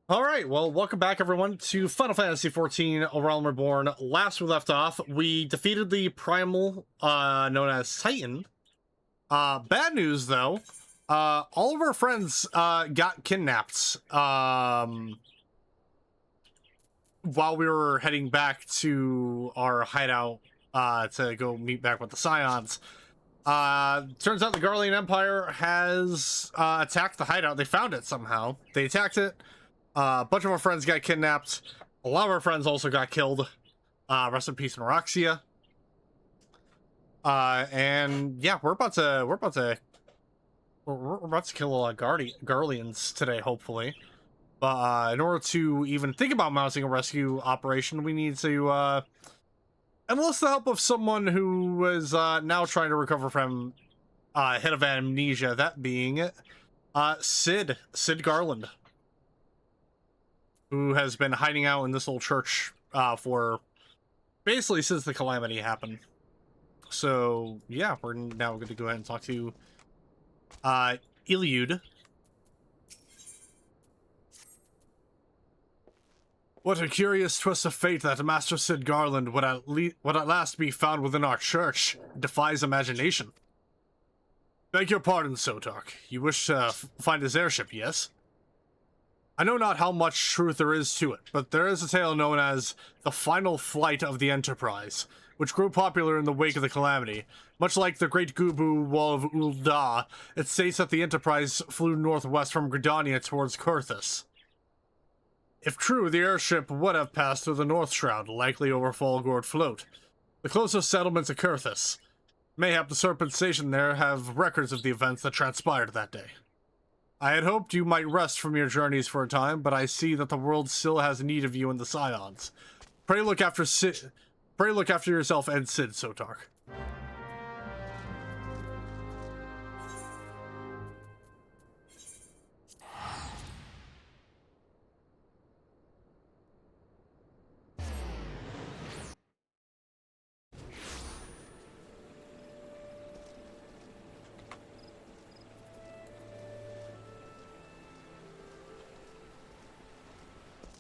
All right, well, welcome back, everyone, to Final Fantasy XIV A Realm Reborn. Last we left off, we defeated the Primal, known as Titan. Bad news, though. All of our friends, got kidnapped, while we were heading back to our hideout, to go meet back with the Scions. Turns out the Garlean Empire has, attacked the hideout. They found it somehow. They attacked it. A bunch of our friends got kidnapped. A lot of our friends also got killed. Rest in peace, Noraxia. And yeah, we're about to kill a lot of Garleans today, hopefully. But in order to even think about mounting a rescue operation, we need to enlist the help of someone who is now trying to recover from a hit of amnesia. That being Sid Garland, who has been hiding out in this little church for basically since the calamity happened. So yeah, we're now going to go ahead and talk to Iliud. What a curious twist of fate that Master Sid Garland would at last be found within our church. It defies imagination. Beg your pardon, Sotark. You wish to find his airship, yes? I know not how much truth there is to it, but there is a tale known as the final flight of the Enterprise, which grew popular in the wake of the calamity. Much like the Great Gubu Wall of Ul'dah, it states that the Enterprise flew northwest from Gridania towards Kurthus. If true, the airship would have passed through the North Shroud, likely over Falgord Float, the closest settlement to Kurthus. Mayhap the Serpent stationed there have records of the events that transpired that day. I had hoped you might rest from your journeys for a time, but I see that the world still has need of you and the Scions. Pray look after yourself and Sid, Sotark.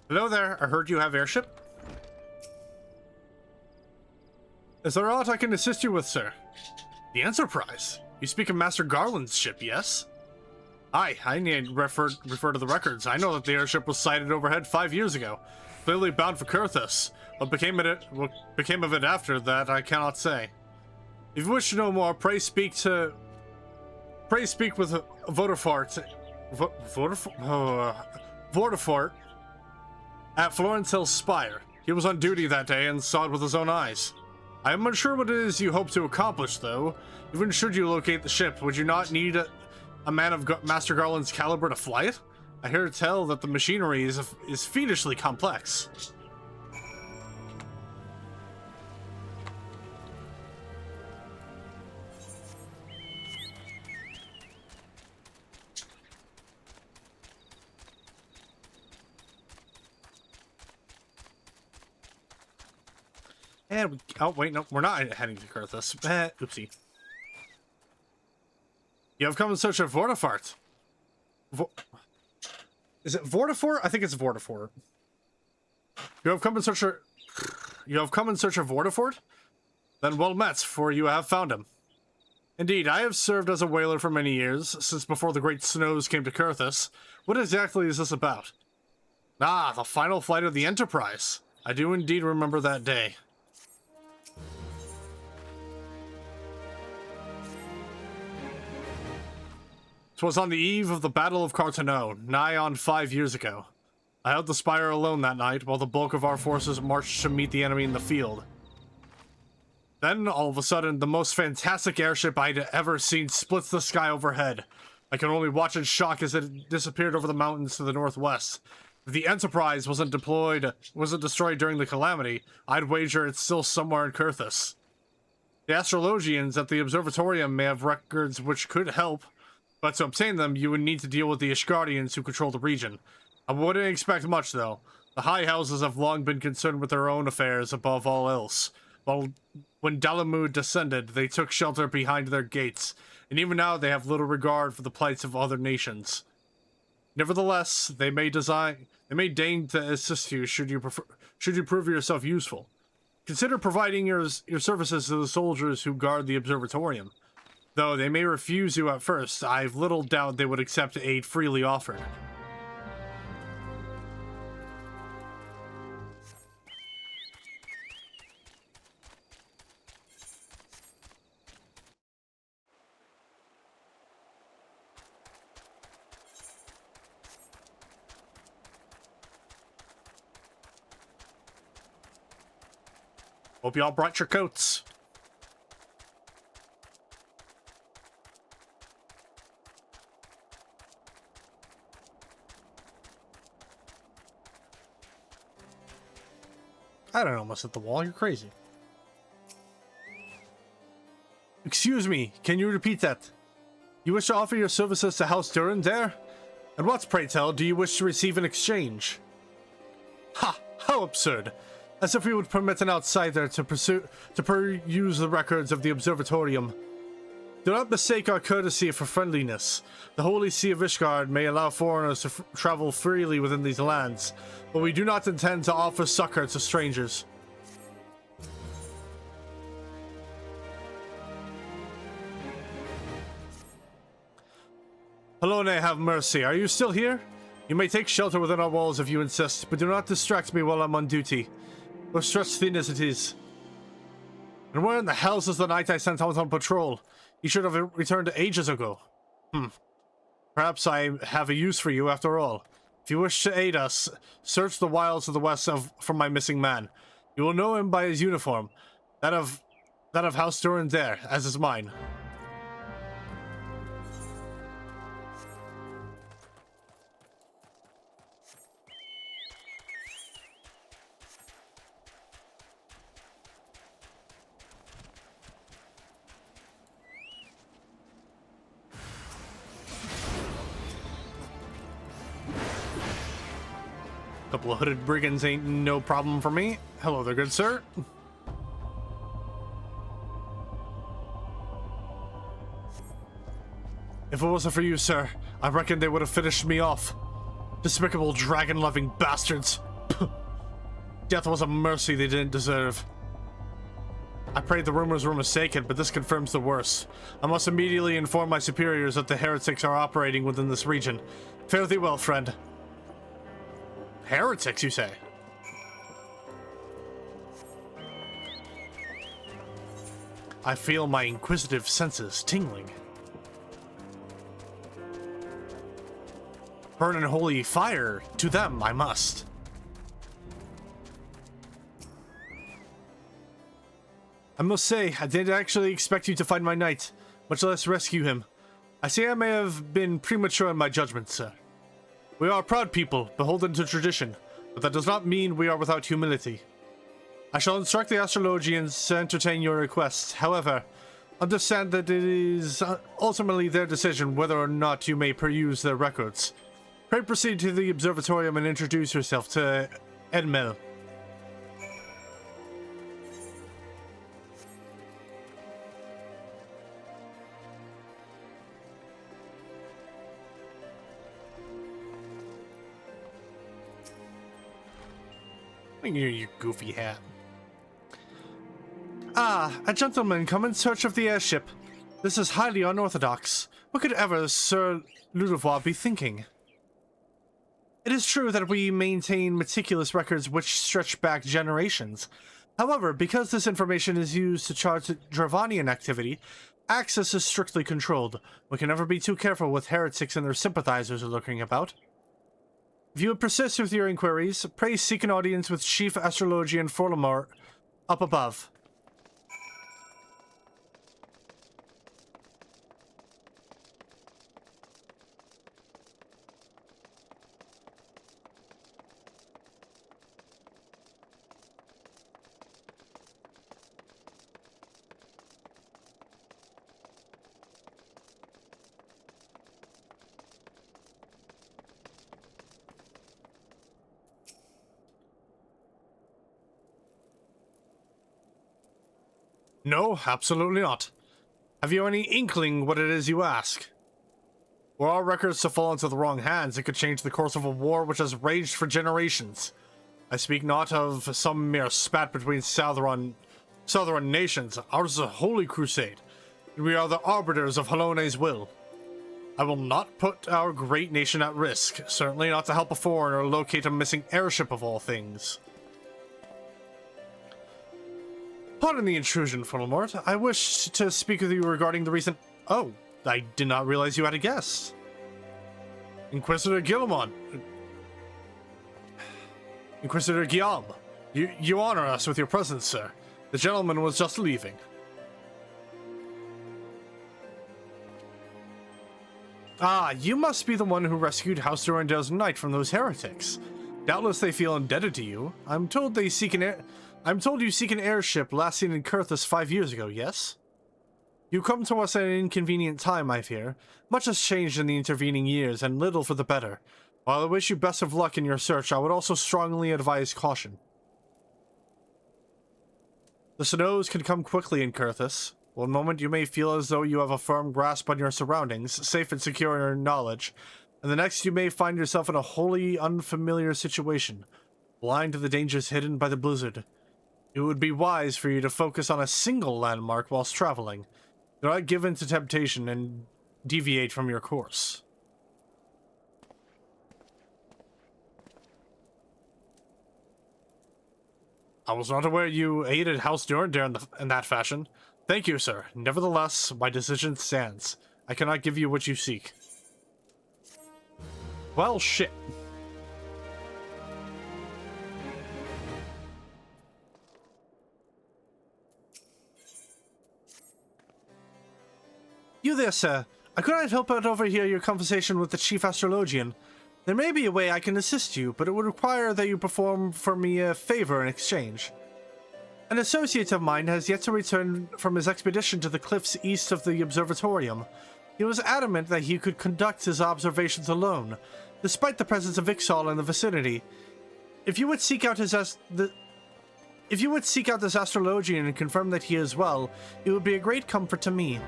Hello there, I heard you have airship. Is there aught I can assist you with, sir? The Enterprise? You speak of Master Garland's ship, yes? Aye, I need refer to the records. I know that the airship was sighted overhead 5 years ago, clearly bound for Kurthus. What became of it after that, I cannot say. If you wish to know more, pray speak with Vodafort at Florence Hill's Spire. He was on duty that day and saw it with his own eyes. I am unsure what it is you hope to accomplish, though. Even should you locate the ship, would you not need a man of Master Garland's caliber to fly it? I hear tell that the machinery is fiendishly complex. And oh wait, no, we're not heading to Kurthus. Oopsie. You have come in search of Vortifart. Is it Vortifort? I think it's Vortifort. You have come in search of Vortifort? Then well met, for you have found him. Indeed, I have served as a whaler for many years, since before the great snows came to Kurthus. What exactly is this about? Ah, the final flight of the Enterprise. I do indeed remember that day. 'Twas on the eve of the Battle of Carteneau, nigh on 5 years ago. I held the spire alone that night, while the bulk of our forces marched to meet the enemy in the field. Then, all of a sudden, the most fantastic airship I'd ever seen splits the sky overhead. I could only watch in shock as it disappeared over the mountains to the northwest. If the Enterprise wasn't destroyed during the calamity, I'd wager it's still somewhere in Kurthus. The astrologians at the observatorium may have records which could help, but to obtain them, you would need to deal with the Ishgardians who control the region. I wouldn't expect much, though. The High Houses have long been concerned with their own affairs above all else. While when Dalamud descended, they took shelter behind their gates, and even now they have little regard for the plights of other nations. Nevertheless, they may deign to assist you should you prove yourself useful. Consider providing your services to the soldiers who guard the observatorium. Though they may refuse you at first, I've little doubt they would accept aid freely offered. Hope y'all brought your coats. I don't almost hit the wall. You're crazy. Excuse me, can you repeat that? You wish to offer your services to House Durin there? And what, pray tell, do you wish to receive in exchange? Ha! How absurd! As if we would permit an outsider to peruse the records of the observatorium. Do not mistake our courtesy for friendliness. The Holy See of Ishgard may allow foreigners to travel freely within these lands, but we do not intend to offer succor to strangers. Helone, have mercy. Are you still here? You may take shelter within our walls if you insist, but do not distract me while I'm on duty. We're stretched thin as it is. And where in the hell is the knight I sent out on patrol? He should have returned ages ago. Perhaps I have a use for you after all. If you wish to aid us, search the wilds to the west for my missing man. You will know him by his uniform, that of House Durin there, as is mine. Couple of hooded brigands ain't no problem for me. Hello there, good sir. If it wasn't for you, sir, I reckon they would have finished me off. Despicable dragon-loving bastards. Death was a mercy they didn't deserve. I prayed the rumors were mistaken, but this confirms the worst. I must immediately inform my superiors that the heretics are operating within this region. Fare thee well, friend. Heretics, you say? I feel my inquisitive senses tingling. Burn in holy fire. To them, I must. I must say, I didn't actually expect you to find my knight, much less rescue him. I say I may have been premature in my judgment, sir. We are a proud people, beholden to tradition, but that does not mean we are without humility. I shall instruct the astrologians to entertain your request. However, understand that it is ultimately their decision whether or not you may peruse their records. Pray proceed to the observatorium and introduce yourself to Edmel. You goofy hat. Ah, a gentleman come in search of the airship. This is highly unorthodox. What could ever Sir Ludovois be thinking? It is true that we maintain meticulous records which stretch back generations. However, because this information is used to chart Dravanian activity, access is strictly controlled. We can never be too careful with heretics and their sympathizers are lurking about. If you would persist with your inquiries, pray seek an audience with Chief Astrologian Forlamore up above. No, absolutely not. Have you any inkling what it is you ask? Were our records to fall into the wrong hands, it could change the course of a war which has raged for generations. I speak not of some mere spat between southern nations. Ours is a holy crusade, and we are the arbiters of Halone's will. I will not put our great nation at risk, certainly not to help a foreigner locate a missing airship of all things. Pardon the intrusion, Funnelmort. I wish to speak with you regarding the recent... Oh, I did not realize you had a guest. Inquisitor Guillemot. Inquisitor Guillaume. You honor us with your presence, sir. The gentleman was just leaving. Ah, you must be the one who rescued House Durandale's knight from those heretics. Doubtless they feel indebted to you. I'm told you seek an airship last seen in Kurthus 5 years ago, yes? You come to us at an inconvenient time, I fear. Much has changed in the intervening years, and little for the better. While I wish you best of luck in your search, I would also strongly advise caution. The snows can come quickly in Kurthus. One moment you may feel as though you have a firm grasp on your surroundings, safe and secure in your knowledge, and the next you may find yourself in a wholly unfamiliar situation, blind to the dangers hidden by the blizzard. It would be wise for you to focus on a single landmark whilst traveling. Do not give in to temptation and deviate from your course. I was not aware you aided House Durandale in that fashion. Thank you, sir. Nevertheless, my decision stands. I cannot give you what you seek. Well, shit. You there, sir. I could not help but overhear your conversation with the chief astrologian. There may be a way I can assist you, but it would require that you perform for me a favor in exchange. An associate of mine has yet to return from his expedition to the cliffs east of the observatorium. He was adamant that he could conduct his observations alone, despite the presence of Ixal in the vicinity. If you would seek out this astrologian and confirm that he is well, it would be a great comfort to me.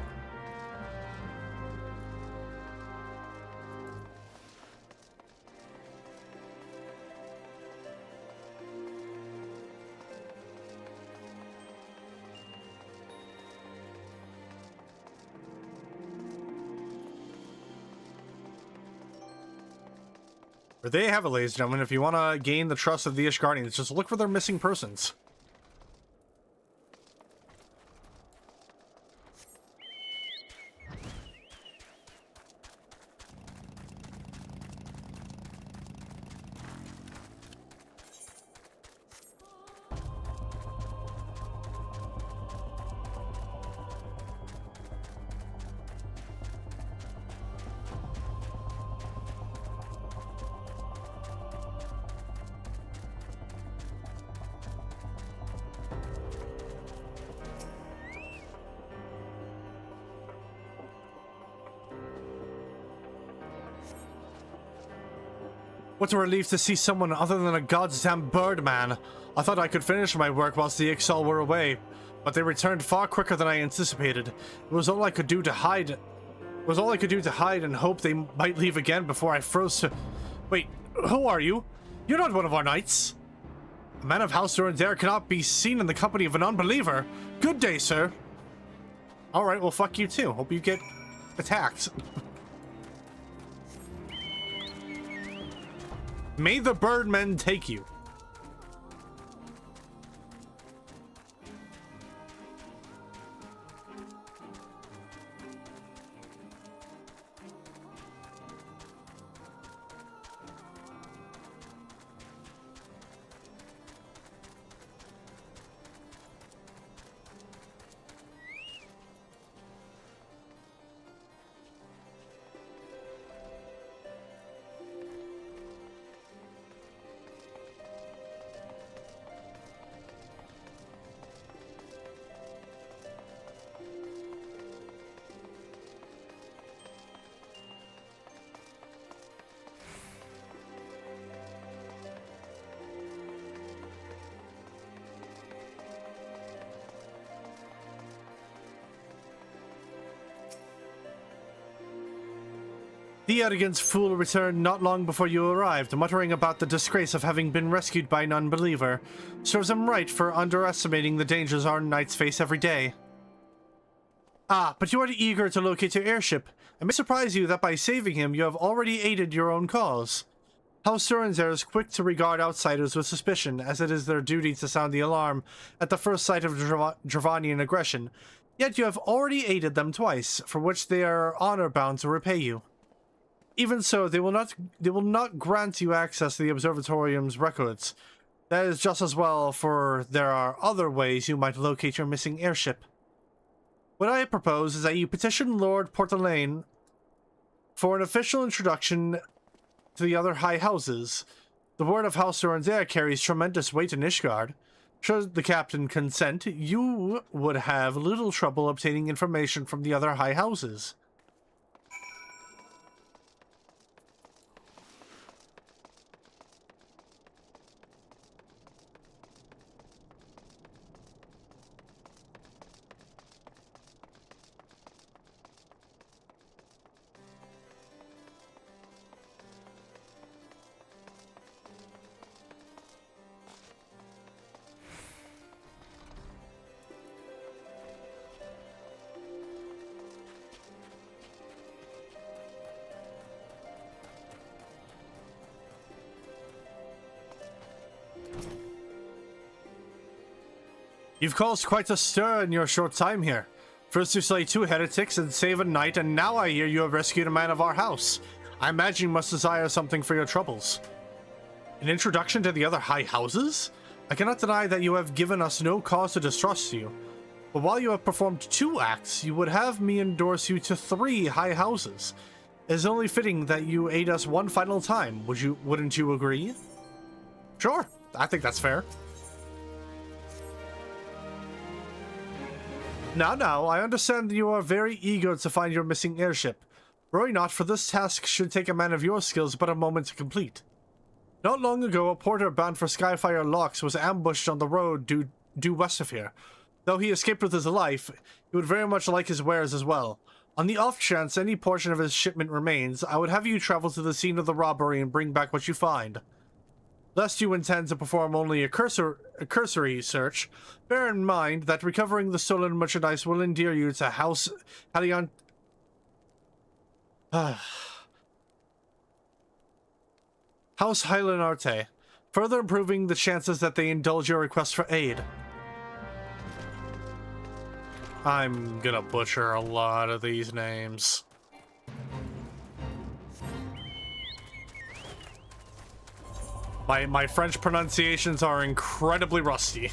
There you have it, ladies and gentlemen. If you want to gain the trust of the Guardians, just look for their missing persons. What a relief to see someone other than a goddamn birdman. I thought I could finish my work whilst the Ixal were away, but they returned far quicker than I anticipated. It was all I could do to hide. And hope they might leave again before I froze to... Wait, who are you? You're not one of our knights. A man of House Durandale cannot be seen in the company of an unbeliever. Good day, sir. Alright, well fuck you too. Hope you get attacked. May the birdmen take you. The arrogant fool returned not long before you arrived, muttering about the disgrace of having been rescued by an unbeliever. Serves him right for underestimating the dangers our knights face every day. Ah, but you are eager to locate your airship. It may surprise you that by saving him, you have already aided your own cause. House Sorenzer is quick to regard outsiders with suspicion, as it is their duty to sound the alarm at the first sight of Dravanian aggression. Yet you have already aided them twice, for which they are honor-bound to repay you. Even so, they will not grant you access to the Observatorium's records. That is just as well, for there are other ways you might locate your missing airship. What I propose is that you petition Lord Portelaine for an official introduction to the other high houses. The word of House Sorenzer carries tremendous weight in Ishgard. Should the captain consent, you would have little trouble obtaining information from the other high houses. You've caused quite a stir in your short time here. First you slay 2 heretics and save a knight, and now I hear you have rescued a man of our house. I imagine you must desire something for your troubles. An introduction to the other high houses? I cannot deny that you have given us no cause to distrust you. But while you have performed 2 acts, you would have me endorse you to 3 high houses. It is only fitting that you aid us one final time. Wouldn't you agree? Sure, I think that's fair. Now, I understand you are very eager to find your missing airship. Worry not, for this task should take a man of your skills but a moment to complete. Not long ago, a porter bound for Skyfire Locks was ambushed on the road due west of here. Though he escaped with his life, he would very much like his wares as well. On the off chance any portion of his shipment remains, I would have you travel to the scene of the robbery and bring back what you find. Lest you intend to perform only a cursory search, bear in mind that recovering the stolen merchandise will endear you to House Halion... House Hylanarte, further improving the chances that they indulge your request for aid. I'm gonna butcher a lot of these names. My French pronunciations are incredibly rusty.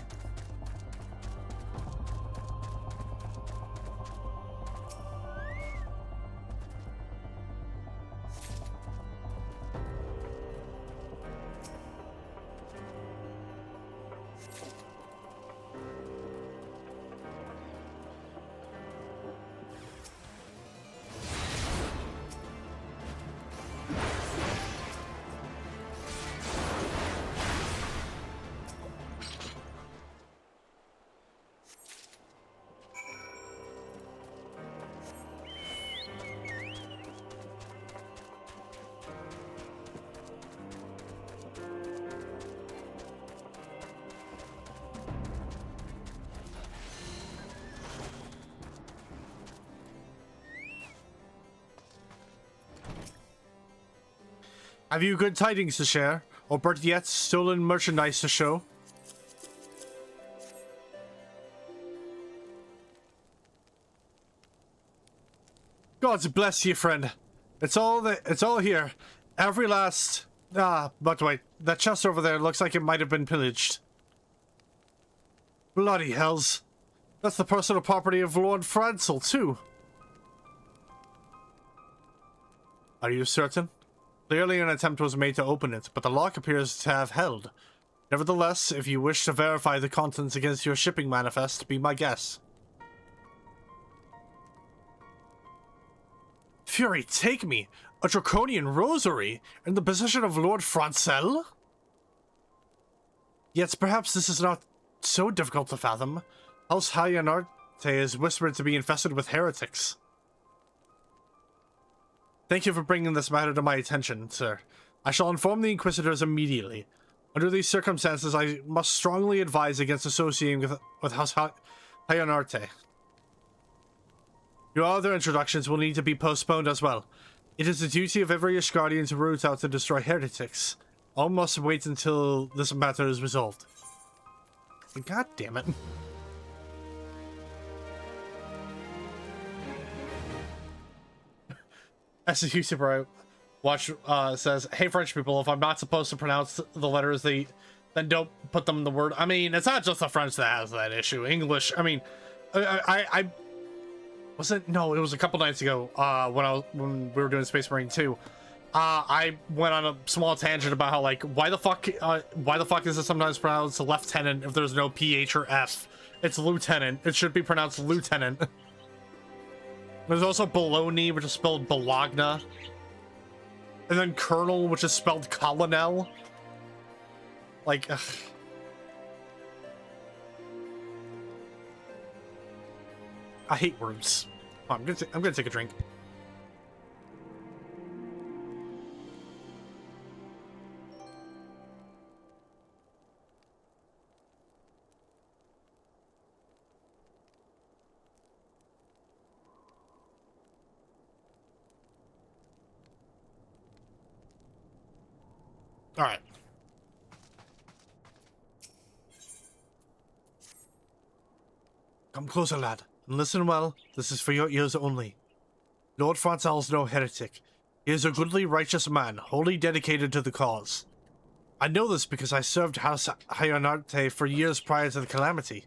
Have you good tidings to share? Or better yet, stolen merchandise to show? God bless you, friend. It's all here. Every last... but wait. That chest over there looks like it might have been pillaged. Bloody hells. That's the personal property of Lord Francel, too. Are you certain? Clearly an attempt was made to open it, but the lock appears to have held. Nevertheless, if you wish to verify the contents against your shipping manifest, be my guest. Fury, take me! A draconian rosary! In the possession of Lord Francel? Yet perhaps this is not so difficult to fathom. House Halianarte is whispered to be infested with heretics. Thank you for bringing this matter to my attention, sir. I shall inform the Inquisitors immediately. Under these circumstances, I must strongly advise against associating with House Hyonarte. Your other introductions will need to be postponed as well. It is the duty of every Ishgardian to root out and destroy heretics. All must wait until this matter is resolved. God damn it. As a YouTuber I watch says, hey French people, if I'm not supposed to pronounce the letters, then don't put them in the word. I mean, it's not just the French that has that issue. English, I mean, I wasn't, no, it was a couple nights ago when we were doing Space Marine 2. I went on a small tangent about how, like, why the fuck is it sometimes pronounced lieutenant if there's no PH or F? It's lieutenant. It should be pronounced lieutenant. There's also Bologna, which is spelled Bologna. And then Colonel, which is spelled Colonel. Like, ugh. I hate words. Oh, I'm gonna take a drink. All right. Come closer, lad, and listen well. This is for your ears only. Lord Franzal is no heretic. He is a goodly, righteous man, wholly dedicated to the cause. I know this because I served House Hyonarte for years prior to the calamity.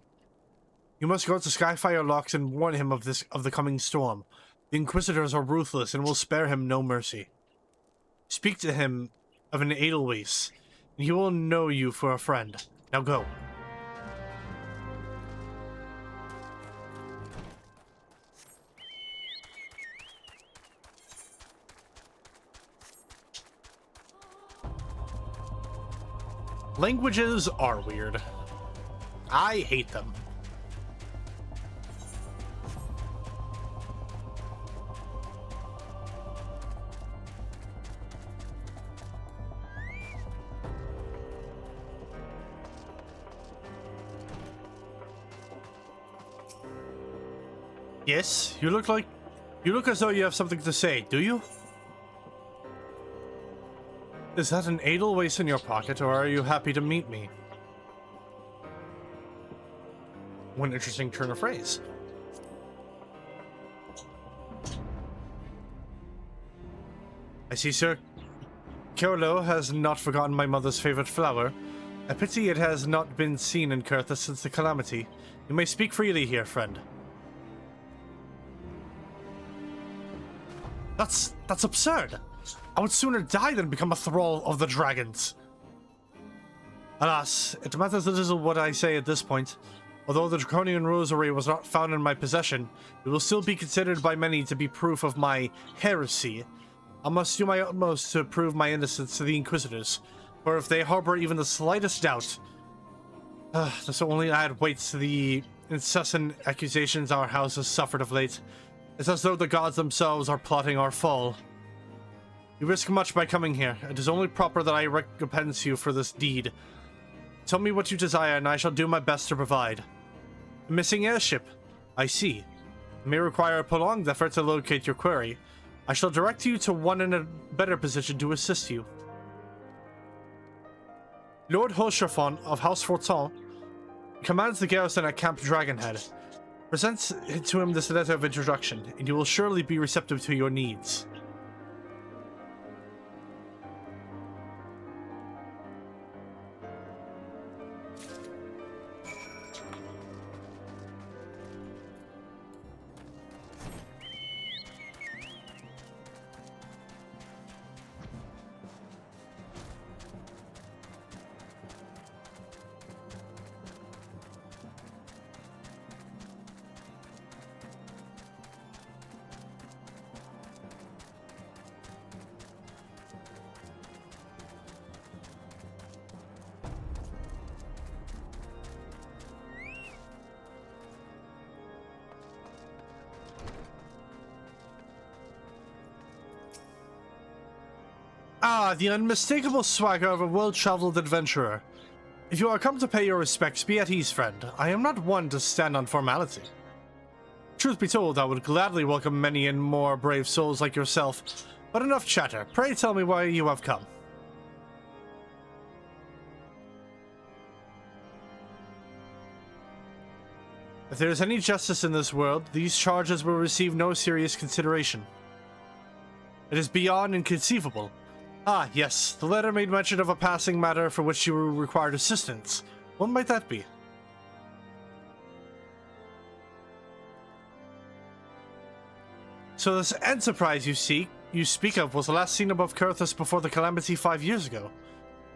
You must go to Skyfire Locks and warn him of the coming storm. The Inquisitors are ruthless and will spare him no mercy. Speak to him of an Edelweiss, and he will know you for a friend. Now go. Languages are weird. I hate them. Yes, you look as though you have something to say, do you? Is that an Edelweiss in your pocket, or are you happy to meet me? One interesting turn of phrase. I see, sir. Carolo has not forgotten my mother's favorite flower. A pity it has not been seen in Kurthus since the calamity. You may speak freely here, friend. That's absurd. I would sooner die than become a thrall of the dragons. Alas, it matters little what I say at this point. Although the Draconian Rosary was not found in my possession, it will still be considered by many to be proof of my heresy. I must do my utmost to prove my innocence to the Inquisitors, for if they harbor even the slightest doubt, this will only add weight to the incessant accusations our house has suffered of late. It's as though the gods themselves are plotting our fall. You risk much by coming here. It is only proper that I recompense you for this deed. Tell me what you desire, and I shall do my best to provide. A missing airship. I see. It may require a prolonged effort to locate your query. I shall direct you to one in a better position to assist you. Lord Hoshafon of House Fortin commands the garrison at Camp Dragonhead. Present to him this letter of introduction, and you will surely be receptive to your needs. Ah, the unmistakable swagger of a well-traveled adventurer. If you are come to pay your respects, be at ease, friend. I am not one to stand on formality. Truth be told, I would gladly welcome many and more brave souls like yourself, but enough chatter. Pray tell me why you have come. If there is any justice in this world, these charges will receive no serious consideration. It is beyond inconceivable. Ah, yes, the letter made mention of a passing matter for which you required assistance. What might that be? So this enterprise you speak of was last seen above Kurthus before the calamity 5 years ago.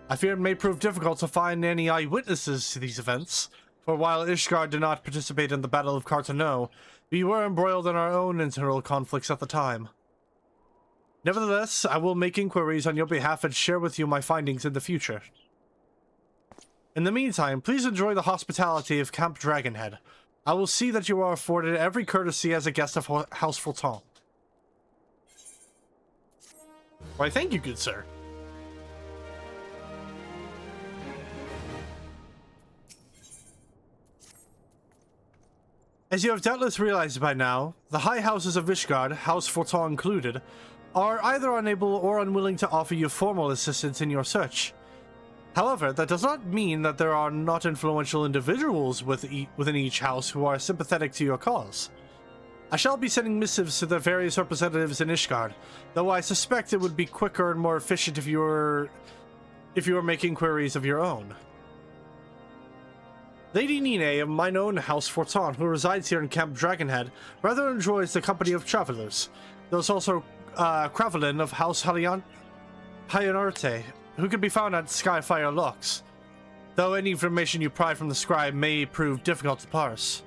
I fear it may prove difficult to find any eyewitnesses to these events, for while Ishgard did not participate in the Battle of Carteneau, we were embroiled in our own internal conflicts at the time. Nevertheless, I will make inquiries on your behalf and share with you my findings in the future. In the meantime, please enjoy the hospitality of Camp Dragonhead. I will see that you are afforded every courtesy as a guest of House Fulton. Why, thank you, good sir. As you have doubtless realized by now, the high houses of Ishgard, House Fulton included, are either unable or unwilling to offer you formal assistance in your search. However, that does not mean that there are not influential individuals within each house who are sympathetic to your cause. I shall be sending missives to the various representatives in Ishgard, though I suspect it would be quicker and more efficient if you were making queries of your own. Lady Nine of mine own House Fulton, who resides here in Camp Dragonhead, rather enjoys the company of travelers. There's also Cravelin of House Hyanarte, who can be found at Skyfire Locks, though any information you pry from the scribe may prove difficult to parse.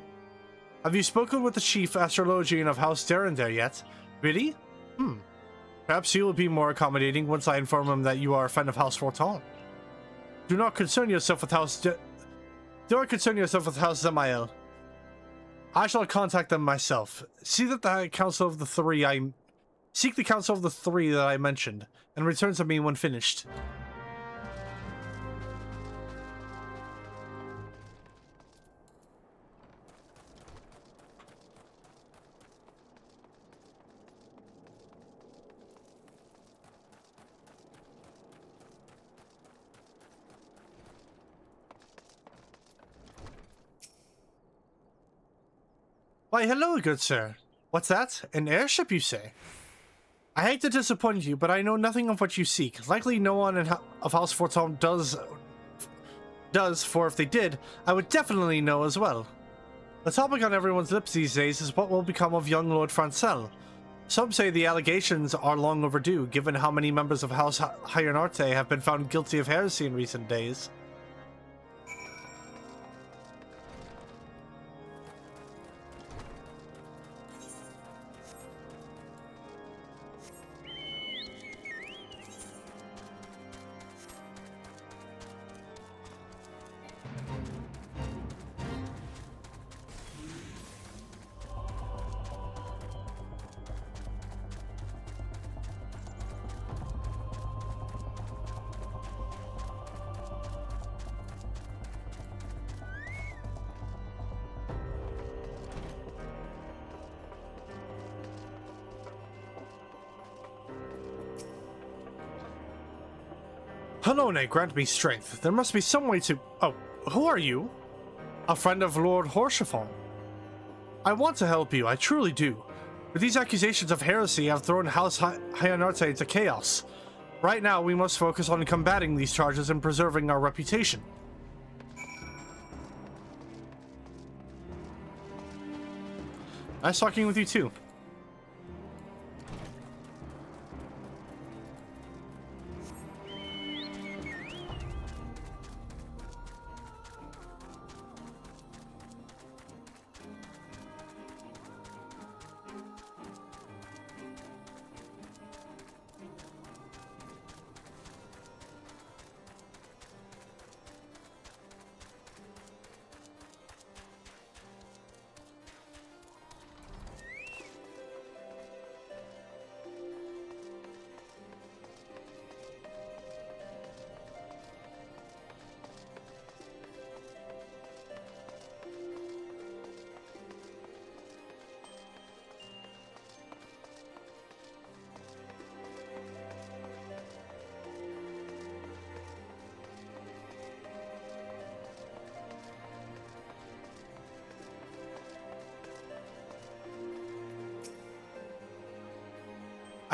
Have you spoken with the chief astrologian of House Derrinder yet? Really? Perhaps he will be more accommodating once I inform him that you are a friend of House Fulton. Do not concern yourself with House Zamael. I shall contact them myself. Seek the council of the three that I mentioned, and return to me when finished. Why, hello, good sir. What's that? An airship, you say? I hate to disappoint you, but I know nothing of what you seek. Likely no one of House Fulton does, for if they did, I would definitely know as well. The topic on everyone's lips these days is what will become of young Lord Francel. Some say the allegations are long overdue, given how many members of House Hyanarte have been found guilty of heresy in recent days. Helone, grant me strength. There must be some way to... Oh, who are you? A friend of Lord Horshafon. I want to help you, I truly do. But these accusations of heresy have thrown House Hyanarte into chaos. Right now, we must focus on combating these charges and preserving our reputation. Nice talking with you too.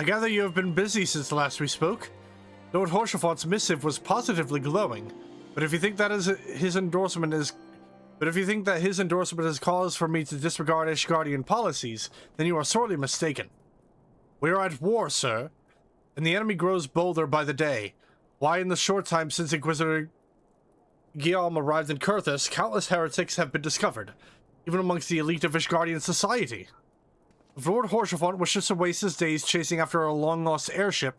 I gather you have been busy since the last we spoke. Lord Horshafont's missive was positively glowing, but if you think that his endorsement is cause for me to disregard Ishgardian policies, then you are sorely mistaken. We are at war, sir, and the enemy grows bolder by the day. Why, in the short time since Inquisitor Guillaume arrived in Kurthus, countless heretics have been discovered, even amongst the elite of Ishgardian society. If Lord Horshafont wishes to waste his days chasing after a long-lost airship,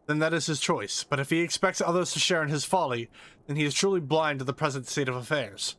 then that is his choice. But if he expects others to share in his folly, then he is truly blind to the present state of affairs.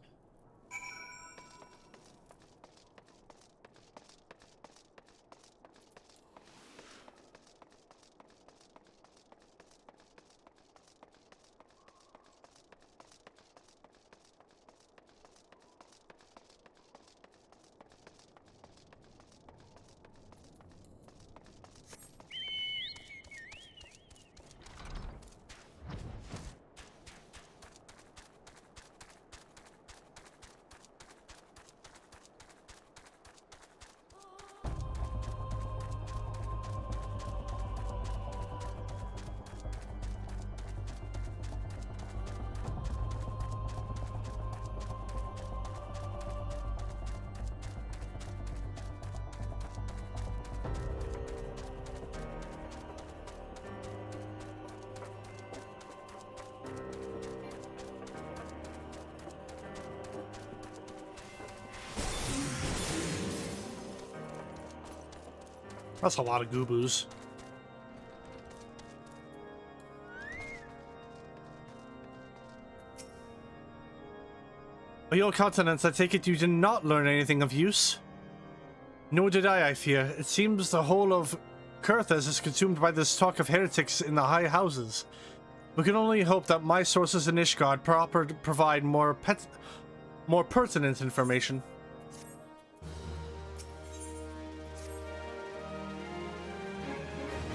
That's a lot of gooboos. By your countenance, I take it you did not learn anything of use. Nor did I fear. It seems the whole of Kurthus is consumed by this talk of heretics in the high houses. We can only hope that my sources in Ishgard provide more pertinent information.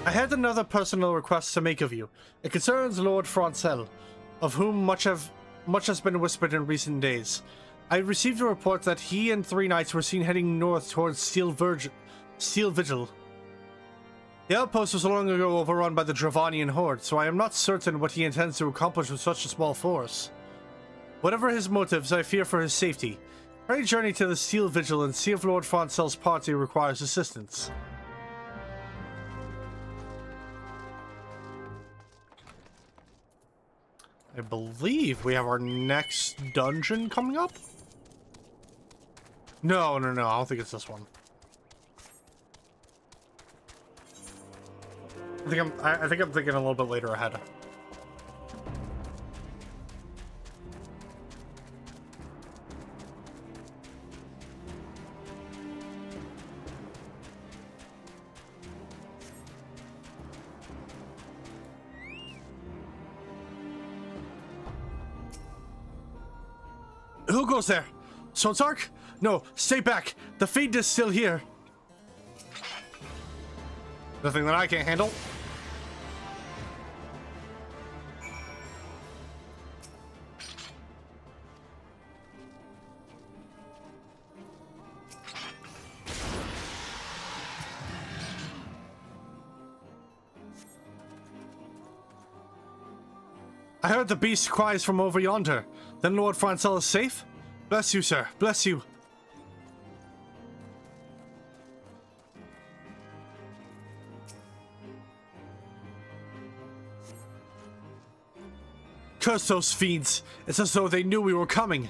I had another personal request to make of you. It concerns Lord Francel, of whom much has been whispered in recent days. I received a report that he and 3 knights were seen heading north towards Steel Vigil. The outpost was long ago overrun by the Dravanian horde, so I am not certain what he intends to accomplish with such a small force. Whatever his motives, I fear for his safety. Pray journey to the Steel Vigil and see if Lord Francel's party requires assistance. I believe we have our next dungeon coming up? No, I don't think it's this one. I think I'm thinking a little bit later ahead. Who goes there? Sotark? No, stay back. The Fiend is still here. Nothing that I can't handle. I heard the beast cries from over yonder. Then Lord Francel is safe? Bless you, sir. Bless you. Curse those fiends. It's as though they knew we were coming.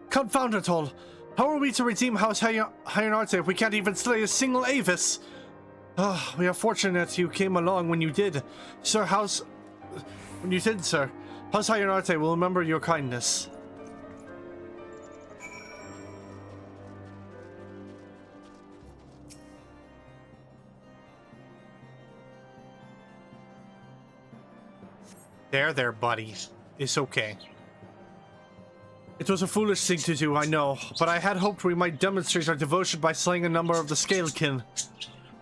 Confound it all! How are we to redeem House Hyonarte if we can't even slay a single Avis? We are fortunate you came along when you did. Sir, when you did, sir. House Hyonarte will remember your kindness. There, buddy. It's okay. It was a foolish thing to do, I know, but I had hoped we might demonstrate our devotion by slaying a number of the Scalekin.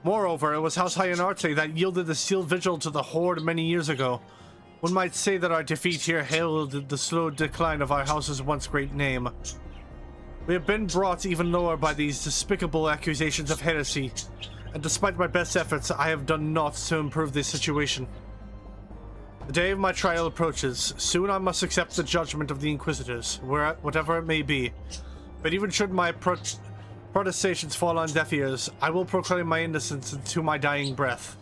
Moreover, it was House Hyanarte that yielded the sealed vigil to the Horde many years ago. One might say that our defeat here hailed the slow decline of our house's once great name. We have been brought even lower by these despicable accusations of heresy, and despite my best efforts, I have done naught to improve this situation. The day of my trial approaches. Soon I must accept the judgment of the Inquisitors, whatever it may be. But even should my protestations fall on deaf ears, I will proclaim my innocence to my dying breath.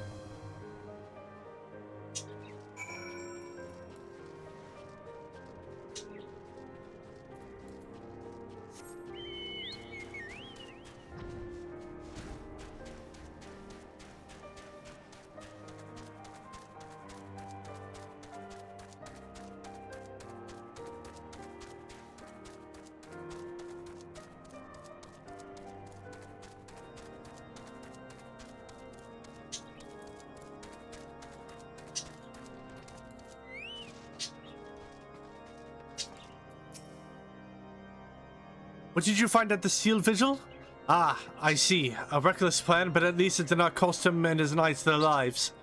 What did you find at the sealed vigil? Ah, I see. A reckless plan, but at least it did not cost him and his knights their lives.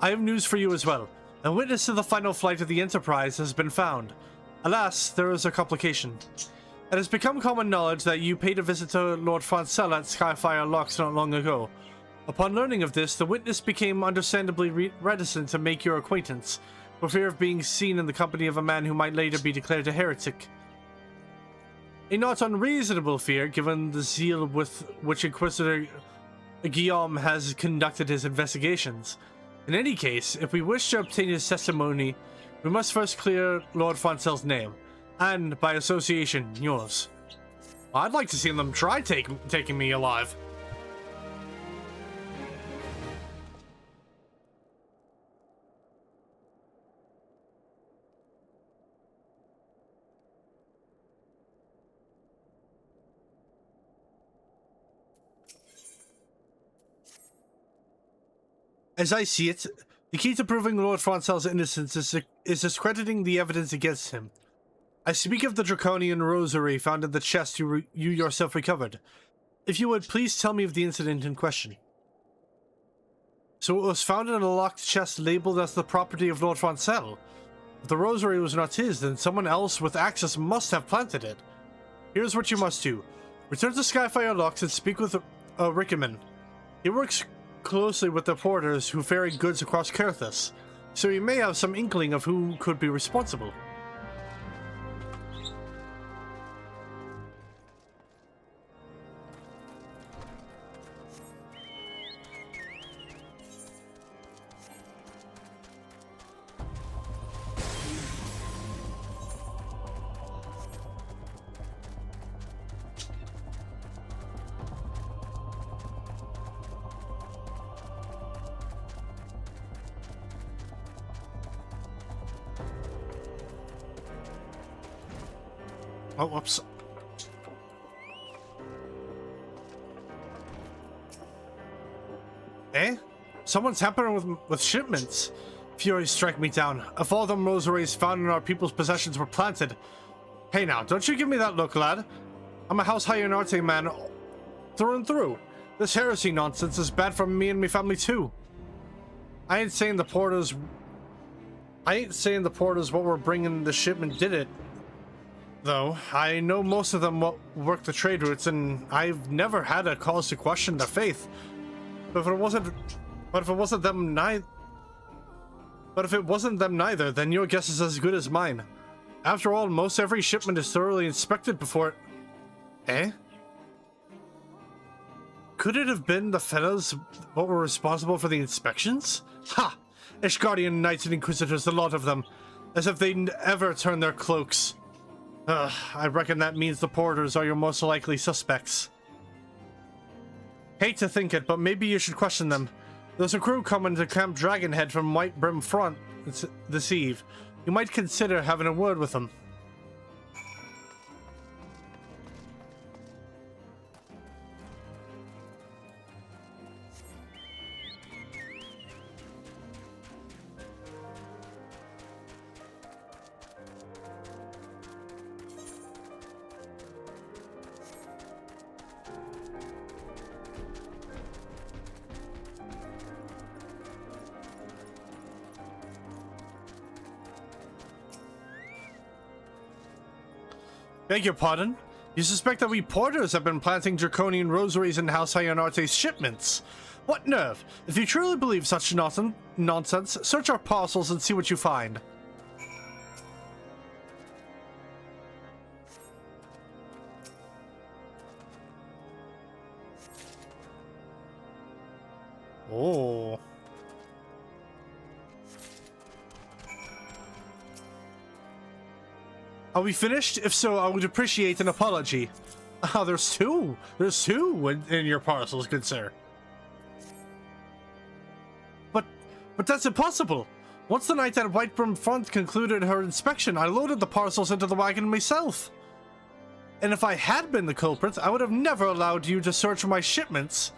I have news for you as well. A witness to the final flight of the Enterprise has been found. Alas, there is a complication. It has become common knowledge that you paid a visit to Lord Francel at Skyfire Locks not long ago. Upon learning of this, the witness became understandably reticent to make your acquaintance, for fear of being seen in the company of a man who might later be declared a heretic. A not unreasonable fear, given the zeal with which Inquisitor Guillaume has conducted his investigations. In any case, if we wish to obtain his testimony, we must first clear Lord Francel's name, and, by association, yours. I'd like to see them try taking me alive. As I see it, the key to proving Lord Francel's innocence is discrediting the evidence against him. I speak of the draconian rosary found in the chest you yourself recovered. If you would, please tell me of the incident in question. So it was found in a locked chest labeled as the property of Lord Francel. If the rosary was not his, then someone else with access must have planted it. Here's what you must do. Return to Skyfire Locks and speak with Rickerman. He works closely with the porters who ferry goods across Kurthus, so you may have some inkling of who could be responsible. Oh, whoops. Eh? Someone's tampering with shipments. Fury strike me down. If all them rosaries found in our people's possessions were planted. Hey now, don't you give me that look, lad. I'm a House Hyanarte man through and through. This heresy nonsense is bad for me and my family too. I ain't saying the porters what were bringing the shipment did it. Though, I know most of them work the trade routes, and I've never had a cause to question their faith. But if it wasn't them neither, then your guess is as good as mine. After all, most every shipment is thoroughly inspected before it... Eh? Could it have been the fellows what were responsible for the inspections? Ha! Ishgardian Knights and Inquisitors, the lot of them. As if they'd ever turn their cloaks. I reckon that means the porters are your most likely suspects. Hate to think it, but maybe you should question them. There's a crew coming to Camp Dragonhead from White Brim Front this eve. You might consider having a word with them. Beg your pardon? You suspect that we porters have been planting draconian rosaries in House Hyonarte's shipments? What nerve! If you truly believe such nonsense, search our parcels and see what you find. Oh. Are we finished? If so, I would appreciate an apology. Ah, there's two. There's two in your parcels, good sir. But that's impossible. Once the knight at Whitebrim Front concluded her inspection, I loaded the parcels into the wagon myself. And if I had been the culprit, I would have never allowed you to search my shipments.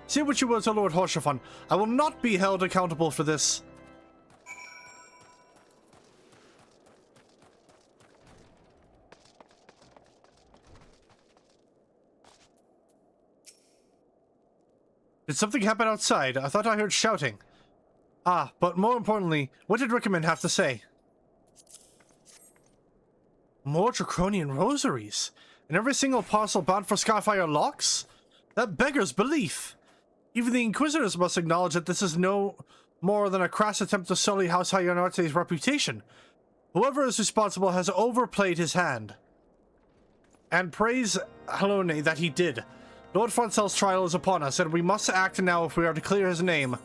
Say what you will to Lord Horshaphon. I will not be held accountable for this. Did something happen outside? I thought I heard shouting. Ah, but more importantly, what did Rickman have to say? More draconian rosaries? And every single parcel bound for Skyfire locks? That beggars belief. Even the Inquisitors must acknowledge that this is no more than a crass attempt to sully House Hyonarte's reputation. Whoever is responsible has overplayed his hand. And praise Halone that he did. Lord Foncel's trial is upon us, and we must act now if we are to clear his name.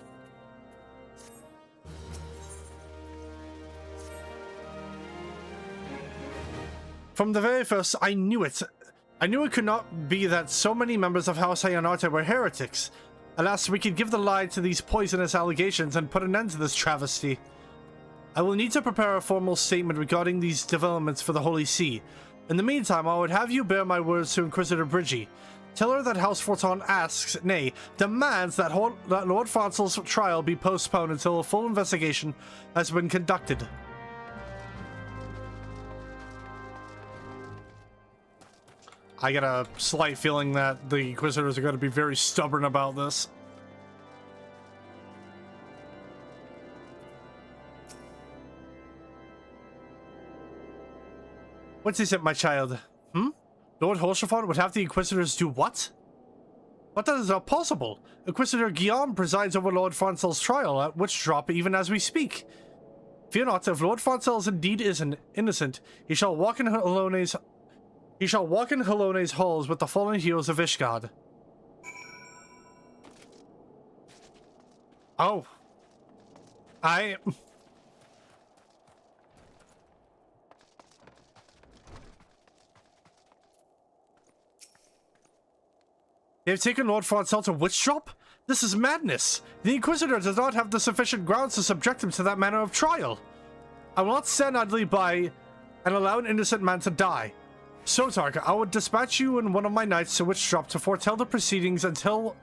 From the very first, I knew it. I knew it could not be that so many members of House Hyonarte were heretics. Alas, we could give the lie to these poisonous allegations and put an end to this travesty. I will need to prepare a formal statement regarding these developments for the Holy See. In the meantime, I would have you bear my words to Inquisitor Bridgie. Tell her that House Forton asks, nay, demands that Lord Foncel's trial be postponed until a full investigation has been conducted. I get a slight feeling that the Inquisitors are going to be very stubborn about this. What is it, my child? Lord Horshaphon would have the Inquisitors do what? But that is not possible. Inquisitor Guillaume presides over Lord Foncel's trial, at which drop even as we speak. Fear not, if Lord Foncel is indeed innocent, he shall walk in Halone's halls with the fallen heroes of Ishgard. Oh. They have taken Lord Foncel to Witch Drop? This is madness! The Inquisitor does not have the sufficient grounds to subject him to that manner of trial. I will not stand idly by and allow an innocent man to die. Sotark, I would dispatch you and one of my knights to Witch Drop to foretell the proceedings until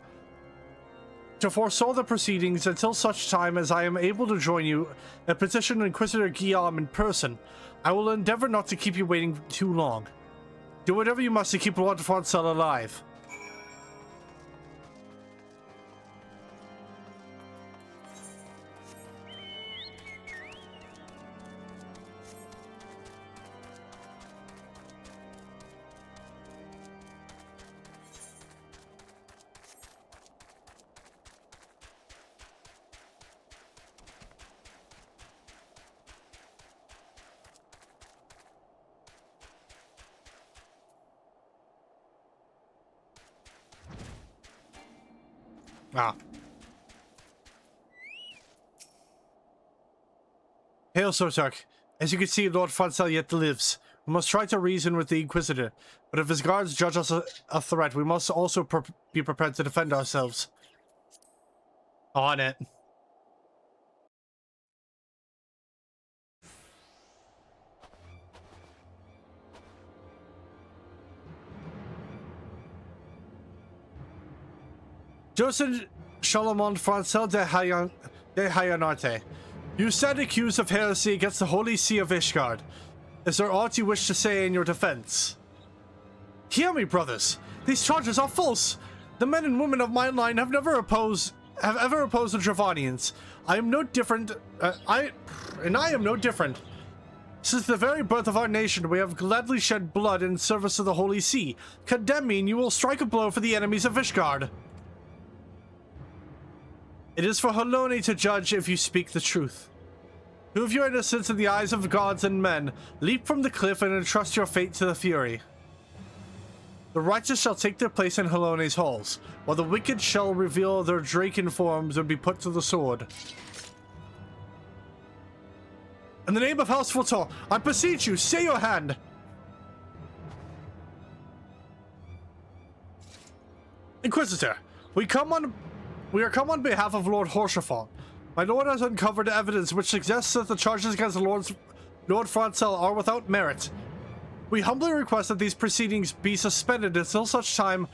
such time as I am able to join you and petition Inquisitor Guillaume in person. I will endeavor not to keep you waiting too long. Do whatever you must to keep Lord Foncel alive. Ah. Hail, Sotark. As you can see, Lord Foncel yet lives. We must try to reason with the Inquisitor, but if his guards judge us a threat, we must also be prepared to defend ourselves. On it. Joseph Charlemont Foncel de Hyonarte. You stand accused of heresy against the Holy See of Ishgard. Is there aught you wish to say in your defense? Hear me, brothers. These charges are false. The men and women of my line have ever opposed the Dravanians. I am no different. I am no different. Since the very birth of our nation, we have gladly shed blood in service of the Holy See. Condemning, you will strike a blow for the enemies of Ishgard. It is for Halone to judge if you speak the truth. Prove your innocence in the eyes of gods and men. Leap from the cliff and entrust your fate to the Fury. The righteous shall take their place in Halone's halls, while the wicked shall reveal their draken forms and be put to the sword. In the name of House Votor, I beseech you, stay your hand! Inquisitor, we are come on behalf of Lord Horshaphon. My lord has uncovered evidence which suggests that the charges against Lord Francel are without merit. We humbly request that these proceedings be suspended until such time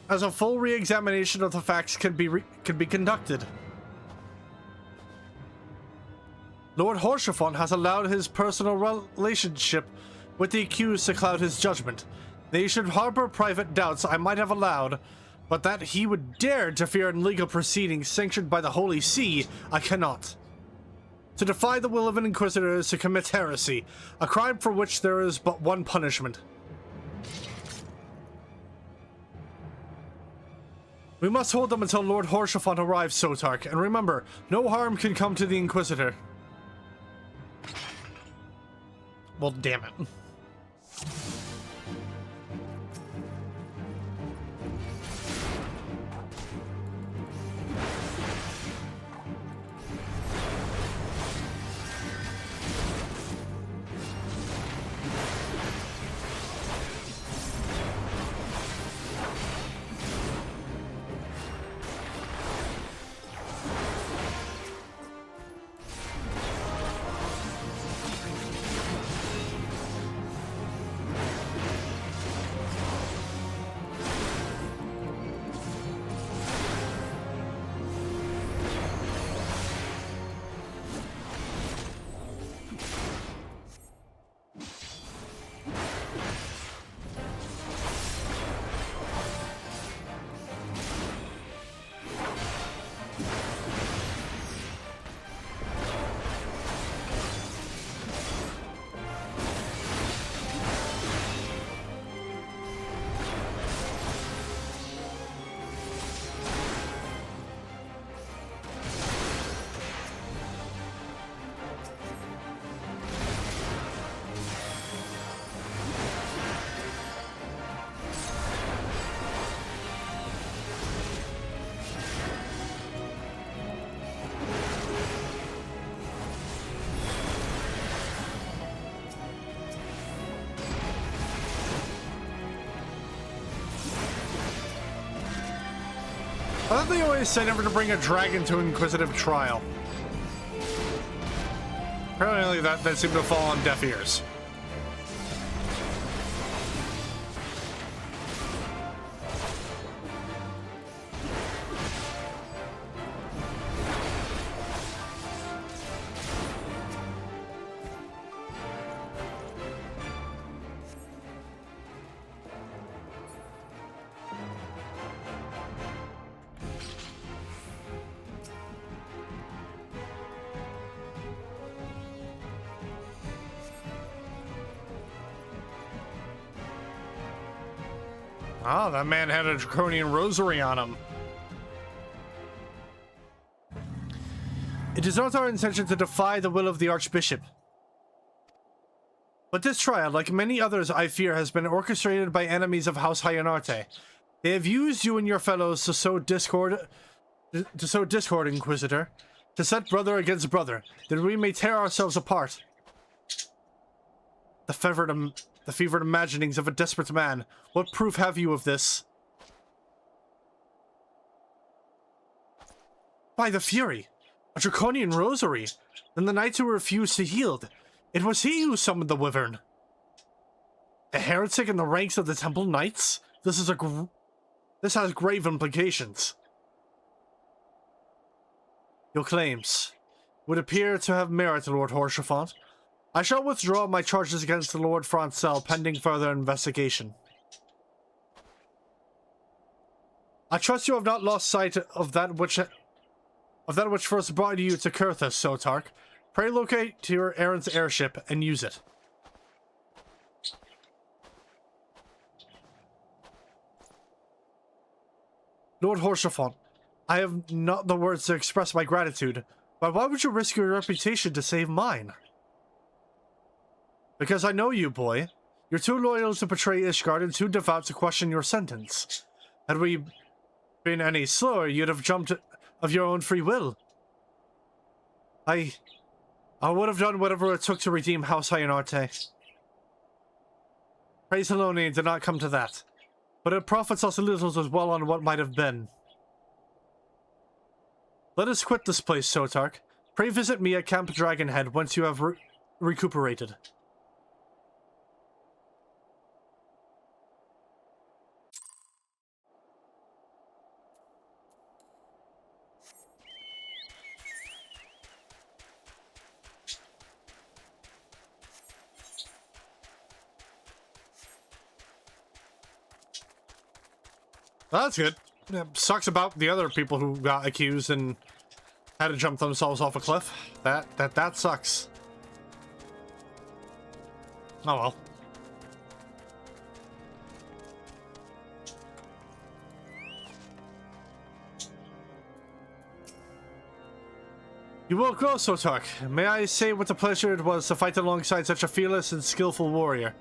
as a full re-examination of the facts can be conducted. Lord Horshaphon has allowed his personal relationship with the accused to cloud his judgment. They should harbor private doubts I might have allowed, but that he would dare interfere in legal proceedings sanctioned by the Holy See, I cannot. To defy the will of an Inquisitor is to commit heresy, a crime for which there is but one punishment. We must hold them until Lord Horshaphon arrives, Sotark, and remember, no harm can come to the Inquisitor. Well, damn it. I thought they always said never to bring a dragon to Inquisitive trial. Apparently that seemed to fall on deaf ears. Ah, that man had a draconian rosary on him. It is not our intention to defy the will of the Archbishop. But this trial, like many others I fear, has been orchestrated by enemies of House Hyonarte. They have used you and your fellows to sow discord, Inquisitor, to set brother against brother, that we may tear ourselves apart. The fevered imaginings of a desperate man. What proof have you of this? By the Fury! A draconian rosary! Then the knights who refused to yield. It was he who summoned the wyvern. A heretic in the ranks of the Temple Knights? This has grave implications. Your claims would appear to have merit, Lord Horshaphon. I shall withdraw my charges against the Lord Francel pending further investigation. I trust you have not lost sight of that which first brought you to Kurthus, Sotark. Pray locate to your errand's airship and use it. Lord Horsefont, I have not the words to express my gratitude, but why would you risk your reputation to save mine? Because I know you, boy. You're too loyal to betray Ishgard and too devout to question your sentence. Had we been any slower, you'd have jumped of your own free will. I would have done whatever it took to redeem House Hyonarte. Praise Helone did not come to that, but it profits us a little as well on what might have been. Let us quit this place, Sotark. Pray visit me at Camp Dragonhead once you have recuperated. Well, that's good. It sucks about the other people who got accused and had to jump themselves off a cliff. That sucks. Oh well. You will grow, Sotark. May I say what a pleasure it was to fight alongside such a fearless and skillful warrior.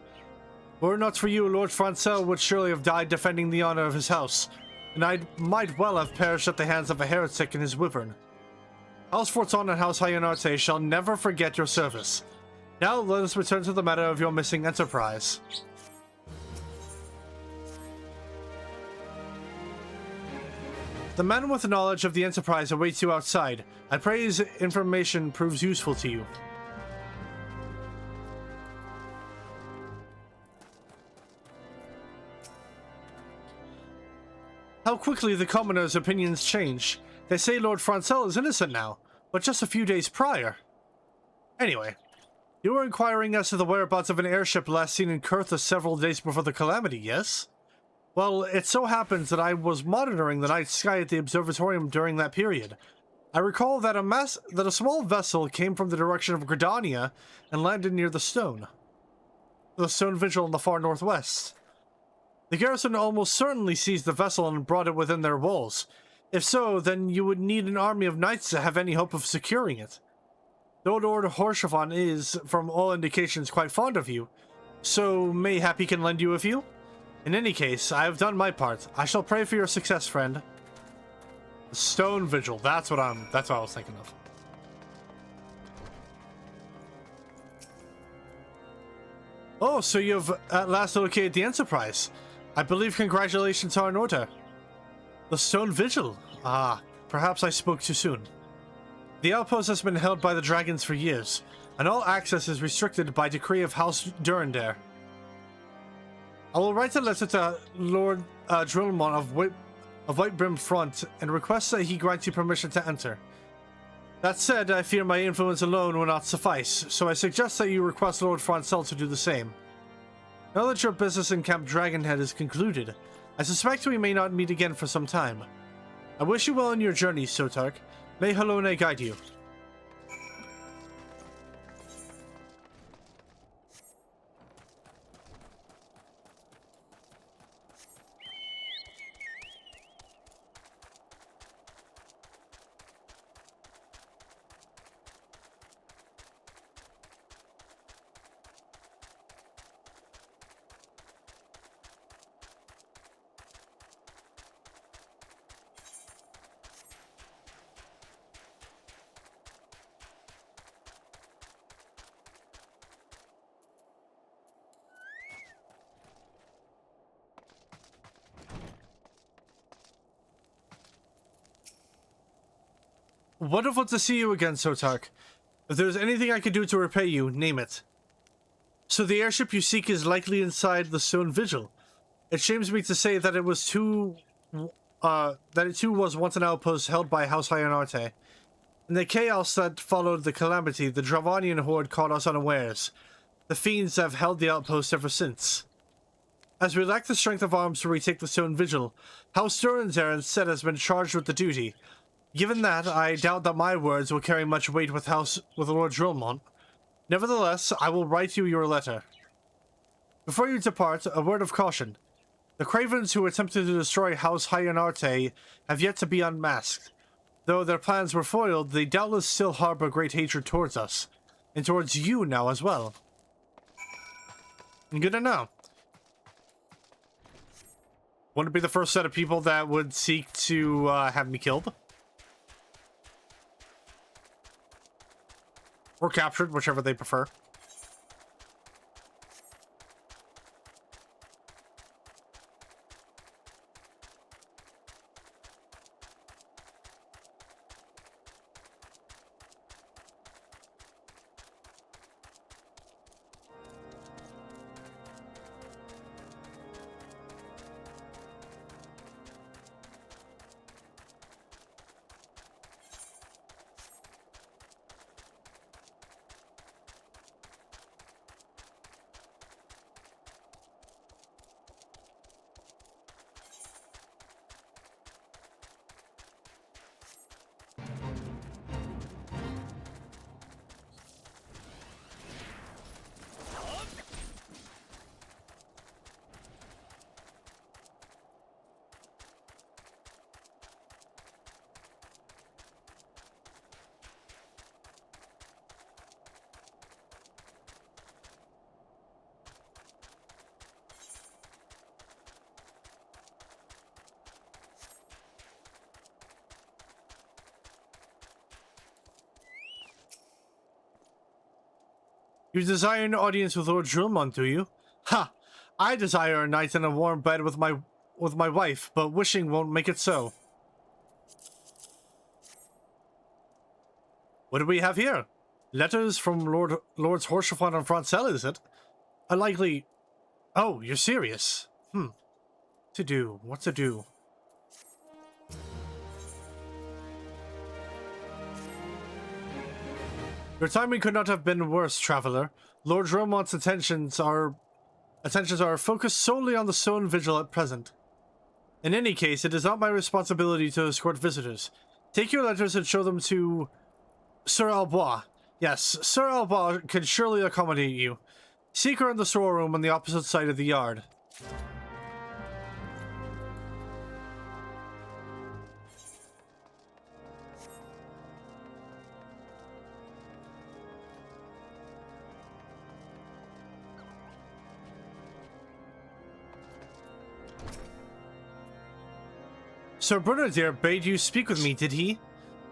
Were it not for you, Lord Francel would surely have died defending the honor of his house, and I might well have perished at the hands of a heretic and his wyvern. House Forton and House Hyonarte shall never forget your service. Now let us return to the matter of your missing enterprise. The man with knowledge of the enterprise awaits you outside. I pray his information proves useful to you. How quickly the commoners' opinions change. They say Lord Francel is innocent now, but just a few days prior. Anyway, you were inquiring as to the whereabouts of an airship last seen in Kurtha several days before the calamity, yes? Well, it so happens that I was monitoring the night sky at the observatorium during that period. I recall that a small vessel came from the direction of Gridania and landed near the stone vigil in the far northwest. The garrison almost certainly seized the vessel and brought it within their walls. If so, then you would need an army of knights to have any hope of securing it. Though Lord Horsefont is, from all indications, quite fond of you, so mayhap he can lend you a few? In any case, I have done my part. I shall pray for your success, friend. The stone vigil, that's what I was thinking of. Oh, so you've at last located the Enterprise. I believe congratulations are in order. The stone vigil? Ah, perhaps I spoke too soon. The outpost has been held by the dragons for years, and all access is restricted by decree of House Durandare. I will write a letter to Lord Drillmont of White Brim Front and request that he grant you permission to enter. That said, I fear my influence alone will not suffice, so I suggest that you request Lord Francel to do the same. Now that your business in Camp Dragonhead is concluded, I suspect we may not meet again for some time. I wish you well in your journey, Sotark. May Helone guide you. Wonderful to see you again, Sotark. If there's anything I can do to repay you, name it. So the airship you seek is likely inside the stone vigil. It shames me to say that it too was once an outpost held by House Hyonarte. In the chaos that followed the calamity, the Dravanian horde caught us unawares. The fiends have held the outpost ever since. As we lack the strength of arms to retake the stone vigil, House Durandare instead has been charged with the duty. Given that, I doubt that my words will carry much weight with Lord Drillmont. Nevertheless, I will write you your letter. Before you depart, a word of caution. The cravens who attempted to destroy House Hyanarte have yet to be unmasked. Though their plans were foiled, they doubtless still harbor great hatred towards us. And towards you now as well. Good to know. Wouldn't it be the first set of people that would seek to have me killed? Or captured, whichever they prefer. You desire an audience with Lord Drillmont, do you? Ha! I desire a night in a warm bed with my wife, but wishing won't make it so. What do we have here? Letters from Lords Horsefont and Francel, is it? Unlikely. Oh, you're serious? To do. What to do? Your timing could not have been worse, traveler. Lord Drillmont's attentions are focused solely on the stone vigil at present. In any case, it is not my responsibility to escort visitors. Take your letters and show them to Sir Albois. Yes, Sir Albois can surely accommodate you. Seek her in the storeroom on the opposite side of the yard. Sir Bernardir bade you speak with me, did he?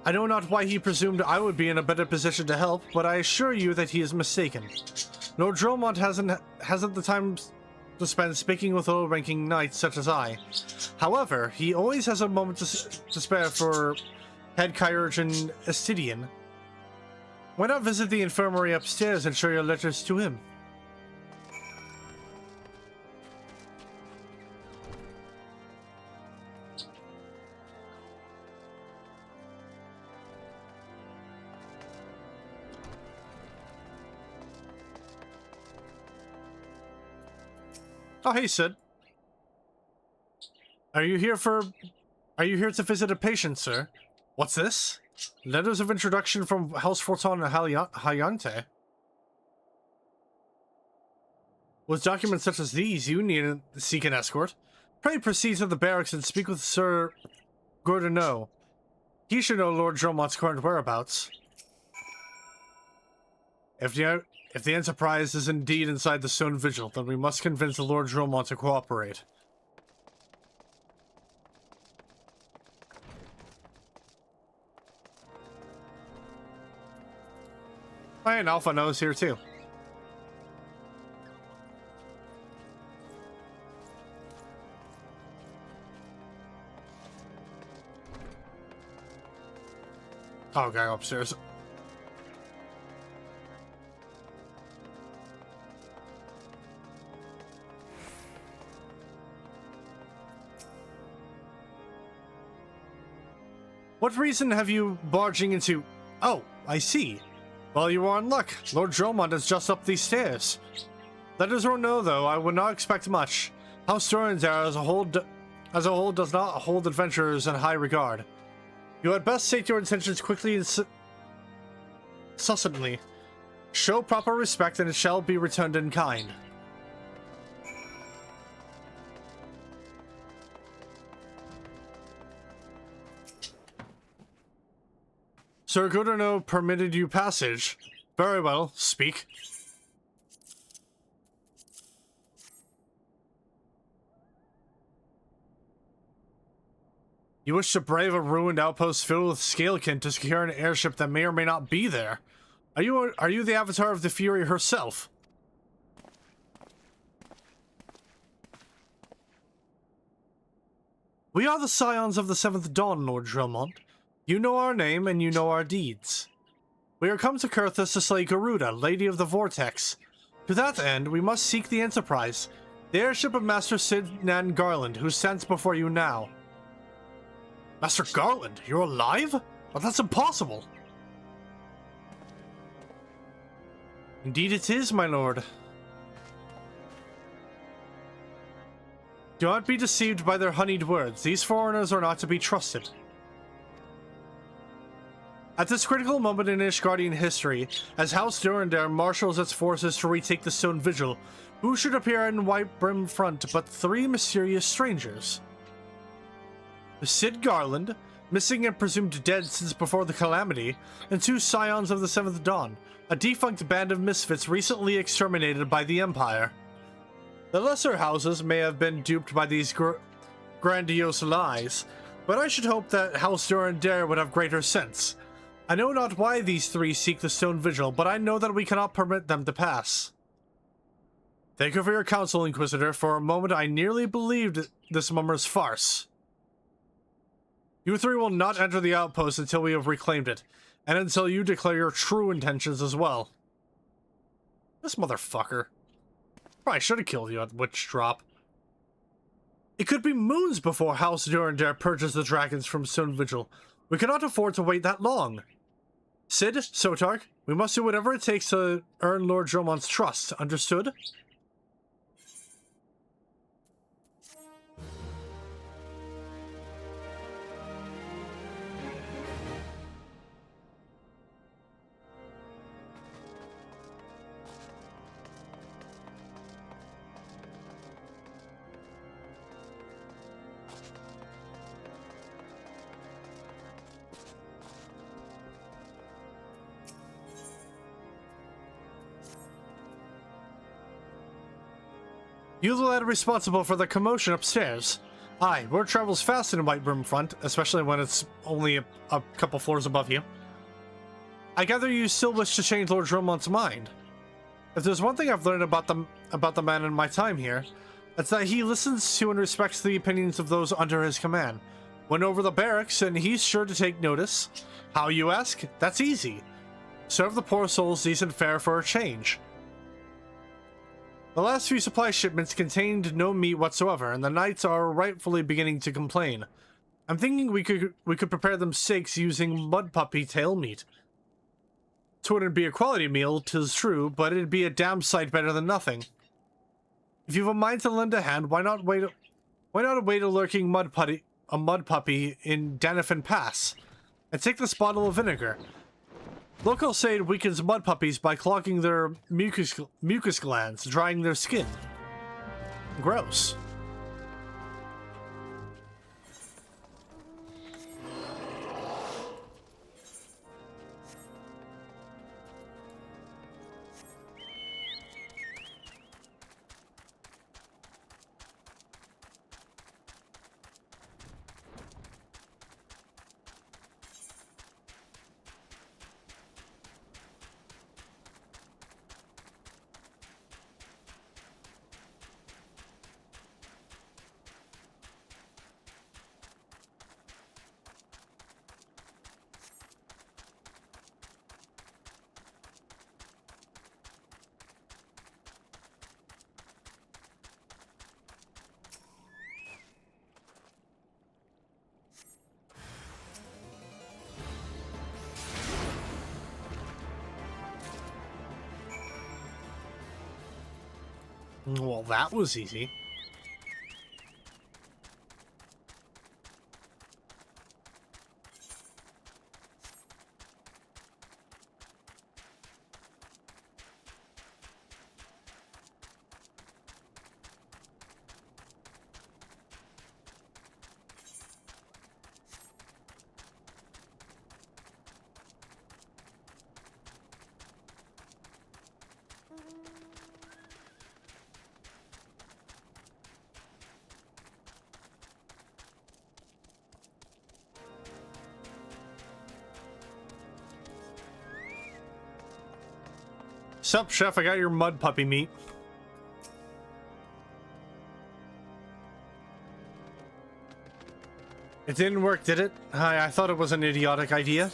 I know not why he presumed I would be in a better position to help, but I assure you that he is mistaken. Lord Drillmont hasn't the time to spend speaking with low-ranking knights such as I. However, he always has a moment to spare for head chirurgeon Estidian. Why not visit the infirmary upstairs and show your letters to him? Oh, hey, Sid. Are you here to visit a patient, sir? What's this? Letters of introduction from House Forton and Hyante. With documents such as these, you need to seek an escort. Pray proceed to the barracks and speak with Sir Gordeneau. He should know Lord Drillmont's current whereabouts. If the Enterprise is indeed inside the Stone Vigil, then we must convince the Lord Drillmont to cooperate. Oh, and Alpha knows here too. Oh, guy upstairs. What reason have you barging into... Oh, I see. Well, you are in luck. Lord Drillmont is just up these stairs. Letters or no, though, I would not expect much. House Durandar as a whole does not hold adventurers in high regard. You had best state your intentions quickly and succinctly. Show proper respect and it shall be returned in kind. Sir Goodano permitted you passage. Very well, speak. You wish to brave a ruined outpost filled with scalekin to secure an airship that may or may not be there. Are you the avatar of the Fury herself? We are the scions of the Seventh Dawn, Lord Dromont. You know our name, and you know our deeds. We are come to Kurthus to slay Garuda, Lady of the Vortex. To that end, we must seek the Enterprise, the airship of Master Sid Nan Garland, who stands before you now. Master Garland, you're alive? But that's impossible. Indeed it is, my lord. Do not be deceived by their honeyed words. These foreigners are not to be trusted. At this critical moment in Ishgardian history, as House Durandar marshals its forces to retake the Stone Vigil, who should appear in White Brim Front but 3 mysterious strangers? Sid Garland, missing and presumed dead since before the Calamity, and 2 scions of the Seventh Dawn, a defunct band of misfits recently exterminated by the Empire. The lesser houses may have been duped by these grandiose lies, but I should hope that House Durandar would have greater sense. I know not why these 3 seek the Stone Vigil, but I know that we cannot permit them to pass. Thank you for your counsel, Inquisitor. For a moment I nearly believed this mummer's farce. You 3 will not enter the outpost until we have reclaimed it, and until you declare your true intentions as well. This motherfucker. Probably should have killed you at Witch Drop. It could be moons before House Durandar purges the dragons from Stone Vigil. We cannot afford to wait that long. Sid, Sotark, we must do whatever it takes to earn Lord Dromont's trust. Understood? You the lad responsible for the commotion upstairs. Aye, word travels fast in White Brim Front, especially when it's only a couple floors above you. I gather you still wish to change Lord Dromont's mind. If there's one thing I've learned about the man in my time here, it's that he listens to and respects the opinions of those under his command. Went over the barracks, and he's sure to take notice. How, you ask? That's easy. Serve the poor souls decent fare for a change. The last few supply shipments contained no meat whatsoever, and the knights are rightfully beginning to complain. I'm thinking we could prepare them steaks using mud puppy tail meat. 'Twouldn't be a quality meal, 'tis true, but it'd be a damn sight better than nothing. If you've a mind to lend a hand, why not await a lurking mud puppy in Danifin Pass, and take this bottle of vinegar. Locals say it weakens mud puppies by clogging their mucus glands, drying their skin. Gross. Well, that was easy. Sup, chef, I got your mud puppy meat. It didn't work, did it? I thought it was an idiotic idea.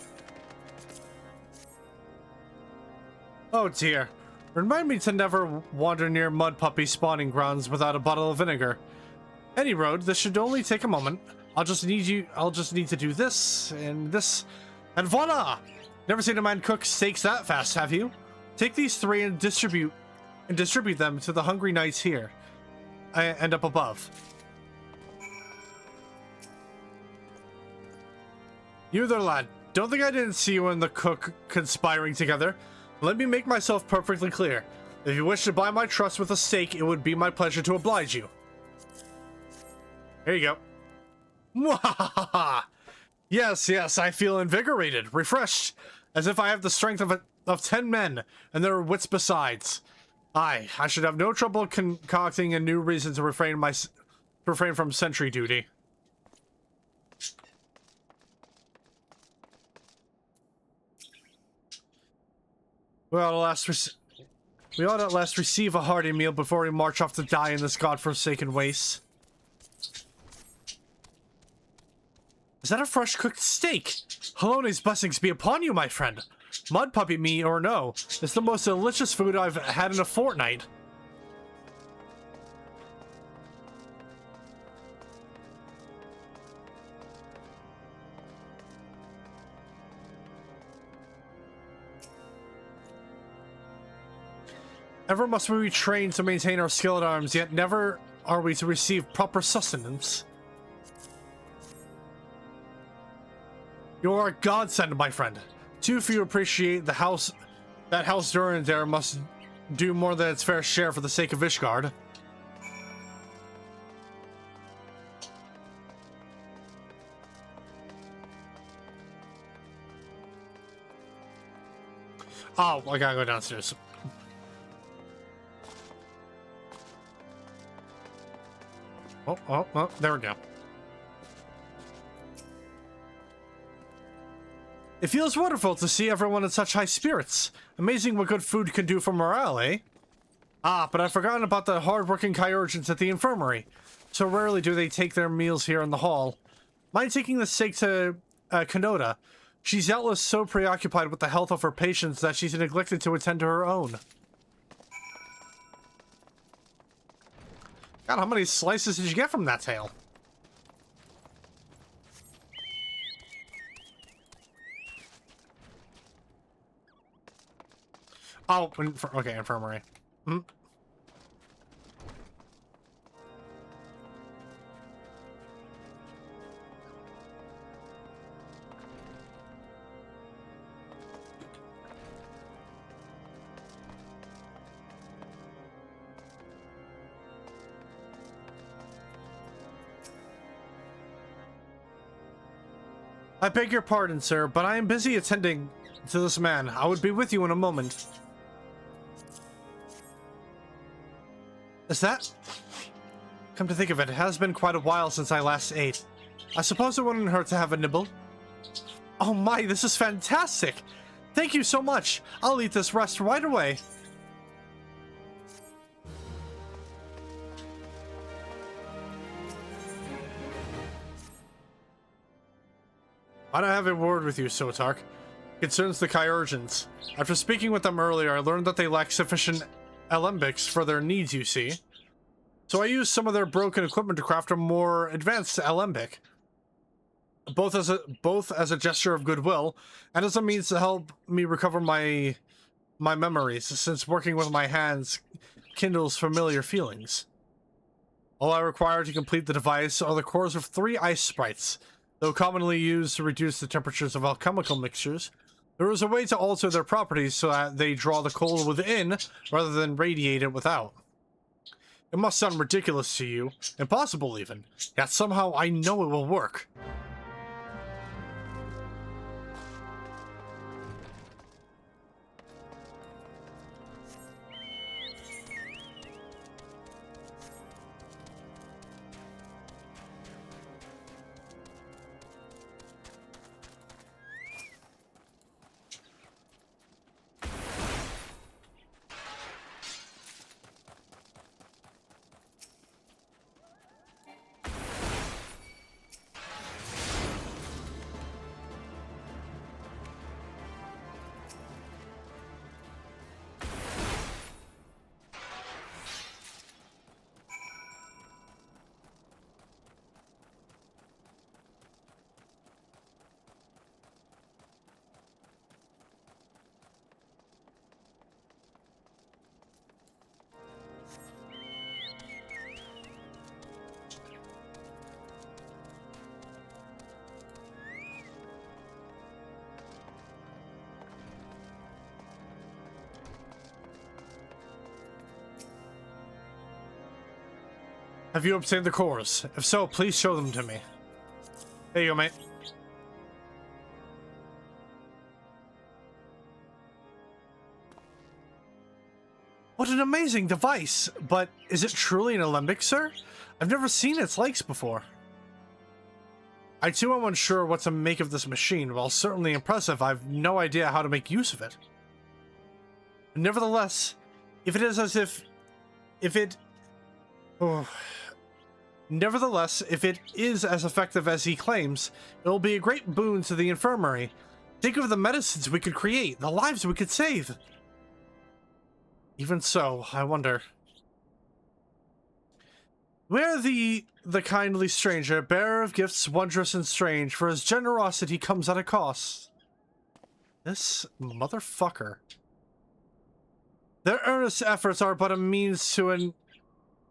Oh dear. Remind me to never wander near mud puppy spawning grounds without a bottle of vinegar. Any road, this should only take a moment. I'll just need to do this, and voila! Never seen a man cook steaks that fast, have you? Take these 3 and distribute them to the hungry knights here. And up above. You there, lad. Don't think I didn't see you and the cook conspiring together. Let me make myself perfectly clear. If you wish to buy my trust with a steak, it would be my pleasure to oblige you. There you go. Mwahaha! Yes, yes, I feel invigorated, refreshed, as if I have the strength of 10 men, and their wits besides. Aye, I should have no trouble concocting a new reason to refrain from sentry duty. We ought at last receive a hearty meal before we march off to die in this godforsaken waste. Is that a fresh cooked steak? Halone's blessings be upon you, my friend. Mud puppy meat or no, it's the most delicious food I've had in a fortnight. Ever must we be trained to maintain our skill at arms, yet never are we to receive proper sustenance. You are a godsend, my friend. Too few appreciate that House Durandare must do more than its fair share for the sake of Ishgard. Oh, I gotta go downstairs. Oh, there we go. It feels wonderful to see everyone in such high spirits. Amazing what good food can do for morale, eh? Ah, but I've forgotten about the hard-working chirurgeons at the infirmary. So rarely do they take their meals here in the hall. Mind taking the steak to Kanoda? She's doubtless so preoccupied with the health of her patients that she's neglected to attend to her own. God, how many slices did you get from that tail? Oh, okay, infirmary. Hmm. I beg your pardon, sir, but I am busy attending to this man. I would be with you in a moment. Is that? Come to think of it, it has been quite a while since I last ate. I suppose it wouldn't hurt to have a nibble. Oh my, this is fantastic! Thank you so much! I'll eat this rest right away. I don't have a word with you, Sotark. Concerns the chirurgeons. After speaking with them earlier, I learned that they lack sufficient alembics for their needs, you see. So I used some of their broken equipment to craft a more advanced alembic. Both as a gesture of goodwill, and as a means to help me recover my memories, since working with my hands kindles familiar feelings. All I require to complete the device are the cores of 3 ice sprites. Though commonly used to reduce the temperatures of alchemical mixtures, there is a way to alter their properties so that they draw the cold within rather than radiate it without. It must sound ridiculous to you, impossible even, yet somehow I know it will work. Have you obtained the cores? If so, please show them to me. There you go, mate. What an amazing device! But is it truly an alembic, sir? I've never seen its likes before. I too am unsure what to make of this machine. While certainly impressive, I've no idea how to make use of it. Nevertheless, if it is as if it is as effective as he claims, it will be a great boon to the infirmary. Think of the medicines we could create, the lives we could save. Even so, I wonder. Where the kindly stranger, bearer of gifts wondrous and strange, for his generosity comes at a cost. This motherfucker. Their earnest efforts are but a means to an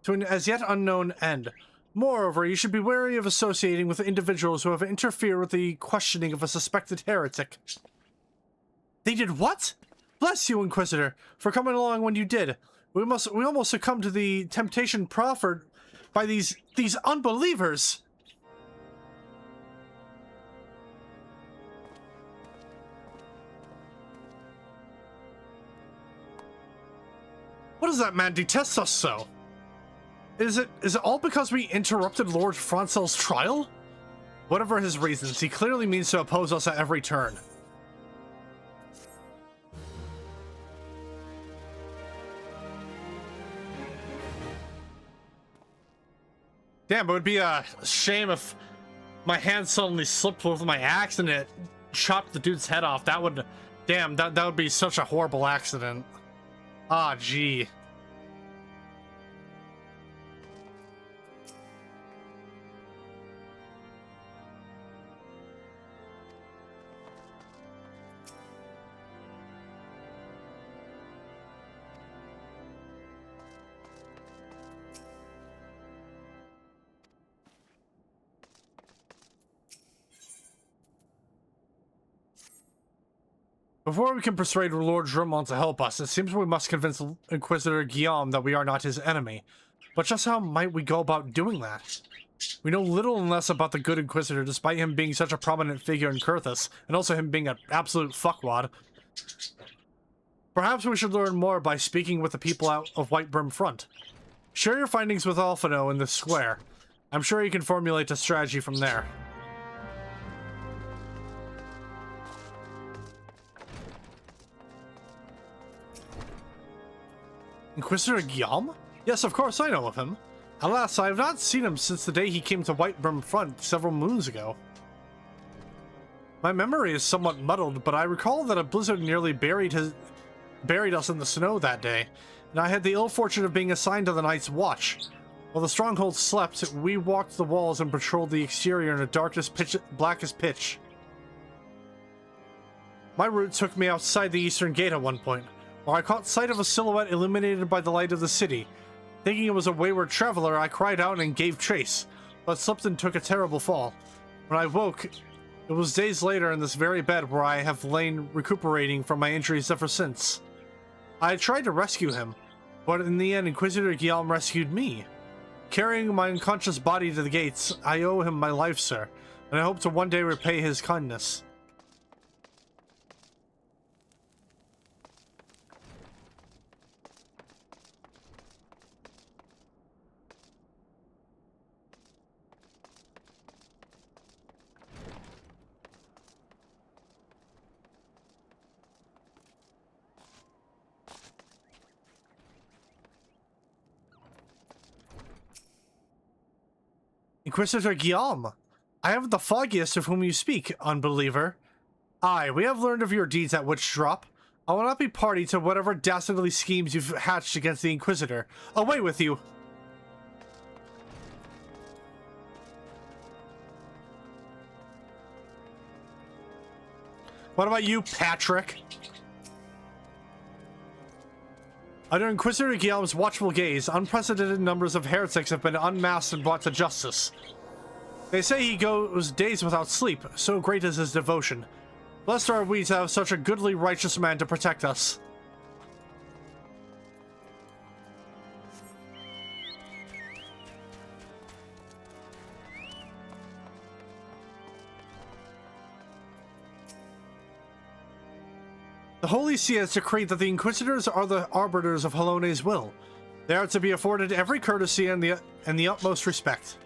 as yet unknown end. Moreover, you should be wary of associating with individuals who have interfered with the questioning of a suspected heretic. They did what? Bless you, Inquisitor, for coming along when you did. We almost succumbed to the temptation proffered by these unbelievers. What does that man detest us so? Is it all because we interrupted Lord Francel's trial? Whatever his reasons, he clearly means to oppose us at every turn. Damn, it would be a shame if my hand suddenly slipped with my axe and it chopped the dude's head off. That would, damn, that would be such a horrible accident. Ah, gee. Before we can persuade Lord Dramont to help us, it seems we must convince Inquisitor Guillaume that we are not his enemy. But just how might we go about doing that? We know little and less about the good Inquisitor, despite him being such a prominent figure in Kurthus, and also him being an absolute fuckwad. Perhaps we should learn more by speaking with the people out of Whitebrim Front. Share your findings with Alphino in the square. I'm sure you can formulate a strategy from there. Inquisitor Guillaume? Yes, of course I know of him. Alas, I have not seen him since the day he came to Whitebrim Front several moons ago. My memory is somewhat muddled, but I recall that a blizzard nearly buried us in the snow that day, and I had the ill fortune of being assigned to the night's watch. While the stronghold slept, we walked the walls and patrolled the exterior in the blackest pitch. My route took me outside the eastern gate at one point, where I caught sight of a silhouette illuminated by the light of the city. Thinking it was a wayward traveler, I cried out and gave chase, but slipped and took a terrible fall. When I woke, it was days later in this very bed where I have lain recuperating from my injuries ever since. I had tried to rescue him, but in the end Inquisitor Guillaume rescued me. Carrying my unconscious body to the gates, I owe him my life, sir, and I hope to one day repay his kindness. Inquisitor Guillaume, I haven't the foggiest of whom you speak, unbeliever. Aye, we have learned of your deeds at Witch Drop. I will not be party to whatever dastardly schemes you've hatched against the Inquisitor. Away with you! What about you, Patrick? Under Inquisitor Guillaume's watchful gaze, unprecedented numbers of heretics have been unmasked and brought to justice. They say he goes days without sleep, so great is his devotion. Blessed are we to have such a goodly, righteous man to protect us. The Holy See has decreed that the Inquisitors are the arbiters of Halone's will. They are to be afforded every courtesy and the utmost respect.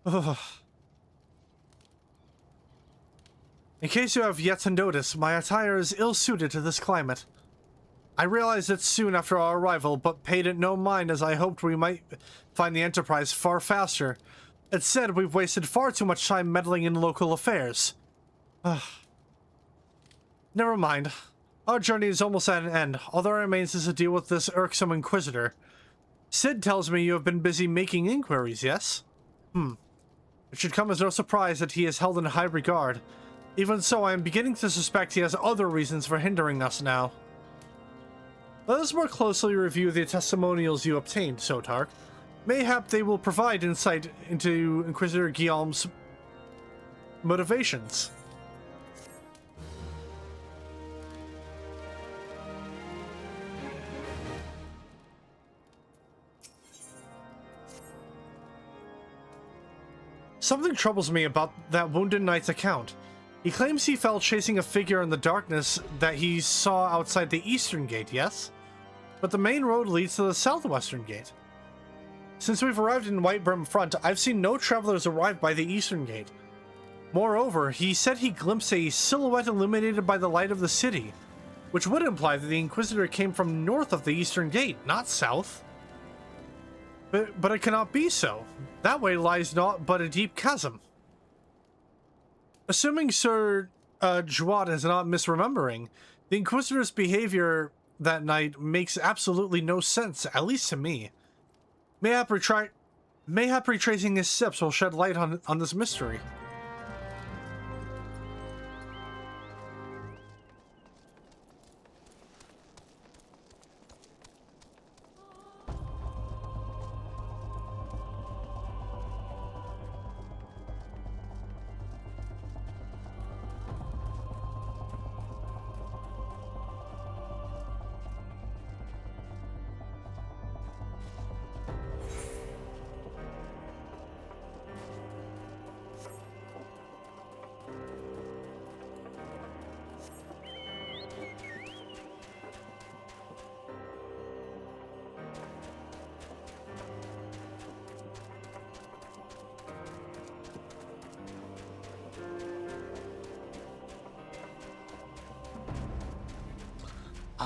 Ugh. In case you have yet to notice, my attire is ill-suited to this climate. I realized it soon after our arrival, but paid it no mind as I hoped we might find the Enterprise far faster. Instead, we've wasted far too much time meddling in local affairs. Never mind. Our journey is almost at an end. All that remains is to deal with this irksome Inquisitor. Sid tells me you have been busy making inquiries, yes? It should come as no surprise that he is held in high regard. Even so, I am beginning to suspect he has other reasons for hindering us now. Let us more closely review the testimonials you obtained, Sotark. Mayhap they will provide insight into Inquisitor Guillaume's motivations. Something troubles me about that wounded knight's account. He claims he felt chasing a figure in the darkness that he saw outside the eastern gate, yes? But the main road leads to the southwestern gate. Since we've arrived in Whitebrim Front, I've seen no travelers arrive by the eastern gate. Moreover, he said he glimpsed a silhouette illuminated by the light of the city, which would imply that the Inquisitor came from north of the eastern gate, not south. But it cannot be so. That way lies naught but a deep chasm. Assuming Sir Juat is not misremembering, the Inquisitor's behavior that night makes absolutely no sense, at least to me. Mayhap retracing his steps will shed light on this mystery.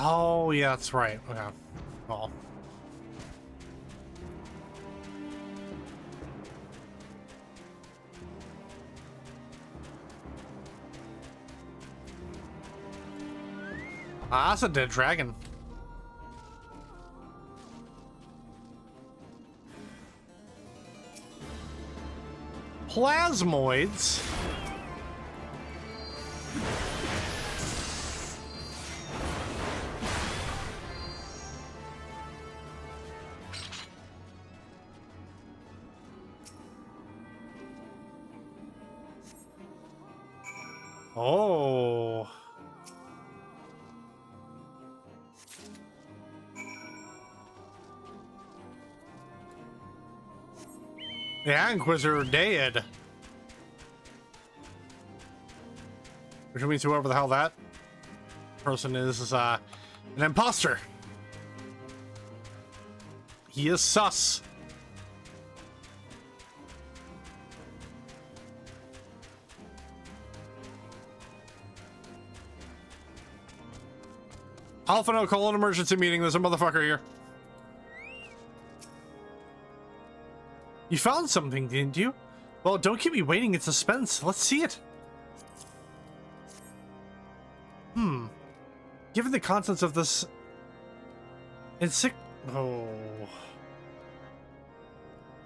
Oh, yeah, that's right. Okay. Well. Ah, that's a dead dragon. Plasmoids? Oh. The Inquisitor dead. Which means whoever the hell that person is an imposter. He is sus. Alpha, no, call an emergency meeting. There's a motherfucker here. You found something, didn't you? Well, don't keep me waiting in suspense. Let's see it. Given the contents of this... Oh.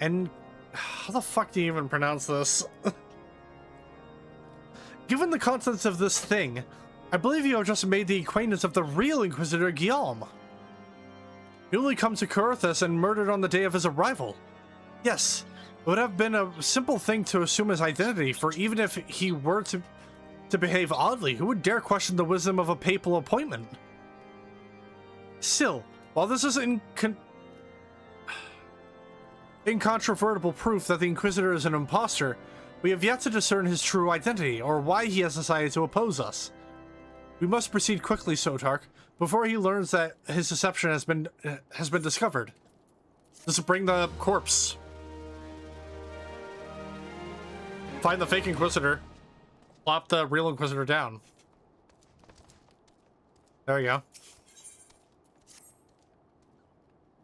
And... How the fuck do you even pronounce this? Given the contents of this thing, I believe you have just made the acquaintance of the real Inquisitor Guillaume. Newly come to Coerthas and murdered on the day of his arrival. Yes, it would have been a simple thing to assume his identity, for even if he were to behave oddly, who would dare question the wisdom of a papal appointment? Still, while this is incontrovertible proof that the Inquisitor is an imposter, we have yet to discern his true identity, or why he has decided to oppose us. We must proceed quickly, Sotark, before he learns that his deception has been discovered. Let's bring the corpse. Find the fake Inquisitor. Plop the real Inquisitor down. There we go.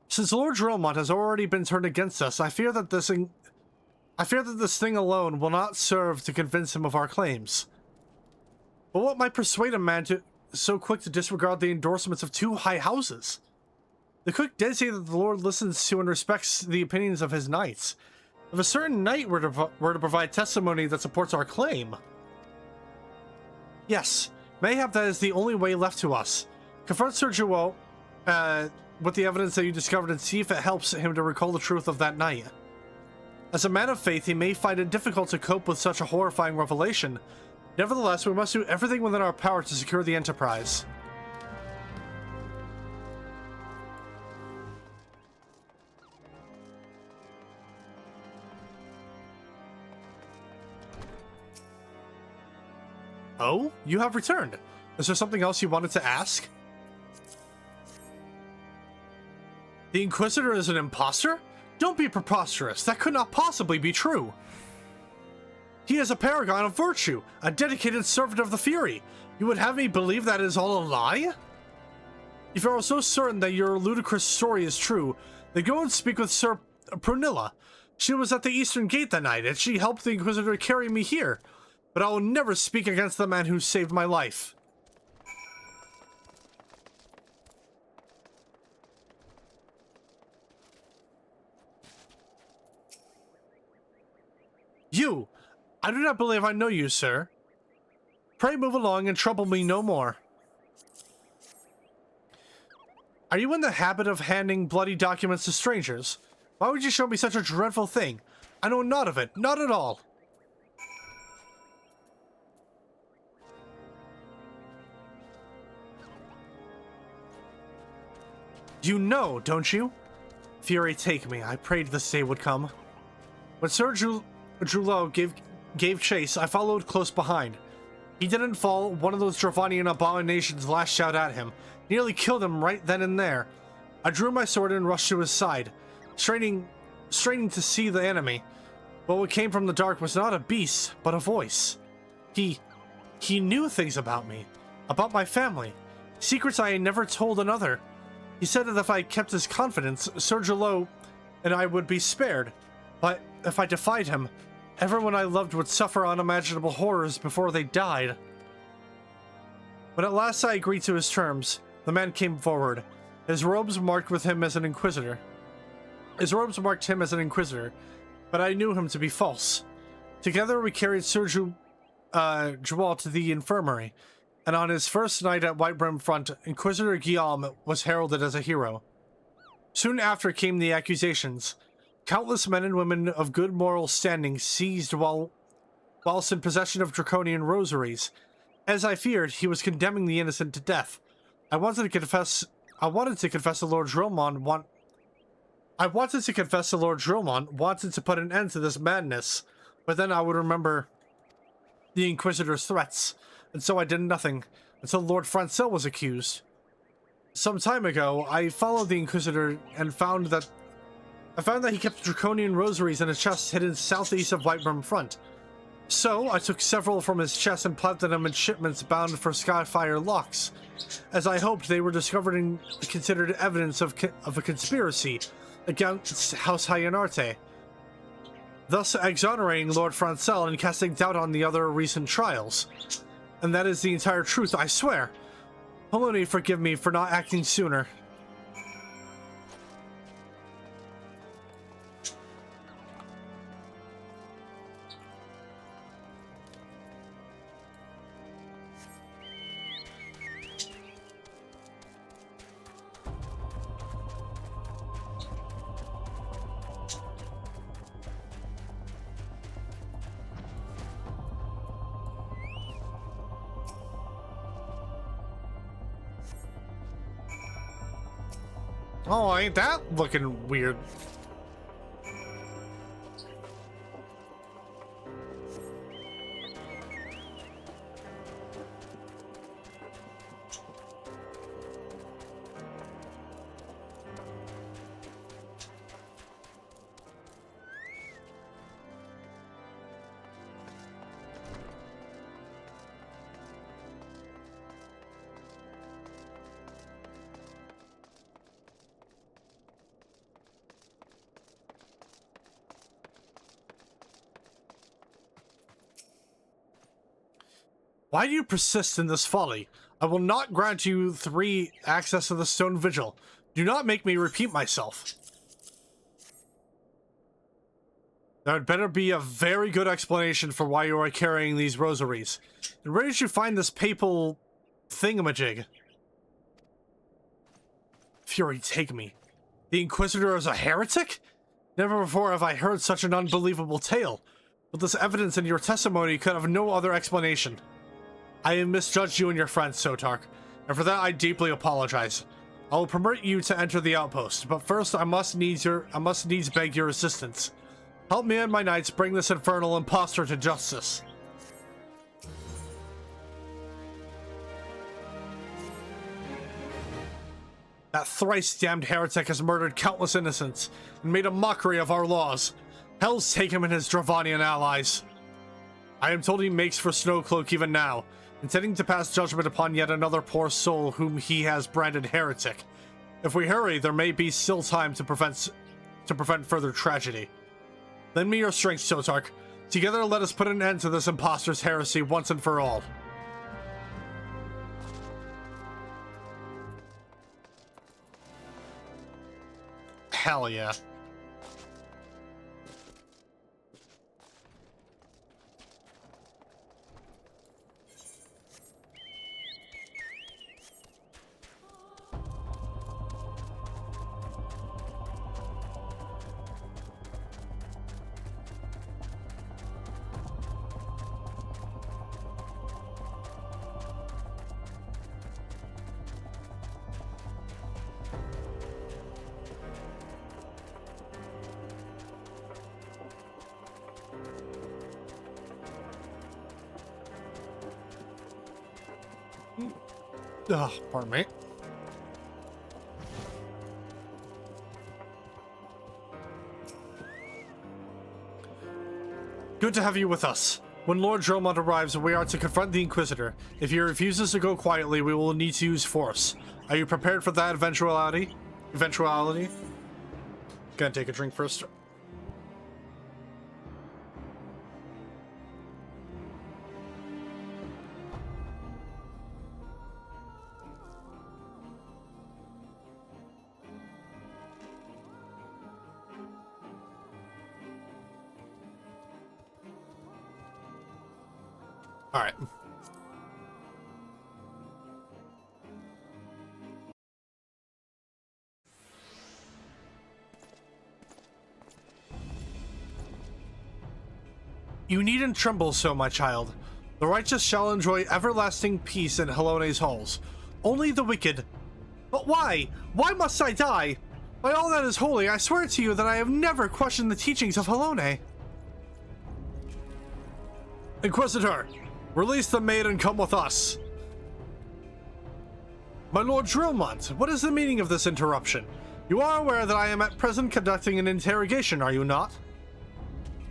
Since Lord Dromont has already been turned against us, I fear that this thing alone will not serve to convince him of our claims. But what might persuade a man to so quick to disregard the endorsements of two high houses? The cook did say that the Lord listens to and respects the opinions of his knights. If a certain knight were to provide testimony that supports our claim... Yes, mayhap that is the only way left to us. Confront Sir Jewel with the evidence that you discovered and see if it helps him to recall the truth of that night. As a man of faith, he may find it difficult to cope with such a horrifying revelation. Nevertheless, we must do everything within our power to secure the Enterprise. Oh, you have returned. Is there something else you wanted to ask? The Inquisitor is an imposter? Don't be preposterous. That could not possibly be true. He is a paragon of virtue, a dedicated servant of the Fury. You would have me believe that is all a lie? If you are so certain that your ludicrous story is true, then go and speak with Sir Prunilla. She was at the Eastern Gate that night, and she helped the Inquisitor carry me here. But I will never speak against the man who saved my life. You! I do not believe I know you, sir. Pray move along and trouble me no more. Are you in the habit of handing bloody documents to strangers? Why would you show me such a dreadful thing? I know naught of it, not at all. You know, don't you? Fury, take me. I prayed this day would come. When Sir Julot gave chase, I followed close behind. He didn't fall. One of those Dravanian abominations lashed out at him, nearly killed him right then and there. I drew my sword and rushed to his side, straining to see the enemy. But what came from the dark was not a beast, but a voice. He knew things about me, about my family, secrets I had never told another. He said that if I kept his confidence, Sir Julot and I would be spared. But if I defied him, everyone I loved would suffer unimaginable horrors before they died. When at last I agreed to his terms, the man came forward. His robes marked him as an Inquisitor, but I knew him to be false. Together we carried Sir Jewel to the infirmary, and on his first night at Whiterun Front, Inquisitor Guillaume was heralded as a hero. Soon after came the accusations. Countless men and women of good moral standing seized whilst in possession of draconian rosaries. As I feared, he was condemning the innocent to death. I wanted to confess to Lord Dromont wanted to put an end to this madness, but then I would remember the Inquisitor's threats, and so I did nothing until Lord Francel was accused. Some time ago, I followed the Inquisitor and found that he kept draconian rosaries in a chest hidden southeast of Whiterun Front. So, I took several from his chest and planted them in shipments bound for Skyfire locks. As I hoped, they were discovered and considered evidence of a conspiracy against House Hyonarte, thus exonerating Lord Francel and casting doubt on the other recent trials. And that is the entire truth, I swear. Polony, forgive me for not acting sooner. Oh, ain't that looking weird? Why do you persist in this folly? I will not grant you 3 access to the stone vigil. Do not make me repeat myself. There had better be a very good explanation for why you are carrying these rosaries. And where did you find this papal thingamajig? Fury, take me. The Inquisitor is a heretic? Never before have I heard such an unbelievable tale. But this evidence in your testimony could have no other explanation. I have misjudged you and your friends, Sotark, and for that I deeply apologize. I will permit you to enter the outpost, but first I must needs beg your assistance. Help me and my knights bring this infernal impostor to justice. That thrice-damned heretic has murdered countless innocents and made a mockery of our laws. Hell's take him and his Dravanian allies. I am told he makes for Snowcloak even now, intending to pass judgment upon yet another poor soul whom he has branded heretic. If we hurry, there may be still time to prevent further tragedy. Lend me your strength, Sotark. Together let us put an end to this impostor's heresy once and for all. Hell yeah. Pardon me. Good to have you with us. When Lord Dromont arrives, we are to confront the Inquisitor. If he refuses to go quietly, we will need to use force. Are you prepared for that eventuality? Gonna take a drink first. All right. You needn't tremble so, my child. The righteous shall enjoy everlasting peace in Helone's halls. Only the wicked. But why? Why must I die? By all that is holy, I swear to you that I have never questioned the teachings of Helone. Inquisitor! Release the maid and come with us. My Lord Dromont, what is the meaning of this interruption? You are aware that I am at present conducting an interrogation, are you not?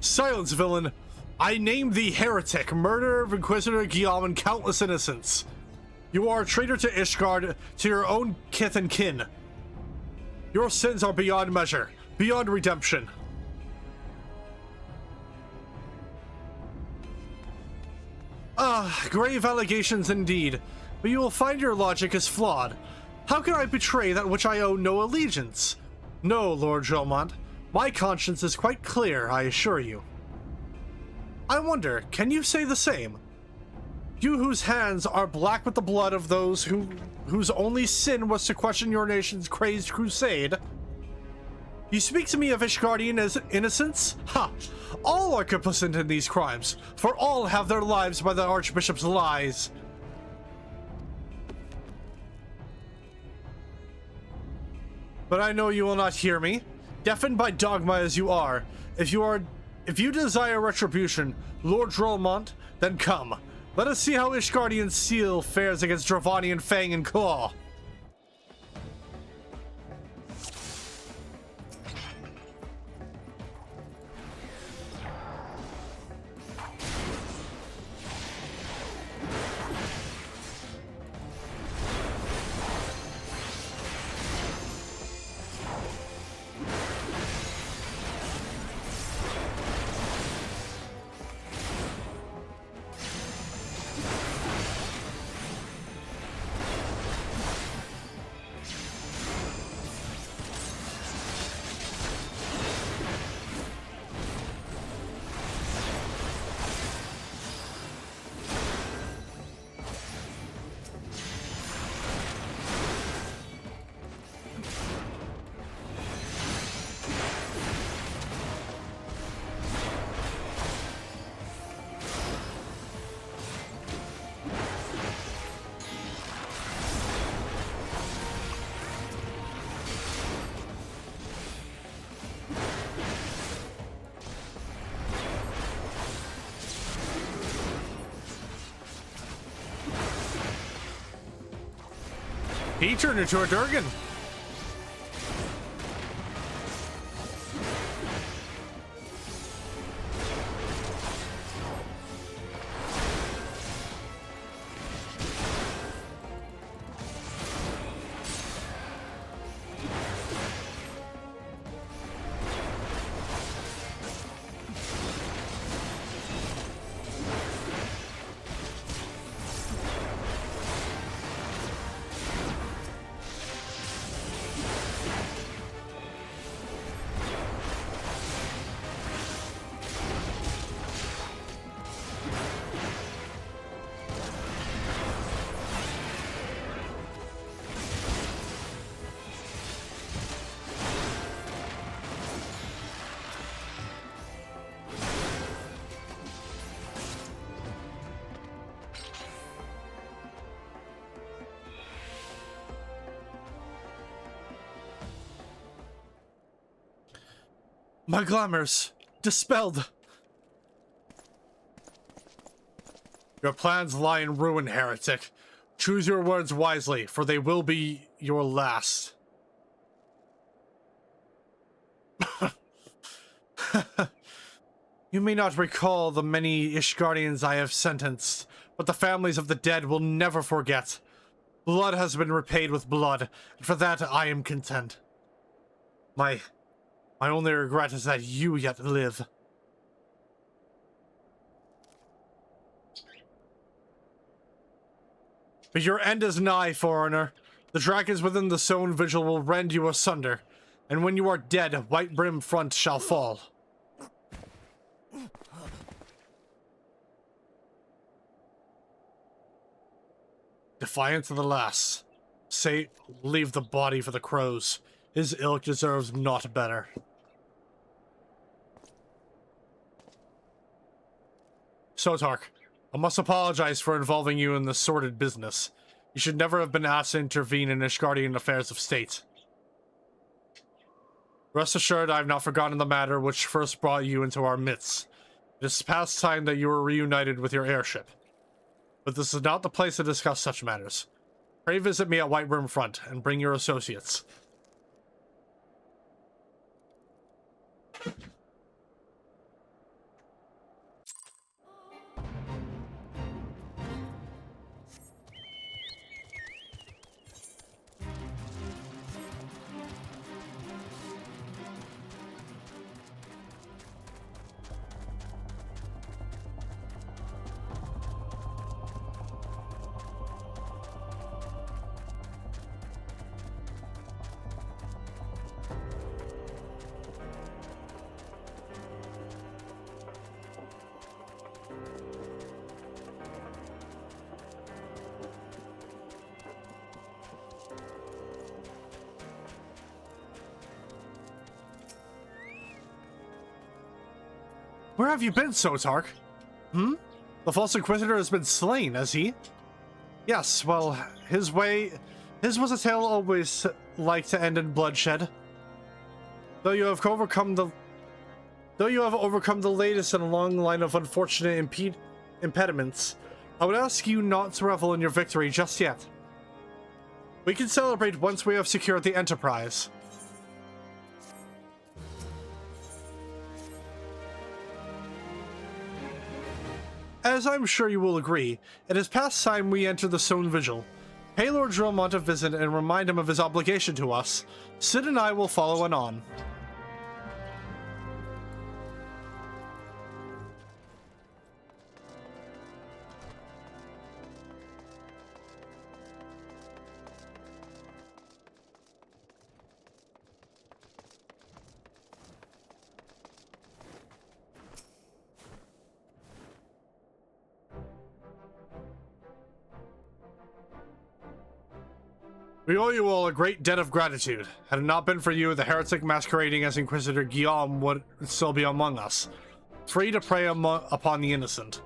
Silence, villain! I name thee heretic, murderer of Inquisitor Guillaume and countless innocents. You are a traitor to Ishgard, to your own kith and kin. Your sins are beyond measure, beyond redemption. Grave allegations indeed, but you will find your logic is flawed. How can I betray that which I owe no allegiance? No, Lord Dromont, my conscience is quite clear, I assure you. I wonder, can you say the same? You whose hands are black with the blood of those whose only sin was to question your nation's crazed crusade? You speak to me of Ishgardian as innocence? Ha! All are complicit in these crimes, for all have their lives by the Archbishop's lies. But I know you will not hear me. Deafened by dogma as you are, if you desire retribution, Lord Drolmont, then come. Let us see how Ishgardian Seal fares against Dravanian Fang and Claw. He turned into a Durgan. My glamours dispelled. Your plans lie in ruin, heretic. Choose your words wisely, for they will be your last. You may not recall the many Ishgardians I have sentenced, but the families of the dead will never forget. Blood has been repaid with blood, and for that I am content. My only regret is that you yet live. But your end is nigh, foreigner. The dragons within the Sown Vigil will rend you asunder, and when you are dead, White Brim Front shall fall. Defiant to the last. Say, leave the body for the crows. His ilk deserves naught better. Sotark, I must apologize for involving you in this sordid business. You should never have been asked to intervene in Ishgardian affairs of state. Rest assured, I have not forgotten the matter which first brought you into our midst. It is past time that you were reunited with your airship. But this is not the place to discuss such matters. Pray visit me at White Brim Front, and bring your associates. Where have you been, Sotark? The false Inquisitor has been slain, has he? Yes, well, his was a tale always like to end in bloodshed. Though you have overcome the latest in a long line of unfortunate impediments, I would ask you not to revel in your victory just yet. We can celebrate once we have secured the Enterprise. As I'm sure you will agree, it is past time we enter the Stone Vigil. Pay Lord Drillmont a visit and remind him of his obligation to us. Sid and I will follow anon. We owe you all a great debt of gratitude. Had it not been for you, the heretic masquerading as Inquisitor Guillaume would still be among us, free to prey upon the innocent.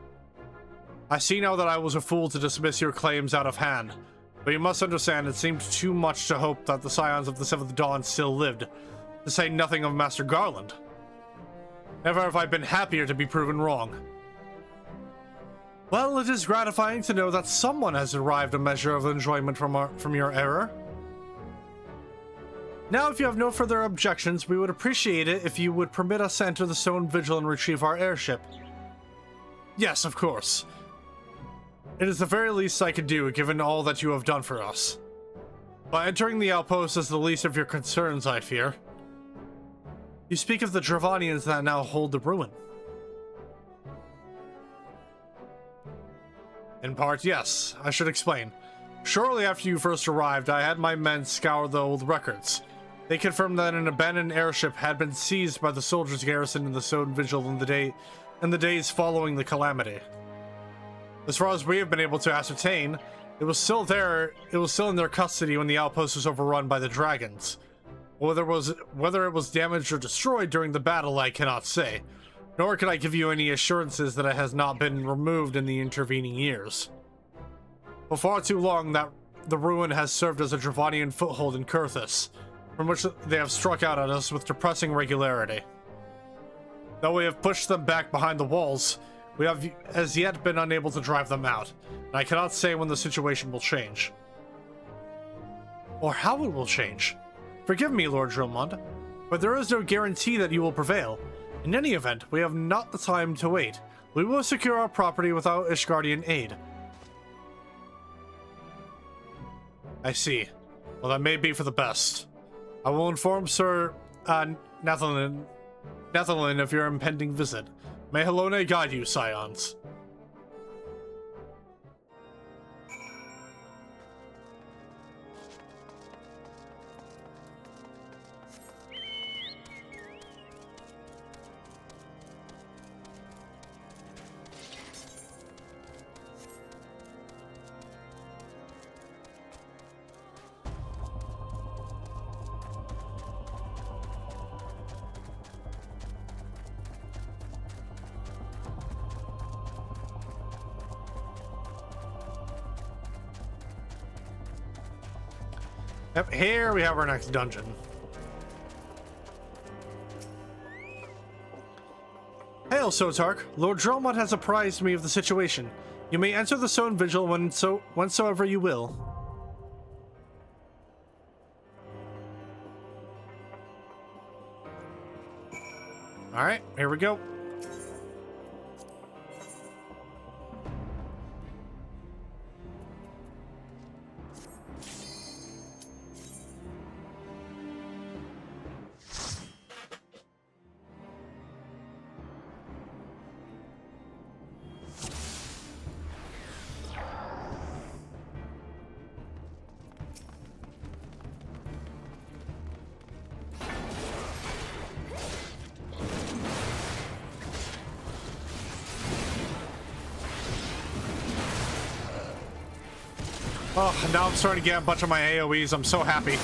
I see now that I was a fool to dismiss your claims out of hand, but you must understand it seemed too much to hope that the Scions of the Seventh Dawn still lived, to say nothing of Master Garland. Never have I been happier to be proven wrong. Well, it is gratifying to know that someone has derived a measure of enjoyment from your error. Now, if you have no further objections, we would appreciate it if you would permit us to enter the Stone Vigil and retrieve our airship. Yes, of course. It is the very least I could do, given all that you have done for us. But entering the outpost is the least of your concerns, I fear. You speak of the Dravanians that now hold the ruin. In part, yes. I should explain. Shortly after you first arrived, I had my men scour the old records. They confirmed that an abandoned airship had been seized by the soldiers garrisoned in the Stone Vigil in the days following the calamity. As far as we have been able to ascertain, it was still in their custody when the outpost was overrun by the dragons. Whether it was damaged or destroyed during the battle, I cannot say. Nor can I give you any assurances that it has not been removed in the intervening years. For far too long, that the ruin has served as a Dravanian foothold in Kurthus, from which they have struck out at us with depressing regularity. Though we have pushed them back behind the walls, we have as yet been unable to drive them out, and I cannot say when the situation will change. Or how it will change. Forgive me, Lord Drillmont, but there is no guarantee that you will prevail. In any event, we have not the time to wait. We will secure our property without Ishgardian aid. I see. Well, that may be for the best. I will inform Sir Nathalin of your impending visit. May Helone guide you, Scions. Yep, here we have our next dungeon. Hail, Sotark. Lord Drillmont has apprised me of the situation. You may enter the Stone Vigil whensoever you will. Alright, here we go. Oh, now I'm starting to get a bunch of my AoEs. I'm so happy.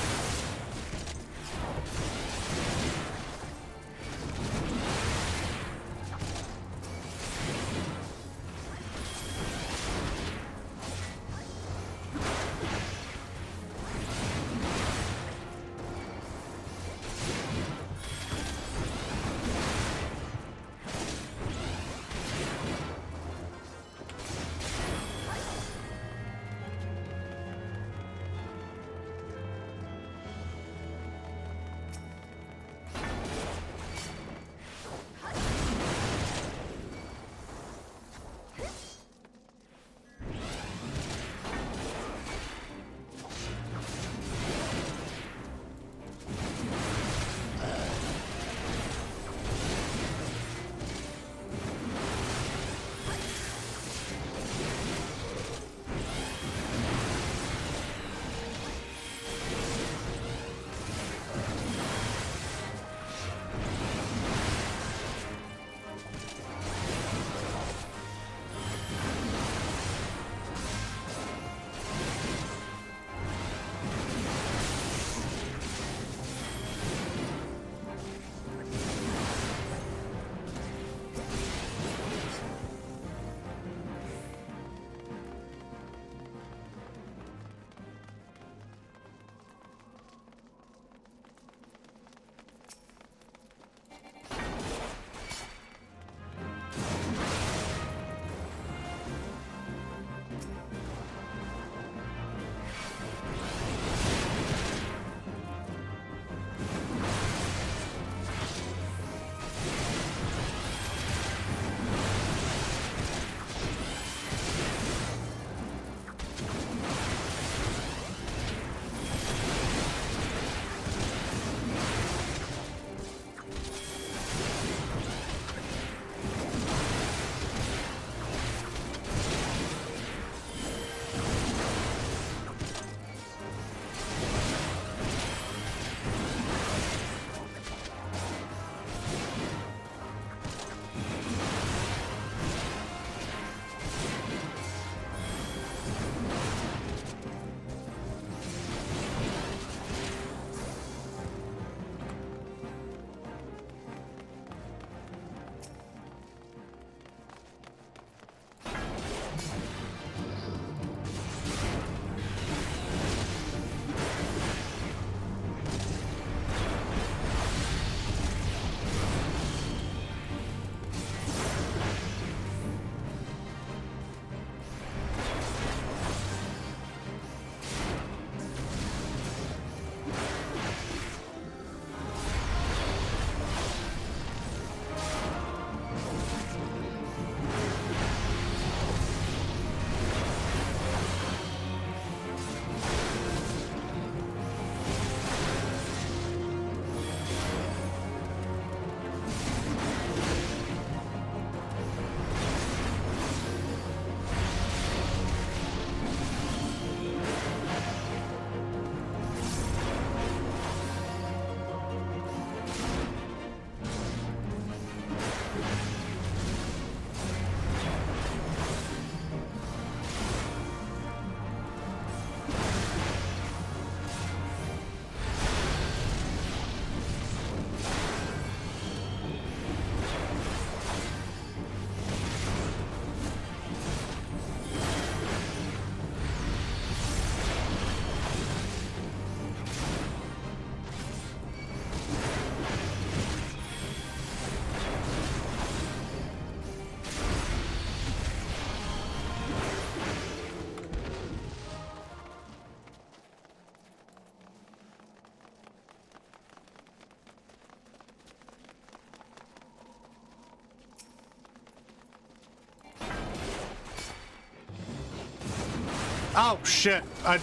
Oh shit! I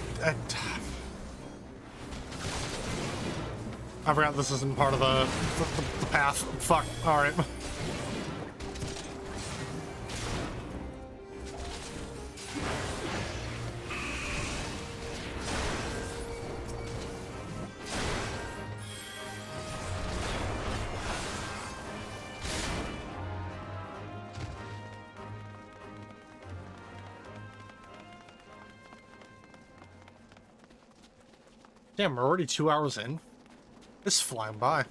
forgot this isn't part of the path. Fuck. All right. Damn, we're already 2 hours in. It's flying by.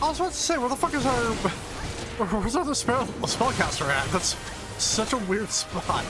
I was about to say, where the fuck is our... Where's our spellcaster at? That's such a weird spot.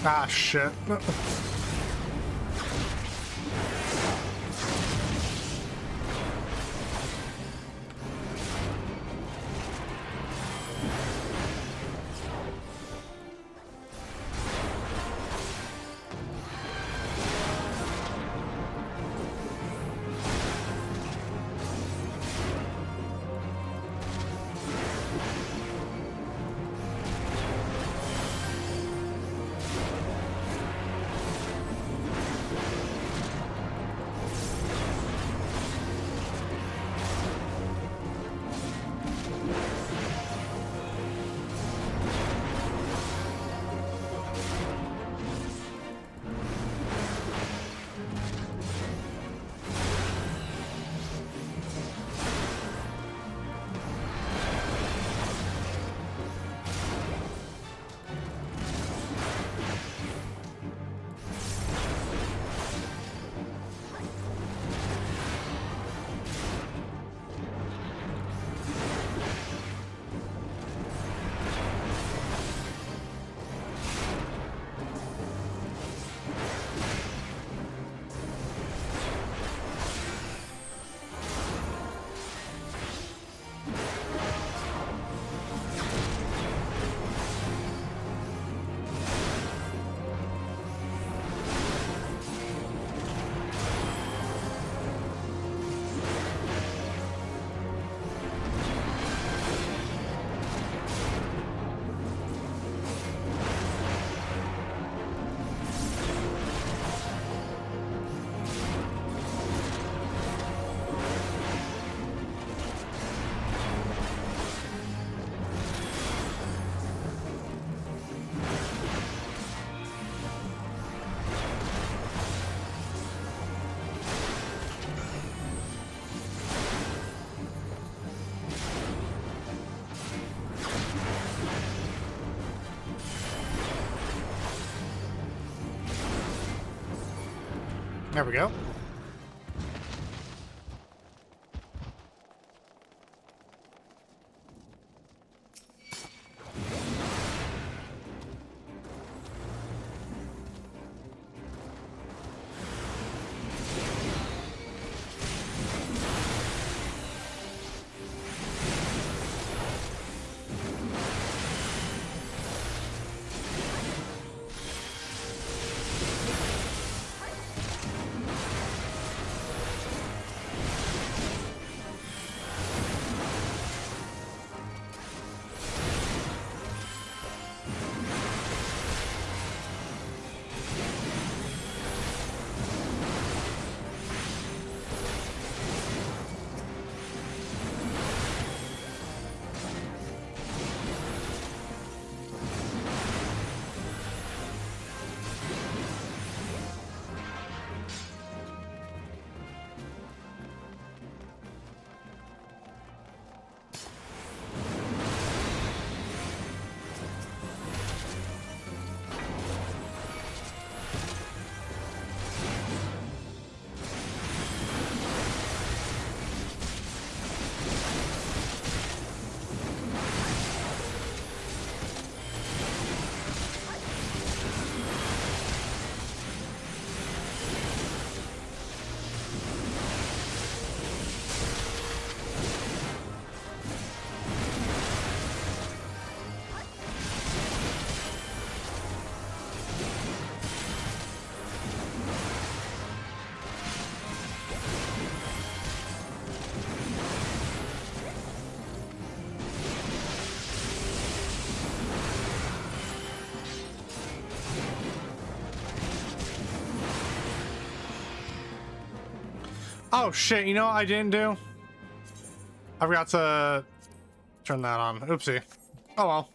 Ah, shit. There we go. Oh shit, you know what I didn't do? I forgot to turn that on. Oopsie. Oh well.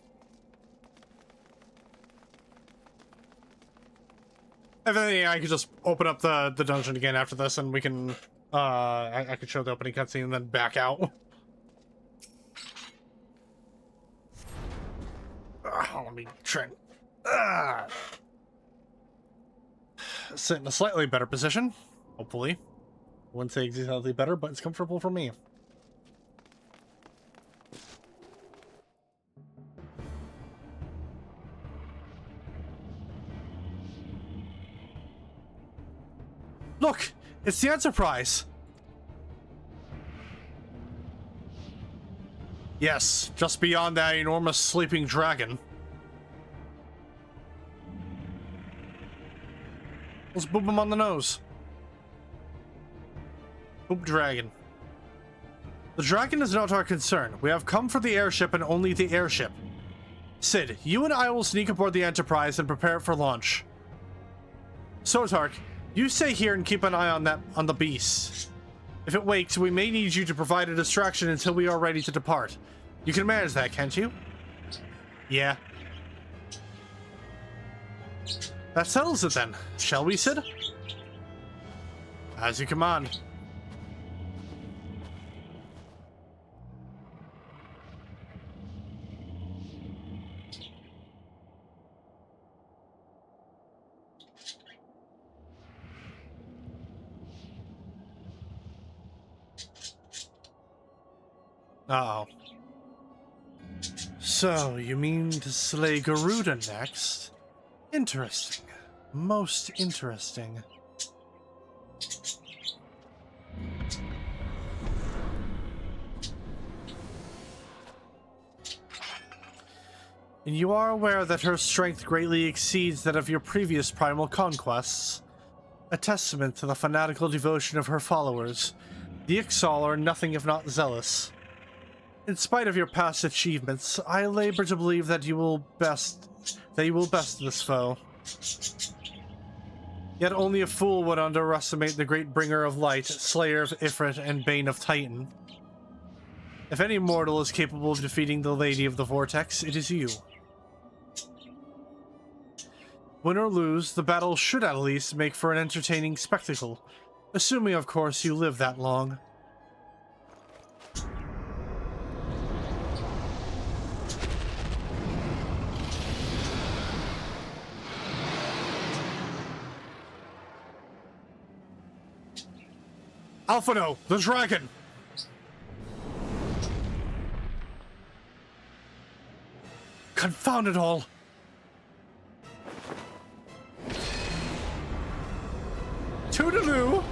If anything, I could just open up the dungeon again after this and we can I could show the opening cutscene and then back out. Let me try and sit in a slightly better position, hopefully. I wouldn't say exactly better, but it's comfortable for me. Look! It's the Enterprise! Yes, just beyond that enormous sleeping dragon. Let's boop him on the nose. Boop dragon. The dragon is not our concern. We have come for the airship and only the airship. Sid, you and I will sneak aboard the Enterprise and prepare it for launch. Sotark, you stay here and keep an eye on the beast. If it wakes, we may need you to provide a distraction until we are ready to depart. You can manage that, can't you? Yeah. That settles it then. Shall we, Sid? As you command. Uh-oh. So, you mean to slay Garuda next? Interesting. Most interesting. And you are aware that her strength greatly exceeds that of your previous primal conquests, a testament to the fanatical devotion of her followers. The XIV are nothing if not zealous. In spite of your past achievements, I labor to believe that you will best this foe. Yet only a fool would underestimate the great bringer of light, slayer of Ifrit, and bane of Titan. If any mortal is capable of defeating the Lady of the Vortex, it is you. Win or lose, the battle should at least make for an entertaining spectacle, assuming, of course, you live that long. Alphino, the dragon! Confound it all! Toodaloo!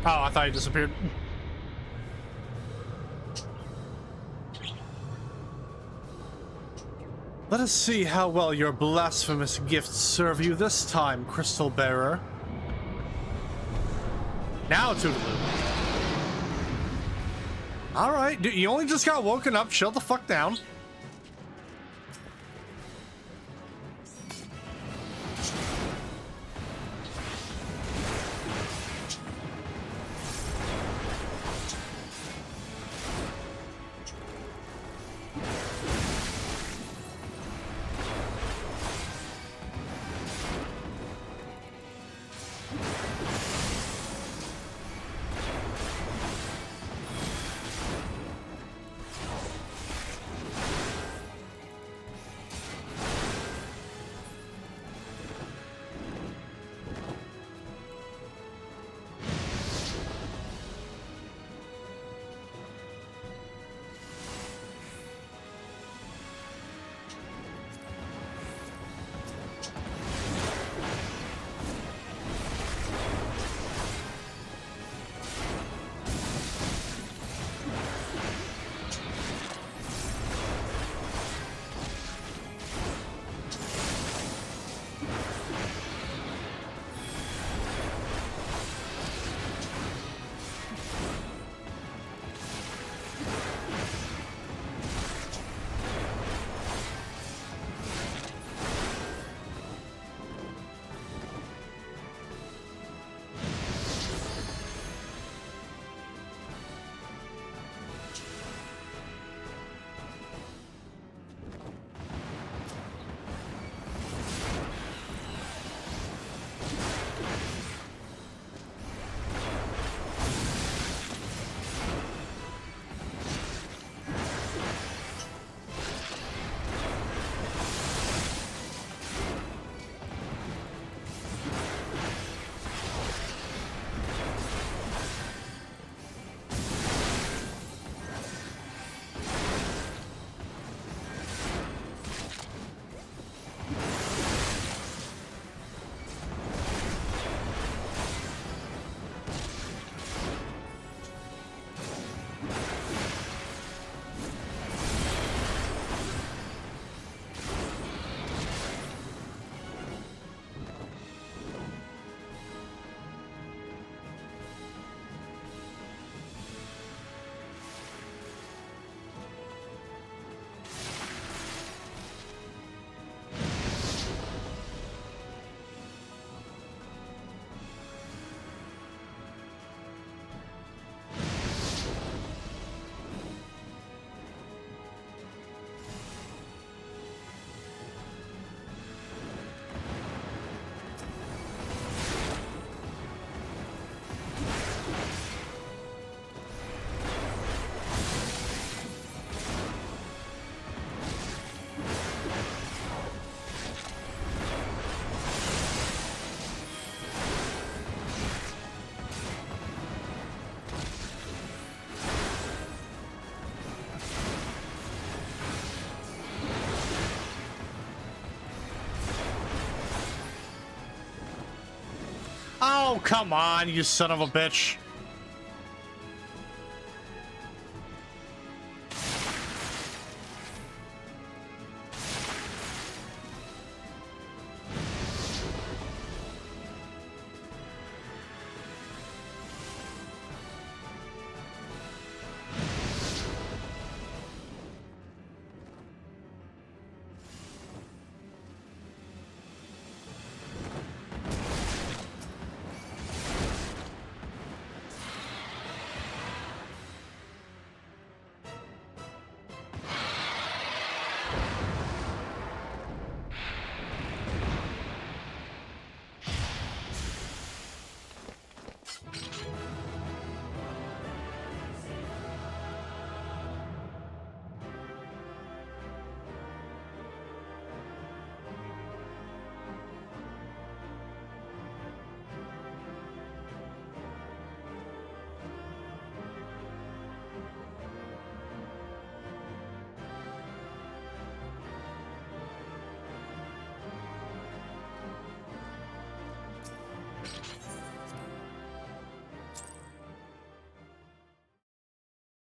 Oh, I thought he disappeared. Let us see how well your blasphemous gifts serve you this time, Crystal Bearer. Now, Toodaloo. Alright, dude, you only just got woken up. Shut the fuck down. Oh, come on, you son of a bitch.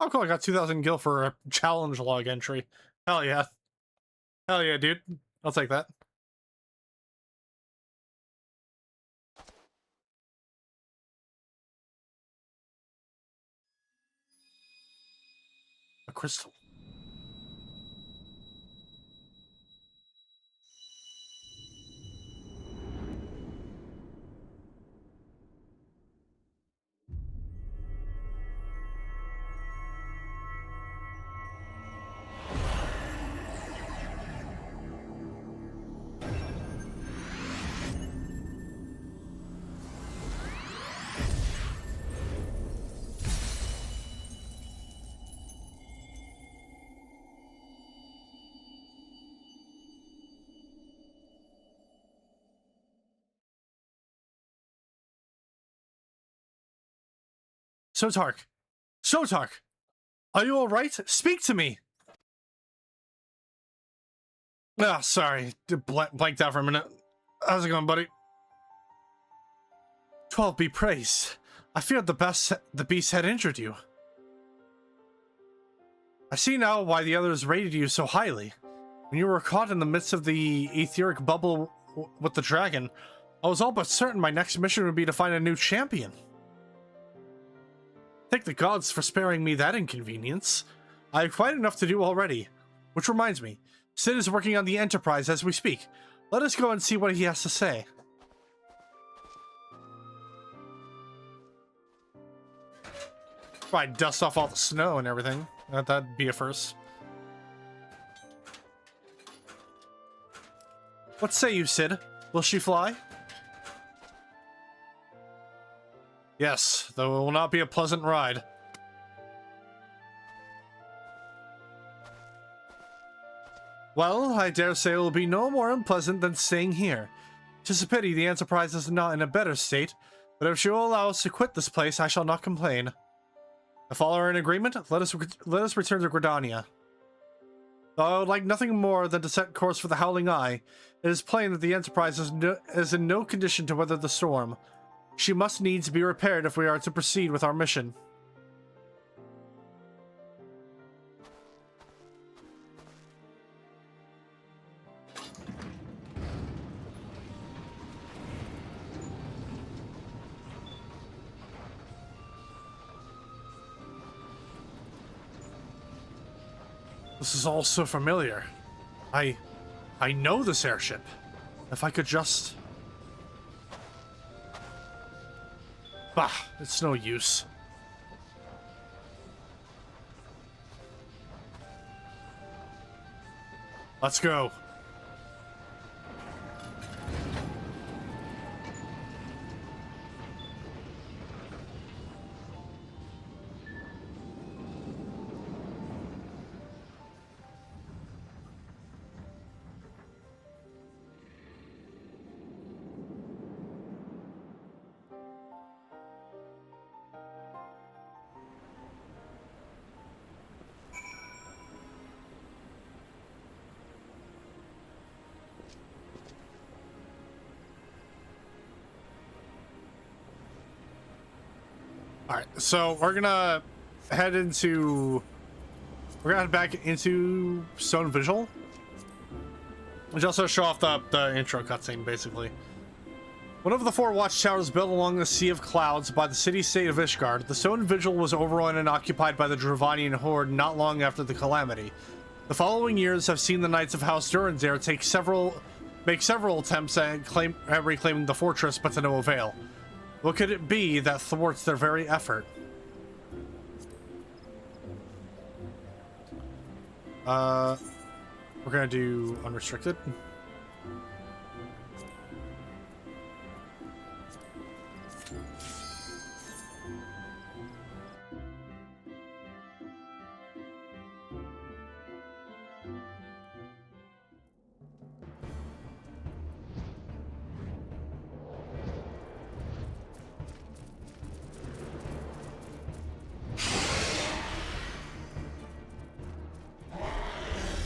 Oh, cool. I got 2,000 gil for a challenge log entry. Hell yeah. Hell yeah, dude. I'll take that. A crystal. Sotark. Sotark! Are you alright? Speak to me! Ah, sorry. Blanked out for a minute. How's it going, buddy? 12 be praised. I feared the beast had injured you. I see now why the others rated you so highly. When you were caught in the midst of the etheric bubble with the dragon, I was all but certain my next mission would be to find a new champion. Thank the gods for sparing me that inconvenience. I have quite enough to do already. Which reminds me, Sid is working on the Enterprise as we speak. Let us go and see what he has to say. Probably dust off all the snow and everything. That'd be a first. What say you, Sid? Will she fly? Yes, though it will not be a pleasant ride. Well, I dare say it will be no more unpleasant than staying here. 'Tis a pity the Enterprise is not in a better state, but if she will allow us to quit this place, I shall not complain. If all are in agreement, let us return to Gridania. Though I would like nothing more than to set course for the Howling Eye, it is plain that the Enterprise is in no condition to weather the storm. She must needs be repaired if we are to proceed with our mission. This is all so familiar. I know this airship. If I could just... Bah, it's no use. Let's go. Alright, so we're gonna head back into Stone Vigil, which also show off the intro cutscene, basically. One of the 4 watchtowers built along the Sea of Clouds by the city-state of Ishgard, the Stone Vigil was overrun and occupied by the Dravanian horde not long after the calamity. The following years have seen the Knights of House Durandare make several attempts at reclaiming the fortress, but to no avail. What could it be that thwarts their very effort? We're gonna do unrestricted.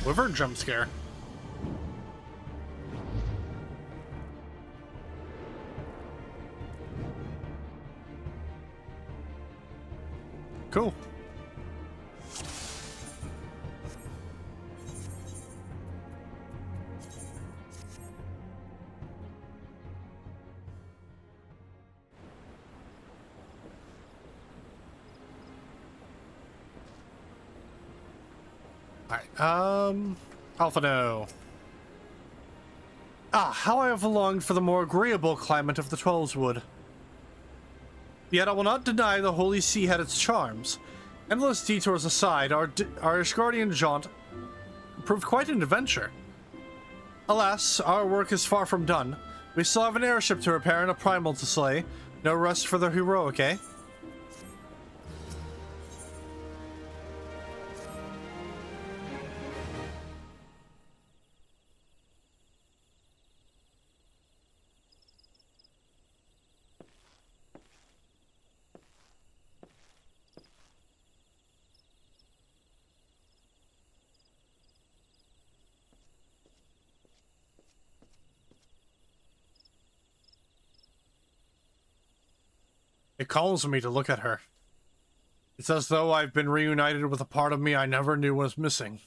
Wyvern jump scare. Cool. Alright, Alphino. Ah, how I have longed for the more agreeable climate of the Twelveswood. Yet I will not deny the Holy See had its charms. Endless detours aside, our Ishgardian jaunt proved quite an adventure. Alas, our work is far from done. We still have an airship to repair and a primal to slay. No rest for the heroic, eh? It calms me to look at her. It's as though I've been reunited with a part of me I never knew was missing.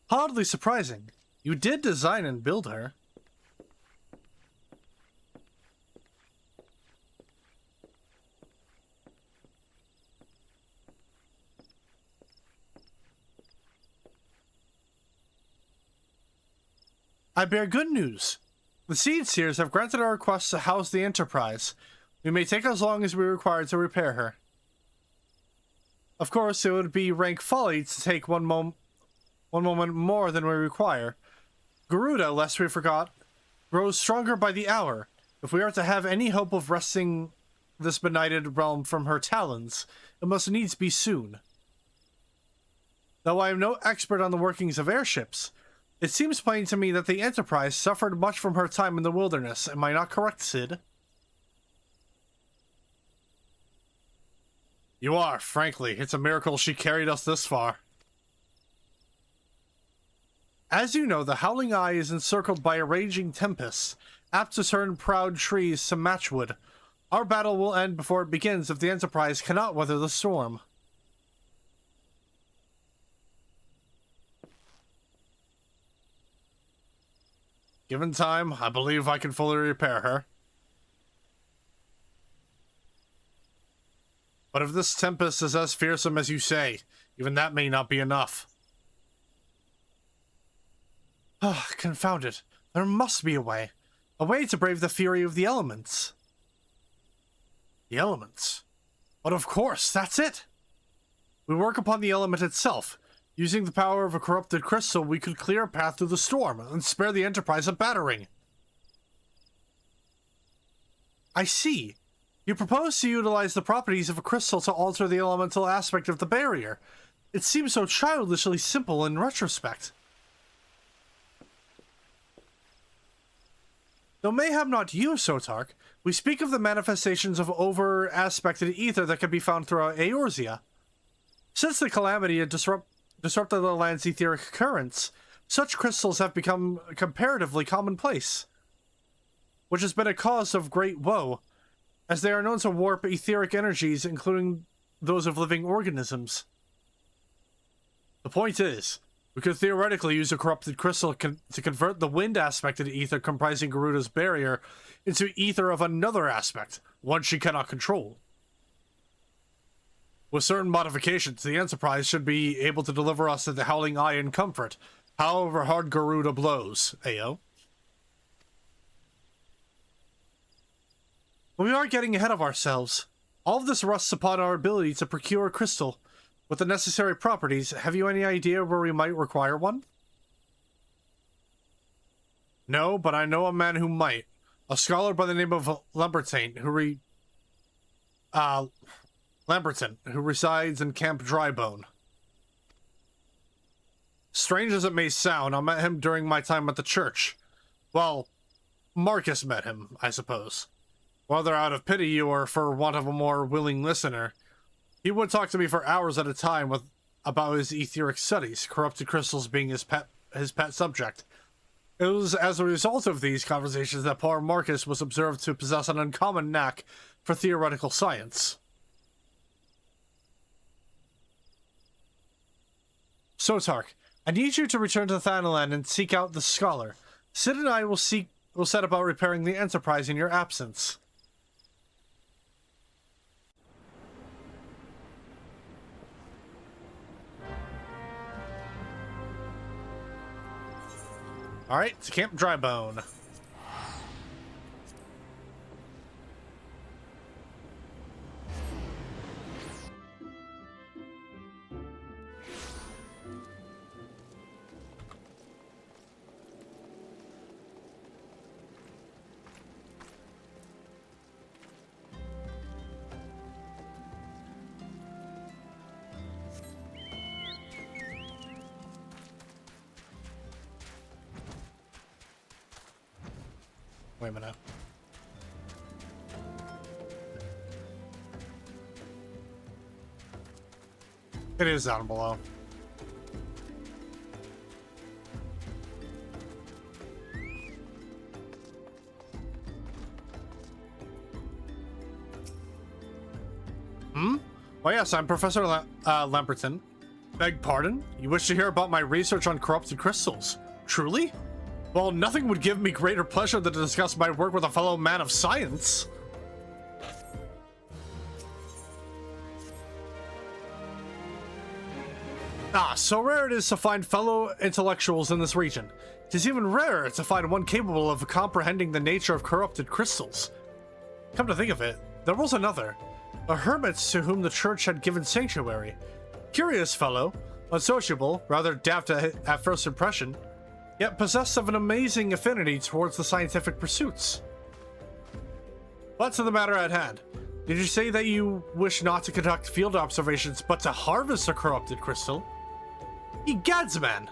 Oddly surprising. You did design and build her. I bear good news. The Seed Seers have granted our request to house the Enterprise. We may take as long as we require to repair her. Of course, it would be rank folly to take one moment more than we require. Garuda, lest we forgot, grows stronger by the hour. If we are to have any hope of wresting this benighted realm from her talons, it must needs be soon. Though I am no expert on the workings of airships, it seems plain to me that the Enterprise suffered much from her time in the wilderness. Am I not correct, Sid? You are, frankly. It's a miracle she carried us this far. As you know, the Howling Eye is encircled by a raging tempest, apt to turn proud trees to matchwood. Our battle will end before it begins if the Enterprise cannot weather the storm. Given time, I believe I can fully repair her. But if this Tempest is as fearsome as you say, even that may not be enough. Ah, confound it. There must be a way. A way to brave the fury of the elements. The elements? But of course, that's it! We work upon the element itself. Using the power of a corrupted crystal, we could clear a path through the storm and spare the Enterprise a battering. I see. You propose to utilize the properties of a crystal to alter the elemental aspect of the barrier. It seems so childishly simple in retrospect. Though mayhap not you, Sotark, we speak of the manifestations of over-aspected ether that can be found throughout Eorzea. Since the calamity had disrupted the land's etheric currents, such crystals have become comparatively commonplace, which has been a cause of great woe, as they are known to warp etheric energies, including those of living organisms. The point is, we could theoretically use a corrupted crystal to convert the wind aspect of the ether comprising Garuda's barrier into ether of another aspect, one she cannot control. With certain modifications, the Enterprise should be able to deliver us to the Howling Eye in comfort, however hard Garuda blows, Ayo. We are getting ahead of ourselves. All of this rests upon our ability to procure a crystal with the necessary properties. Have you any idea where we might require one? No, but I know a man who might. A scholar by the name of Lamberton, who resides in Camp Drybone. Strange as it may sound, I met him during my time at the church. Well, Marcus met him, I suppose. Whether out of pity or for want of a more willing listener, he would talk to me for hours at a time about his etheric studies, corrupted crystals being his pet subject. It was as a result of these conversations that poor Marcus was observed to possess an uncommon knack for theoretical science. Sotark, I need you to return to Thanalan and seek out the scholar. Sid and I will set about repairing the Enterprise in your absence. Alright, to Camp Drybone. Wait a minute. It is down below. Oh yes, I'm Professor Lamberton. Beg pardon? You wish to hear about my research on corrupted crystals? Truly? Well, nothing would give me greater pleasure than to discuss my work with a fellow man of science. Ah, so rare it is to find fellow intellectuals in this region. It is even rarer to find one capable of comprehending the nature of corrupted crystals. Come to think of it, there was another. A hermit to whom the church had given sanctuary. Curious fellow, unsociable, rather daft at first impression, yet possessed of an amazing affinity towards the scientific pursuits. But to the matter at hand, did you say that you wish not to conduct field observations, but to harvest a corrupted crystal? Egads, man!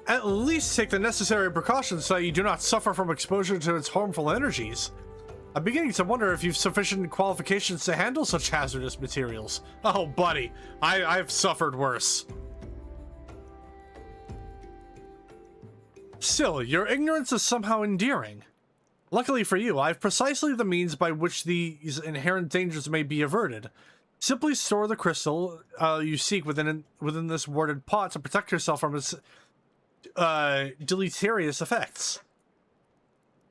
At least take the necessary precautions so that you do not suffer from exposure to its harmful energies. I'm beginning to wonder if you've sufficient qualifications to handle such hazardous materials. Oh, buddy, I've suffered worse. Still, your ignorance is somehow endearing. Luckily for you, I have precisely the means by which these inherent dangers may be averted. Simply store the crystal you seek within this warded pot to protect yourself from its deleterious effects.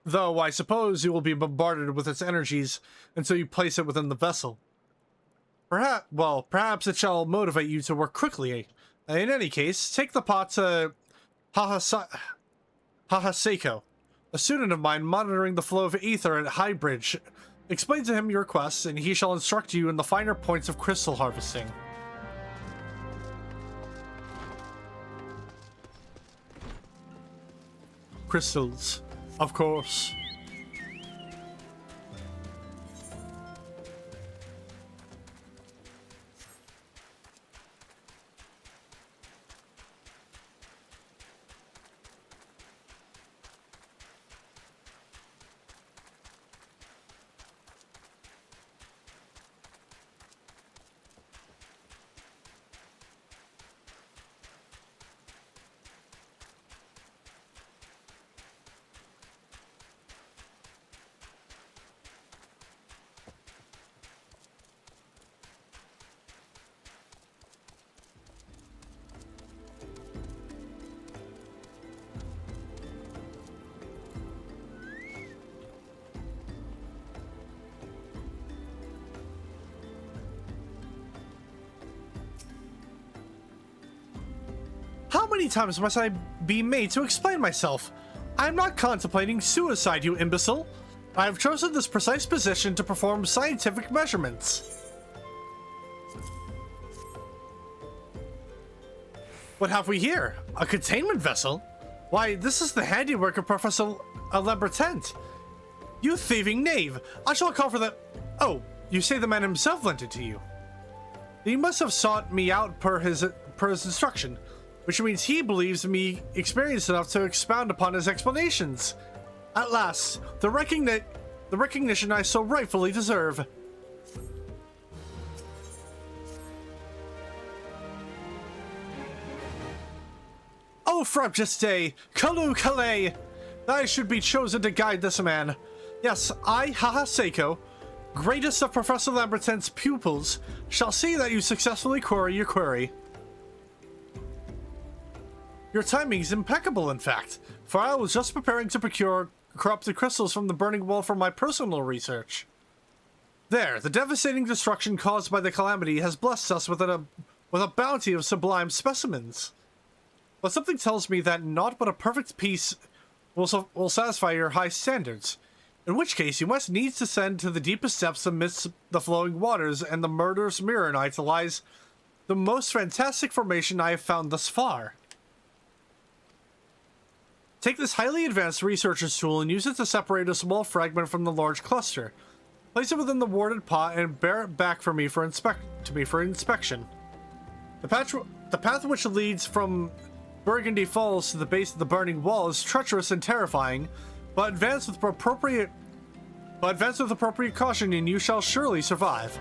Though I suppose you will be bombarded with its energies until you place it within the vessel. Perhaps it shall motivate you to work quickly. In any case, take the pot to Hahaseko, a student of mine monitoring the flow of ether at Highbridge. Explain to him your quest, and he shall instruct you in the finer points of crystal harvesting. Crystals, of course. How many times must I be made to explain myself? I am not contemplating suicide, you imbecile. I have chosen this precise position to perform scientific measurements. What have we here? A containment vessel? Why, this is the handiwork of Professor Lamberton. You thieving knave! I shall call for the... Oh, you say the man himself lent it to you. He must have sought me out per his instruction, which means he believes me experienced enough to expound upon his explanations. At last, the recognition I so rightfully deserve. Oh, frabjeste, Kalu Kalei! I should be chosen to guide this man. Yes, I, Hahaseko, greatest of Professor Lamberton's pupils, shall see that you successfully query your query. Your timing is impeccable, in fact, for I was just preparing to procure corrupted crystals from the burning wall for my personal research. There, the devastating destruction caused by the calamity has blessed us with a bounty of sublime specimens. But something tells me that naught but a perfect peace will satisfy your high standards. In which case, you must needs descend to the deepest depths amidst the flowing waters, and the murderous Mirrorite lies the most fantastic formation I have found thus far. Take this highly advanced researcher's tool and use it to separate a small fragment from the large cluster. Place it within the warded pot and bear it back for me for inspection. The path which leads from Burgundy Falls to the base of the burning wall is treacherous and terrifying, but advance with appropriate caution and you shall surely survive.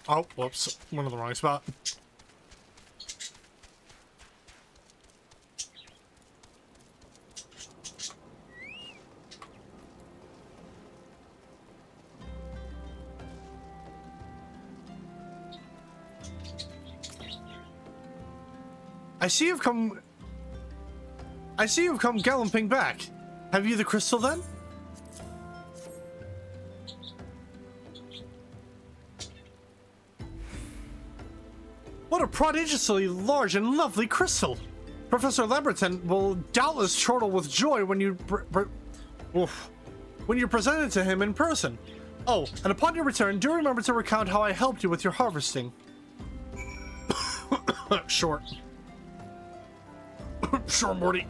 Oh, whoops. Went in the wrong spot. I see you've come galloping back. Have you the crystal then? What a prodigiously large and lovely crystal! Professor Lamberton will doubtless chortle with joy when you present it to him in person. Oh, and upon your return, do remember to recount how I helped you with your harvesting. Sure. Sure, Morty.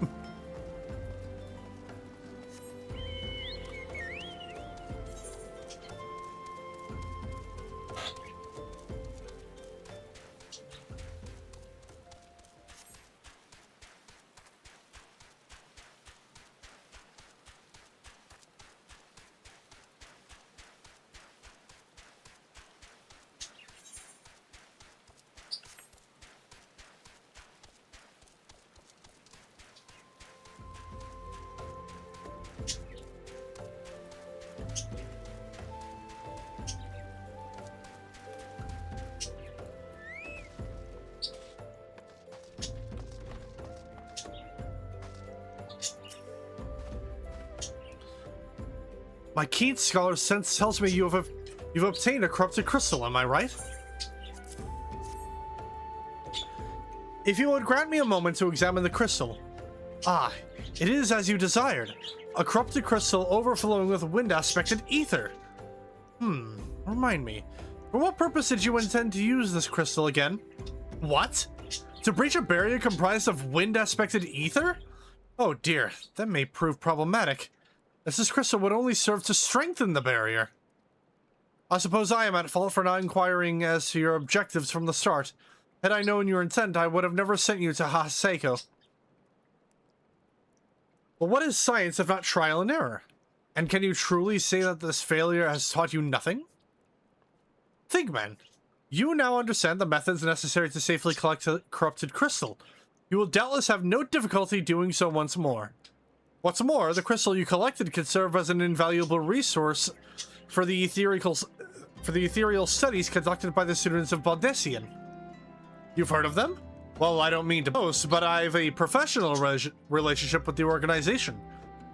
My keen scholar's sense tells me you've obtained a corrupted crystal, am I right? If you would grant me a moment to examine the crystal. Ah, it is as you desired. A corrupted crystal overflowing with wind-aspected ether. Remind me. For what purpose did you intend to use this crystal again? What? To breach a barrier comprised of wind-aspected ether? Oh dear, that may prove problematic, as this crystal would only serve to strengthen the barrier. I suppose I am at fault for not inquiring as to your objectives from the start. Had I known your intent, I would have never sent you to Haseko. But what is science if not trial and error? And can you truly say that this failure has taught you nothing? Think, man. You now understand the methods necessary to safely collect a corrupted crystal. You will doubtless have no difficulty doing so once more. What's more, the crystal you collected could serve as an invaluable resource for the ethereal studies conducted by the students of Baldessian. You've heard of them? Well, I don't mean to boast, but I have a professional relationship with the organization.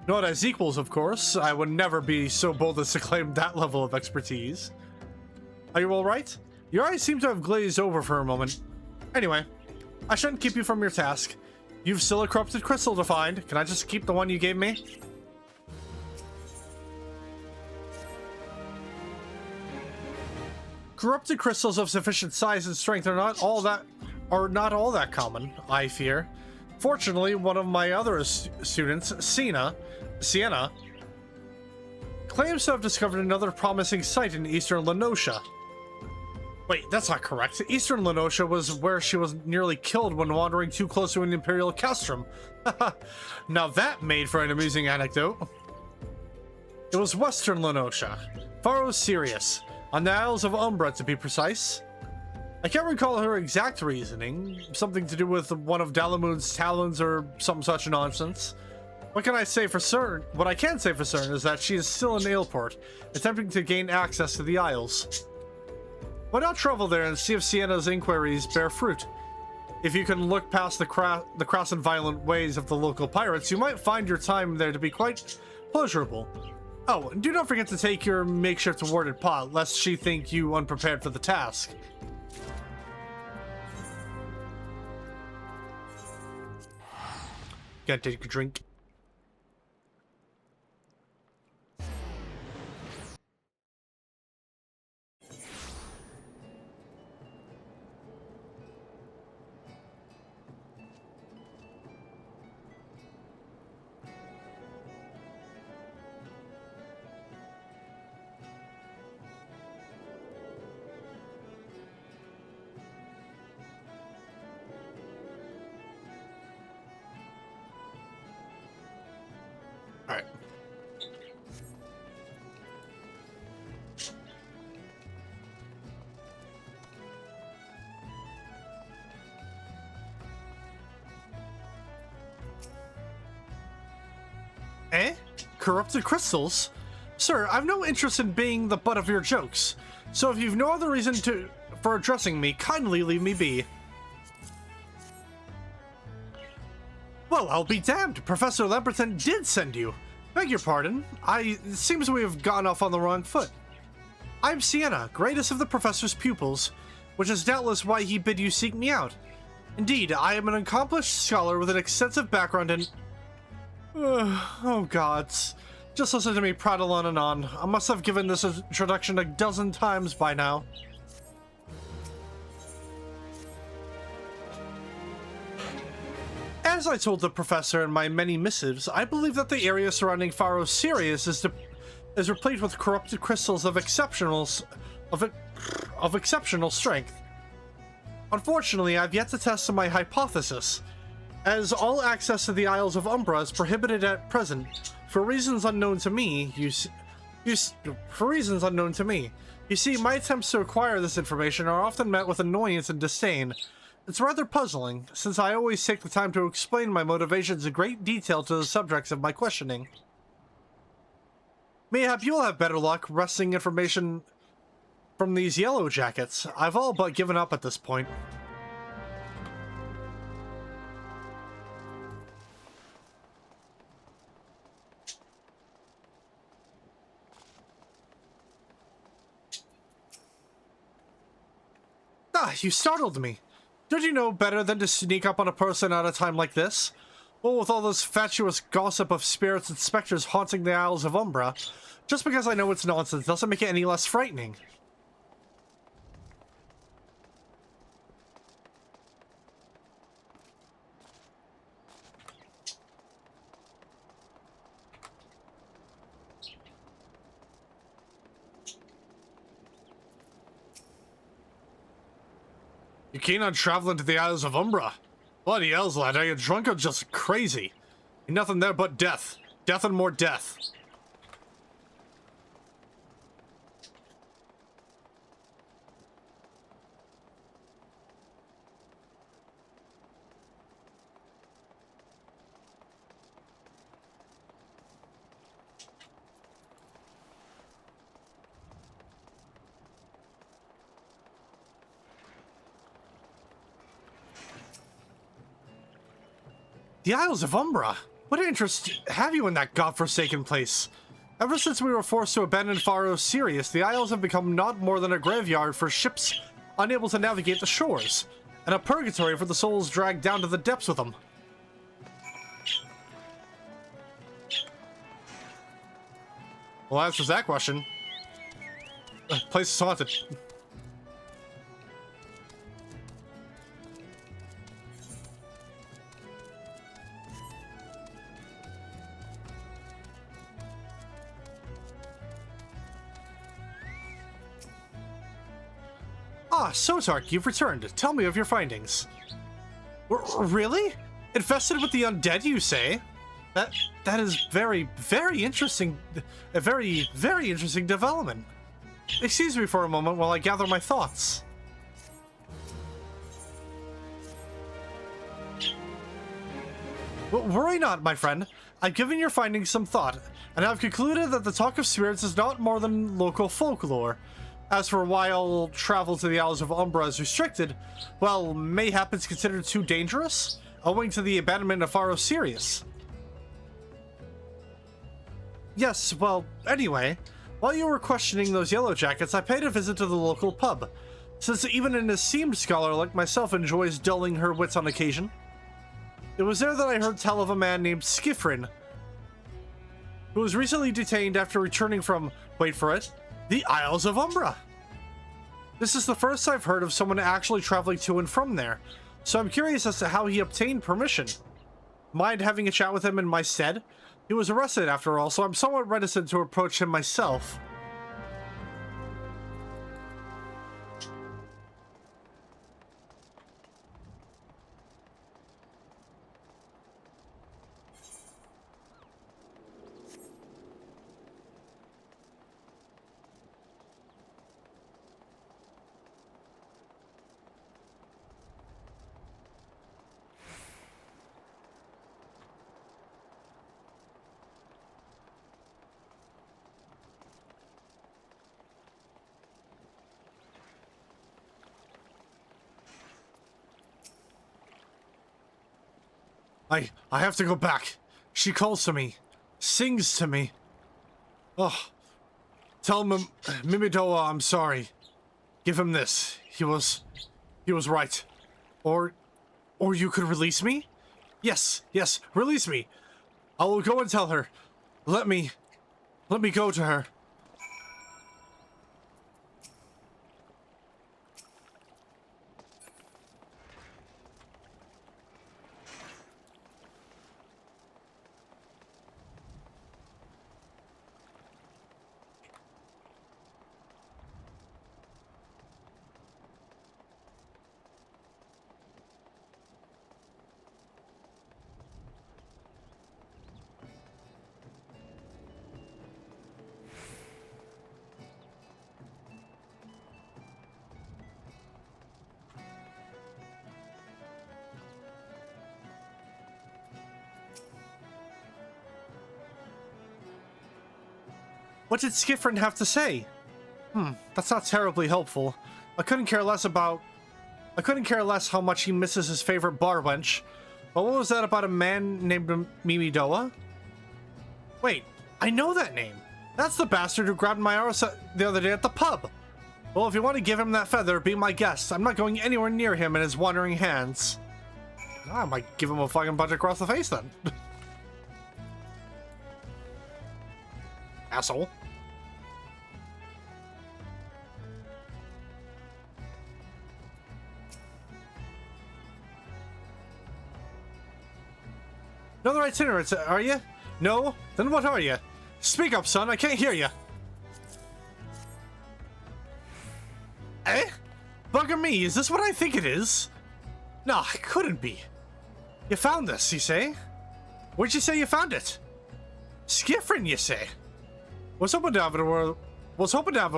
Not as equals, of course. I would never be so bold as to claim that level of expertise. Are you all right? Your eyes seem to have glazed over for a moment. Anyway, I shouldn't keep you from your task. You've still a corrupted crystal to find. Can I just keep the one you gave me? Corrupted crystals of sufficient size and strength are not all that common, I fear. Fortunately, one of my other students, Sienna, claims to have discovered another promising site in eastern Lenosha. Wait, that's not correct. Eastern Lenosha was where she was nearly killed when wandering too close to an Imperial castrum. Now that made for an amusing anecdote. It was Western Lenosha, Pharaoh Sirius, on the Isles of Umbra to be precise. I can't recall her exact reasoning, something to do with one of Dalamoon's talons or some such nonsense. What can I say for certain? What I can say for certain is that she is still in Ailport, attempting to gain access to the Isles. Why not travel there and see if Sienna's inquiries bear fruit? If you can look past the crass and violent ways of the local pirates, you might find your time there to be quite pleasurable. Oh, and do not forget to take your makeshift warded pot, lest she think you unprepared for the task. Gotta take a drink. Alright. Eh? Corrupted crystals? Sir, I've no interest in being the butt of your jokes. So if you've no other reason for addressing me, kindly leave me be. Well, I'll be damned. Professor Lamberton did send you. Beg your pardon. It seems we have gone off on the wrong foot. I'm Sienna, greatest of the professor's pupils, which is doubtless why he bid you seek me out. Indeed, I am an accomplished scholar with an extensive background in... oh gods. Just listen to me prattle on and on. I must have given this introduction a dozen times by now. As I told the professor in my many missives, I believe that the area surrounding Pharaoh Sirius is replete with corrupted crystals of exceptional strength. Unfortunately, I've yet to test my hypothesis, as all access to the Isles of Umbra is prohibited at present for reasons unknown to me. You see, my attempts to acquire this information are often met with annoyance and disdain. It's rather puzzling, since I always take the time to explain my motivations in great detail to the subjects of my questioning. Mayhap you'll have better luck wresting information from these yellow jackets. I've all but given up at this point. Ah, you startled me. Don't you know better than to sneak up on a person at a time like this? Well, with all this fatuous gossip of spirits and specters haunting the Isles of Umbra, just because I know it's nonsense doesn't make it any less frightening. You keen on traveling to the Isles of Umbra? Bloody hells, lad, are you drunk or just crazy? Ain't nothing there but death. Death and more death. The Isles of Umbra? What interest have you in that godforsaken place? Ever since we were forced to abandon Faro Sirius, the Isles have become not more than a graveyard for ships unable to navigate the shores, and a purgatory for the souls dragged down to the depths with them. Well, answers that question. Place is haunted. Ah, Sotark, you've returned. Tell me of your findings. Really? Infested with the undead, you say? That is very interesting. A very interesting development. Excuse me for a moment while I gather my thoughts. Well, worry not, my friend. I've given your findings some thought, and I've concluded that the talk of spirits is not more than local folklore. As for why all travel to the Isles of Umbra is restricted, well, mayhap it's considered too dangerous, owing to the abandonment of Faro Sirius. Yes, well, anyway, while you were questioning those yellow jackets, I paid a visit to the local pub, since even an esteemed scholar like myself enjoys dulling her wits on occasion. It was there that I heard tell of a man named Skifrin, who was recently detained after returning from, wait for it, the Isles of Umbra. This is the first I've heard of someone actually traveling to and from there, so I'm curious as to how he obtained permission. Mind having a chat with him in my stead? He was arrested after all, so I'm somewhat reticent to approach him myself. I have to go back. She calls to me. Sings to me. Oh. Tell Mimidoa I'm sorry. Give him this. He was right. Or you could release me? Yes, release me. I will go and tell her. Let me go to her. What did Skifrin have to say? That's not terribly helpful. I couldn't care less how much he misses his favorite bar wench. But what was that about a man named Mimidoa? Wait, I know that name. That's the bastard who grabbed my arse the other day at the pub. Well, if you want to give him that feather, be my guest. I'm not going anywhere near him and his wandering hands. I might give him a fucking punch across the face then. Asshole. Another itinerant, are you? No? Then what are you? Speak up, son. I can't hear you. Eh? Bugger me, is this what I think it is? No, it couldn't be. You found this, you say? Where'd you say you found it? Skiffrin, you say? Was hoping to have a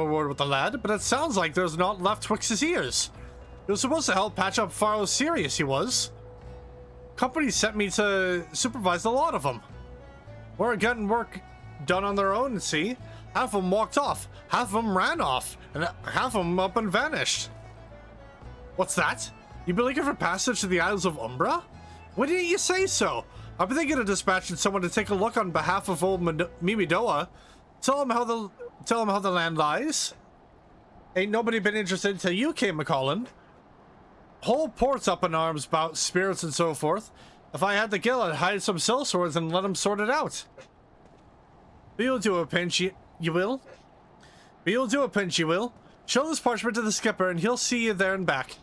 word with the lad, but it sounds like there's not left twixt his ears. He was supposed to help patch up Faro's Sirius, he was. Company sent me to supervise a lot of them. We're getting work done on their own, see? Half of them walked off, half of them ran off, and half of them up and vanished. What's that? You been looking for passage to the Isles of Umbra? Why didn't you say so? I've been thinking of dispatching someone to take a look on behalf of old Mimidoa. Tell him how the land lies. Ain't nobody been interested until you came, McCollin. Whole port's up in arms about spirits and so forth. If I had the gill, I'd hide some sellswords and let them sort it out. But you'll do a pinch, you will. But you'll do a pinch, you will. Show this parchment to the skipper and he'll see you there and back.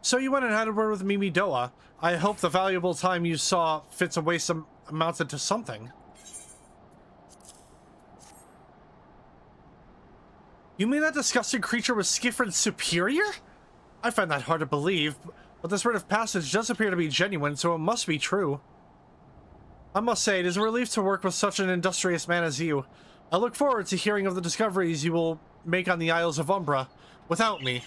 So you went and had a word with Mimi Doa. I hope the valuable time you saw fits away some amounted to something. You mean that disgusting creature was Skiffrin's superior? I find that hard to believe, but this word of passage does appear to be genuine, so it must be true. I must say, it is a relief to work with such an industrious man as you. I look forward to hearing of the discoveries you will make on the Isles of Umbra, without me.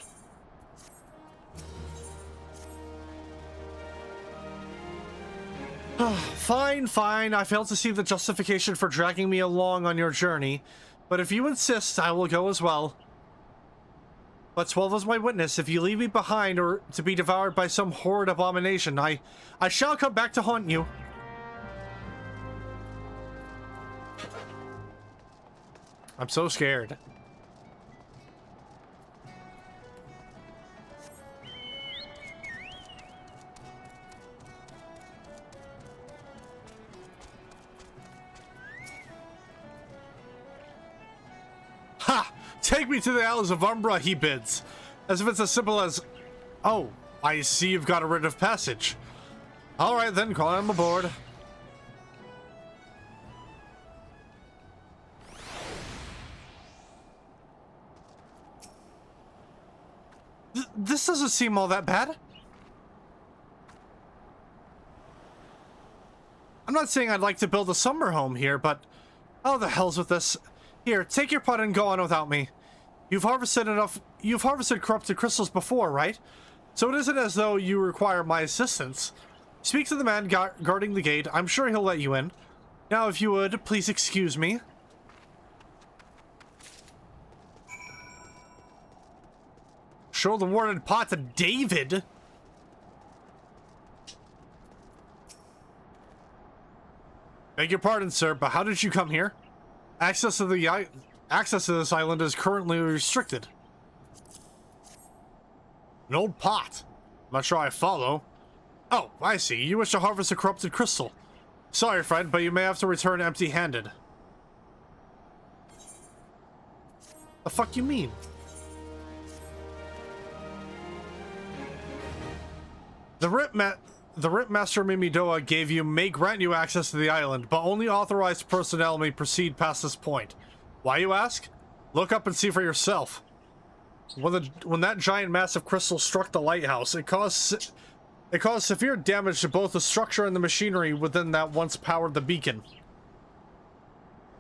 Fine, fine. I fail to see the justification for dragging me along on your journey, but if you insist, I will go as well. But 12 is my witness. If you leave me behind or to be devoured by some horrid abomination, I shall come back to haunt you. I'm so scared. Ha! Take me to the Isles of Umbra, he bids. As if it's as simple as... Oh, I see you've got a writ of passage. Alright then, climb aboard. This doesn't seem all that bad. I'm not saying I'd like to build a summer home here, but... Oh, the hell's with this. Here, take your pot and go on without me. You've harvested corrupted crystals before, right? So it isn't as though you require my assistance. Speak to the man guarding the gate. I'm sure he'll let you in. Now, if you would, please excuse me. Show the warded pot to David. Beg your pardon, sir, but how did you come here? Access to this island is currently restricted. An old pot. I'm not sure I follow. Oh, I see. You wish to harvest a corrupted crystal. Sorry, friend, but you may have to return empty-handed. The fuck you mean? The Rip Master Mimidoa gave you may grant you access to the island, but only authorized personnel may proceed past this point. Why, you ask? Look up and see for yourself. When that giant massive crystal struck the lighthouse, it caused severe damage to both the structure and the machinery within that once powered the beacon.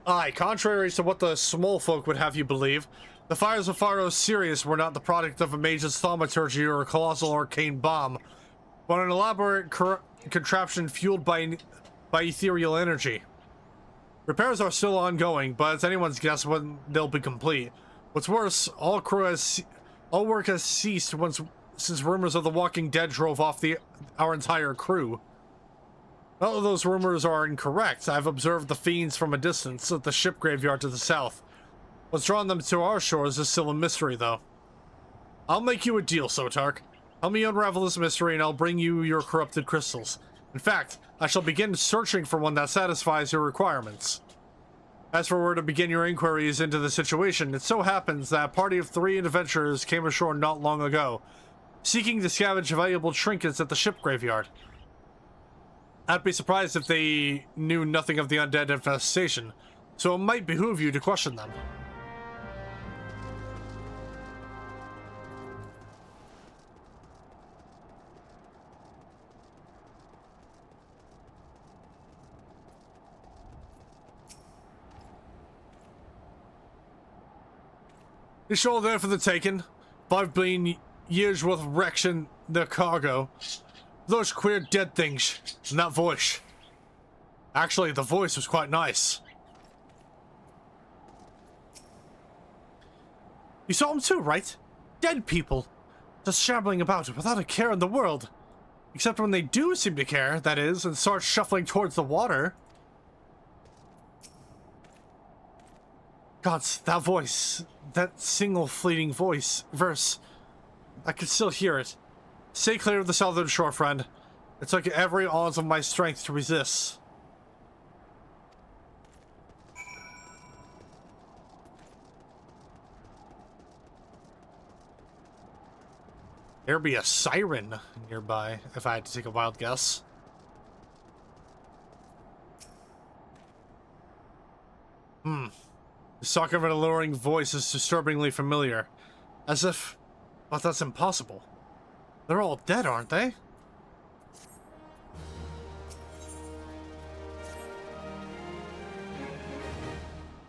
Aye, contrary to what the small folk would have you believe, the fires of Faro's Sirius were not the product of a mage's thaumaturgy or a colossal arcane bomb, but an elaborate contraption fueled by by ethereal energy. Repairs are still ongoing, but it's anyone's guess when they'll be complete. What's worse, all work has ceased since rumors of the Walking Dead drove off our entire crew. None of those rumors are incorrect. I've observed the fiends from a distance at the ship graveyard to the south. What's drawn them to our shores is still a mystery, though. I'll make you a deal, Sotark. Help me unravel this mystery and I'll bring you your corrupted crystals. In fact, I shall begin searching for one that satisfies your requirements. As for where to begin your inquiries into the situation, it so happens that a party of 3 adventurers came ashore not long ago, seeking to scavenge valuable trinkets at the ship graveyard. I'd be surprised if they knew nothing of the undead infestation, so it might behoove you to question them. It's all there for the taking. 5 billion years worth of wreckage their cargo. Those queer dead things, and that voice. Actually, the voice was quite nice. You saw them too, right? Dead people. Just shambling about without a care in the world. Except when they do seem to care, that is, and start shuffling towards the water. Gods, that voice. That single fleeting verse. I can still hear it. Stay clear of the southern shore, friend. It took every ounce of my strength to resist. There'd be a siren nearby, if I had to take a wild guess. The sock of an alluring voice is disturbingly familiar. As if... But that's impossible. They're all dead, aren't they?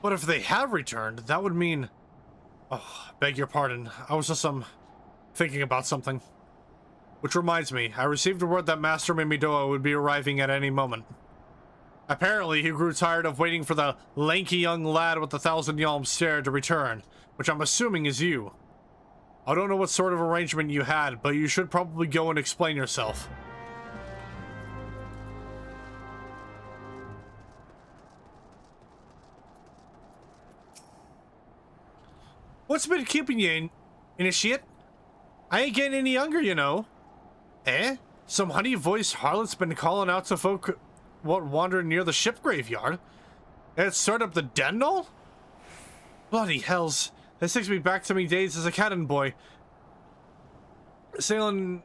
But if they have returned, that would mean... Oh, beg your pardon. I was just, thinking about something. Which reminds me, I received word that Master Mimidoa would be arriving at any moment. Apparently, he grew tired of waiting for the lanky young lad with the 1,000-yalm stare to return, which I'm assuming is you. I don't know what sort of arrangement you had, but you should probably go and explain yourself. What's been keeping you, initiate? I ain't getting any younger, you know. Eh? Some honey-voiced harlot's been calling out to folk what wandered near the ship graveyard. And it stirred up the dead and all? Bloody hells. This takes me back to me days as a cabin boy. Sailing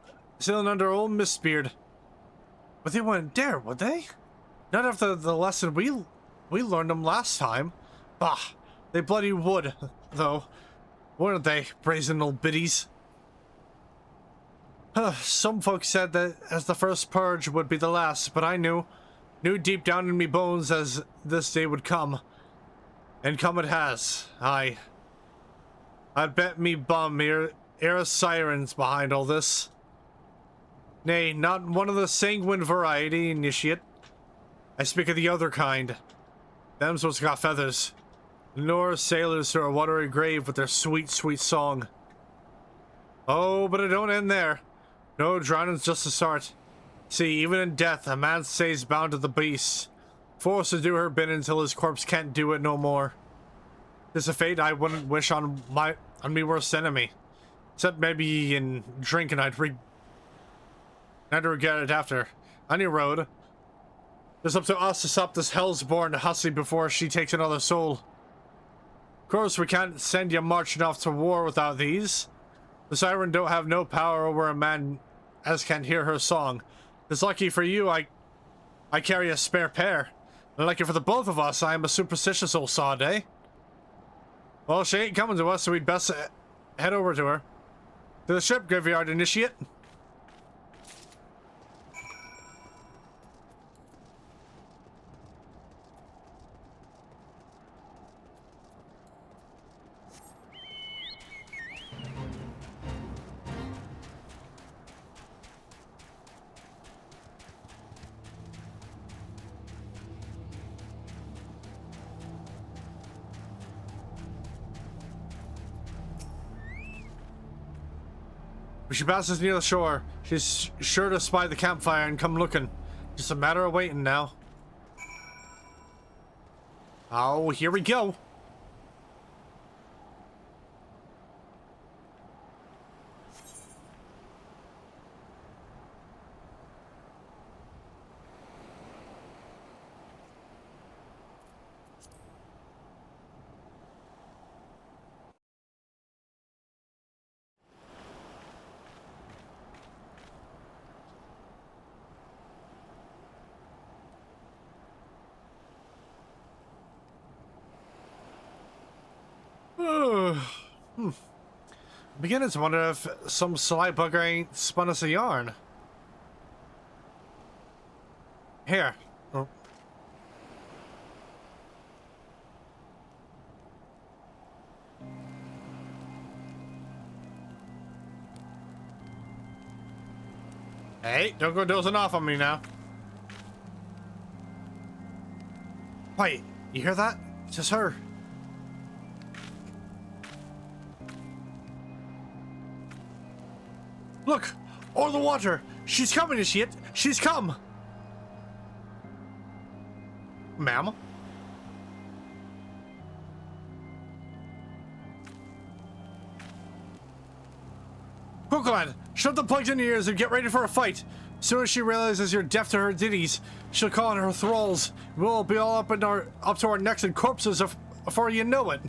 under old Mistbeard. But they wouldn't dare, would they? Not after the lesson we learned them last time. Bah, they bloody would, though. Weren't they, brazen old biddies? Some folks said that as the first purge would be the last, but I knew deep down in me bones as this day would come. And come it has. Aye. I'd bet me bum here are sirens behind all this. Nay, not one of the sanguine variety, initiate. I speak of the other kind. Them's what's got feathers. Lure sailors to a watery grave with their sweet, sweet song. Oh, but it don't end there. No, drowning's just the start. See, even in death, a man stays bound to the beast, forced to do her bidding until his corpse can't do it no more. This a fate I wouldn't wish on me worst enemy. Except maybe in drinking I'd regret it after. Any road. It's up to us to stop this hell's-born hussy before she takes another soul. Of course, we can't send you marching off to war without these. The siren don't have no power over a man as can hear her song. It's lucky for you I carry a spare pair. And lucky for the both of us, I am a superstitious old sod, eh? Well, she ain't coming to us, so we'd best head over to her. To the ship graveyard, initiate. When she passes near the shore, she's sure to spy the campfire and come looking. Just a matter of waiting now. Oh, here we go. Beginning to wonder if some sly bugger ain't spun us a yarn. Here. Oh. Hey, don't go dozing off on me now. Wait, you hear that? It's just her. Look! Over the water! She's coming, is she it? She's come! Ma'am? Quick, lad! Shove the plugs in your ears and get ready for a fight! As soon as she realizes you're deaf to her ditties, she'll call on her thralls. We'll be all up to our necks in corpses before you know it.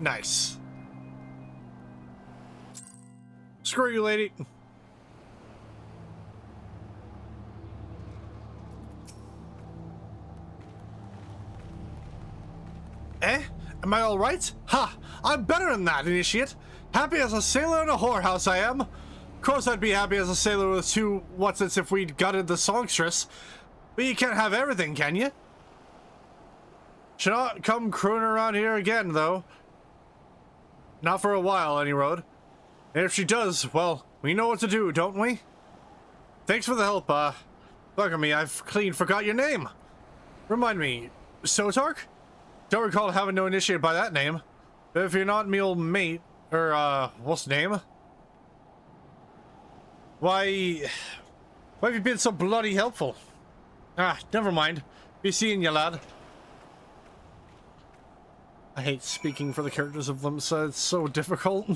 Nice. Screw you, lady. Eh? Am I all right? Ha! I'm better than that, initiate. Happy as a sailor in a whorehouse, I am. Of course I'd be happy as a sailor with two whatsits if we'd gutted the songstress. But you can't have everything, can you? Should not come crooning around here again, though. Not for a while, any road. And if she does, well, we know what to do, don't we? Thanks for the help, bugger me, I've clean forgot your name. Remind me, Sotark? Don't recall having no initiated by that name. But if you're not me old mate, or, what's the name? Why have you been so bloody helpful? Ah, never mind. Be seeing you, lad. I hate speaking for the characters of Limsa, it's so difficult.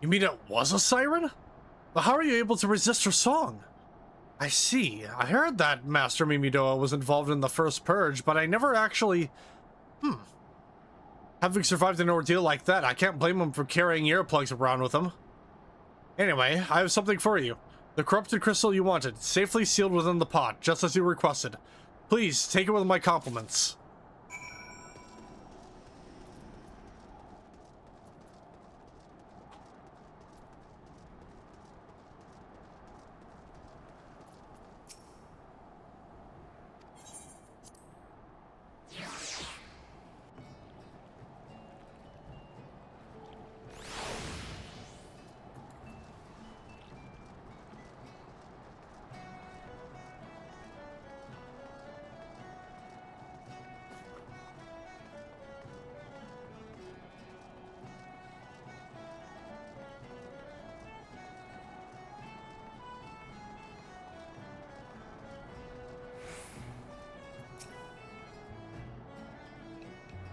You mean it was a siren? But how are you able to resist her song? I see. I heard that Master Mimidoa was involved in the first purge, but I never actually... Having survived an ordeal like that, I can't blame him for carrying earplugs around with him. Anyway, I have something for you. The corrupted crystal you wanted, safely sealed within the pot, just as you requested. Please, take it with my compliments.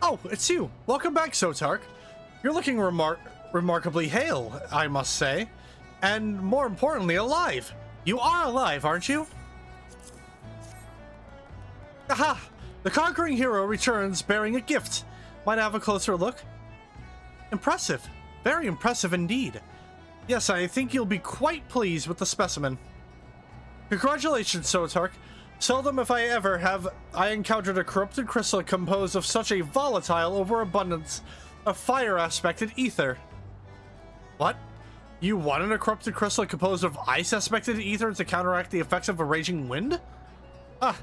Oh, it's you. Welcome back, Sotark. You're looking remarkably hale, I must say. And more importantly, alive. You are alive, aren't you? Aha! The conquering hero returns bearing a gift. Might I have a closer look? Impressive. Very impressive indeed. Yes, I think you'll be quite pleased with the specimen. Congratulations, Sotark. Seldom if I ever have I encountered a corrupted crystal composed of such a volatile overabundance of fire-aspected ether. What? You wanted a corrupted crystal composed of ice-aspected ether to counteract the effects of a raging wind? Ah,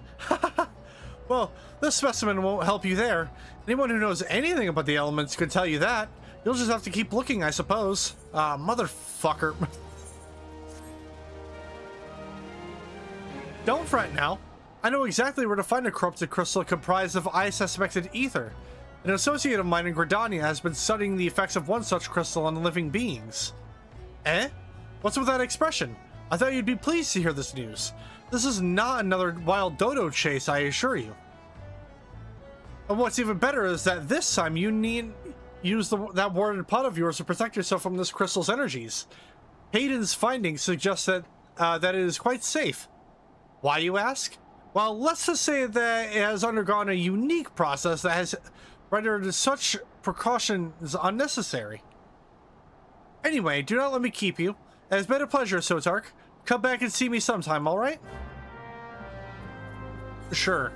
well, this specimen won't help you there. Anyone who knows anything about the elements could tell you that. You'll just have to keep looking, I suppose. Ah, motherfucker. Don't fret now. I know exactly where to find a corrupted crystal comprised of ice-aspected ether. An associate of mine in Gridania has been studying the effects of one such crystal on living beings. Eh? What's with that expression? I thought you'd be pleased to hear this news. This is not another wild dodo chase, I assure you. And what's even better is that this time you need use that warded pot of yours to protect yourself from this crystal's energies. Hayden's findings suggest that it is quite safe. Why, you ask? Well, let's just say that it has undergone a unique process that has rendered such precautions unnecessary. Anyway, do not let me keep you. It has been a pleasure, Sotark. Come back and see me sometime, alright? Sure.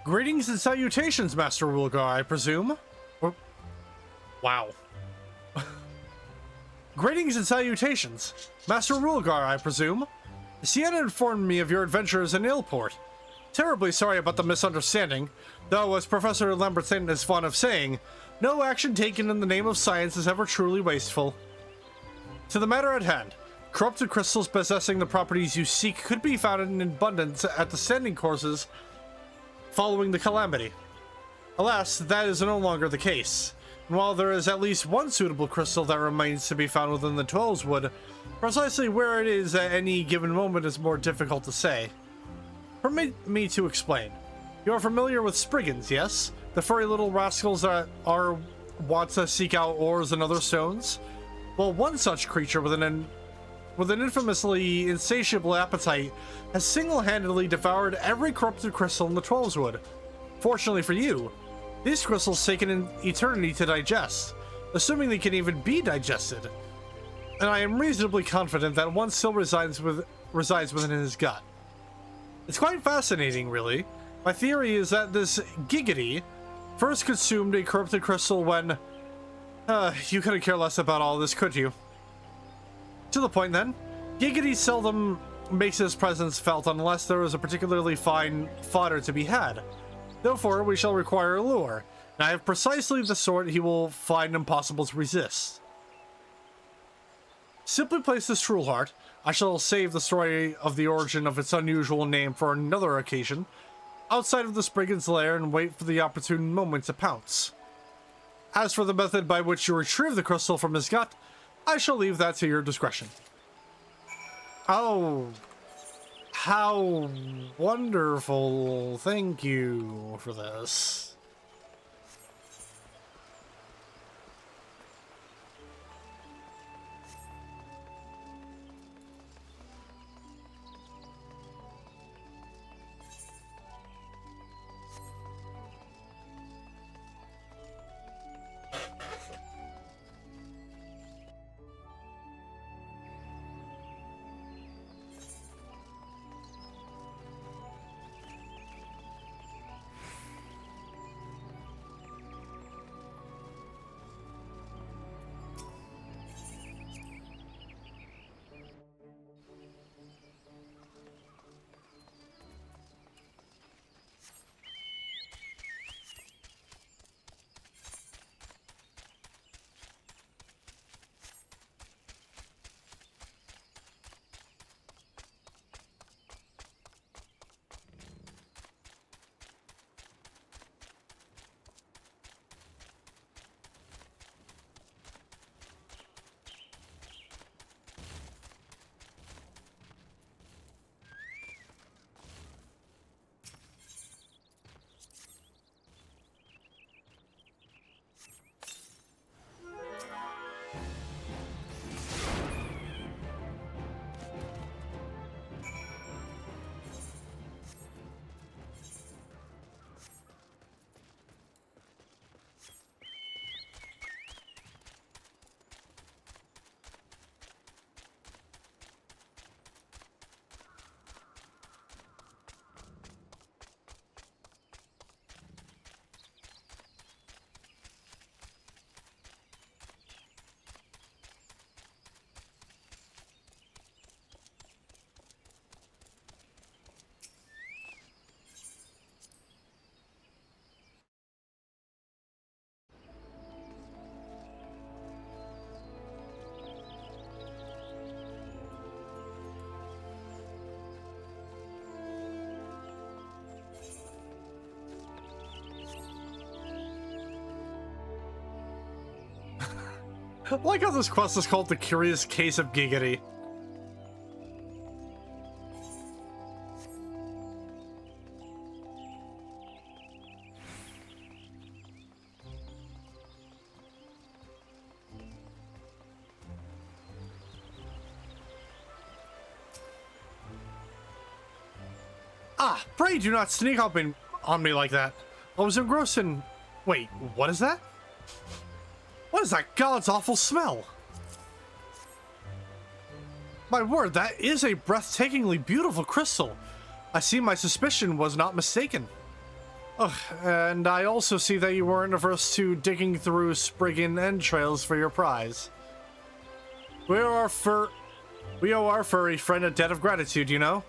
Greetings and salutations, Master Wulgar, I presume? Wow. Greetings and salutations. Master Wulgar, I presume? Sienna informed me of your adventures in Illport. Terribly sorry about the misunderstanding, though as Professor Lambertson is fond of saying, no action taken in the name of science is ever truly wasteful. To the matter at hand, corrupted crystals possessing the properties you seek could be found in abundance at the standing courses following the calamity. Alas, that is no longer the case. And while there is at least one suitable crystal that remains to be found within the Twelveswood, precisely where it is at any given moment is more difficult to say. Permit me to explain. You are familiar with Spriggans, yes? The furry little rascals that are wont to seek out ores and other stones? Well, one such creature with an infamously insatiable appetite has single-handedly devoured every corrupted crystal in the Twelveswood. Fortunately for you, these crystals take an eternity to digest, assuming they can even be digested. And I am reasonably confident that one still resides within his gut. It's quite fascinating, really. My theory is that this Giggity first consumed a corrupted crystal when... you couldn't care less about all this, could you? To the point, then. Giggity seldom makes his presence felt unless there is a particularly fine fodder to be had. Therefore, we shall require a lure, and I have precisely the sort he will find impossible to resist. Simply place this True Heart. I shall save the story of the origin of its unusual name for another occasion, outside of the Spriggan's lair, and wait for the opportune moment to pounce. As for the method by which you retrieve the crystal from his gut, I shall leave that to your discretion. Oh, how wonderful. Thank you for this. I like how this quest is called The Curious Case of Giggity. Ah, pray do not sneak up on me like that. I was engrossed in... Wait, what is that? What is that god's awful smell? My word, that is a breathtakingly beautiful crystal. I see my suspicion was not mistaken. Ugh, and I also see that you weren't averse to digging through Spriggan entrails for your prize. We owe our furry friend a debt of gratitude, you know?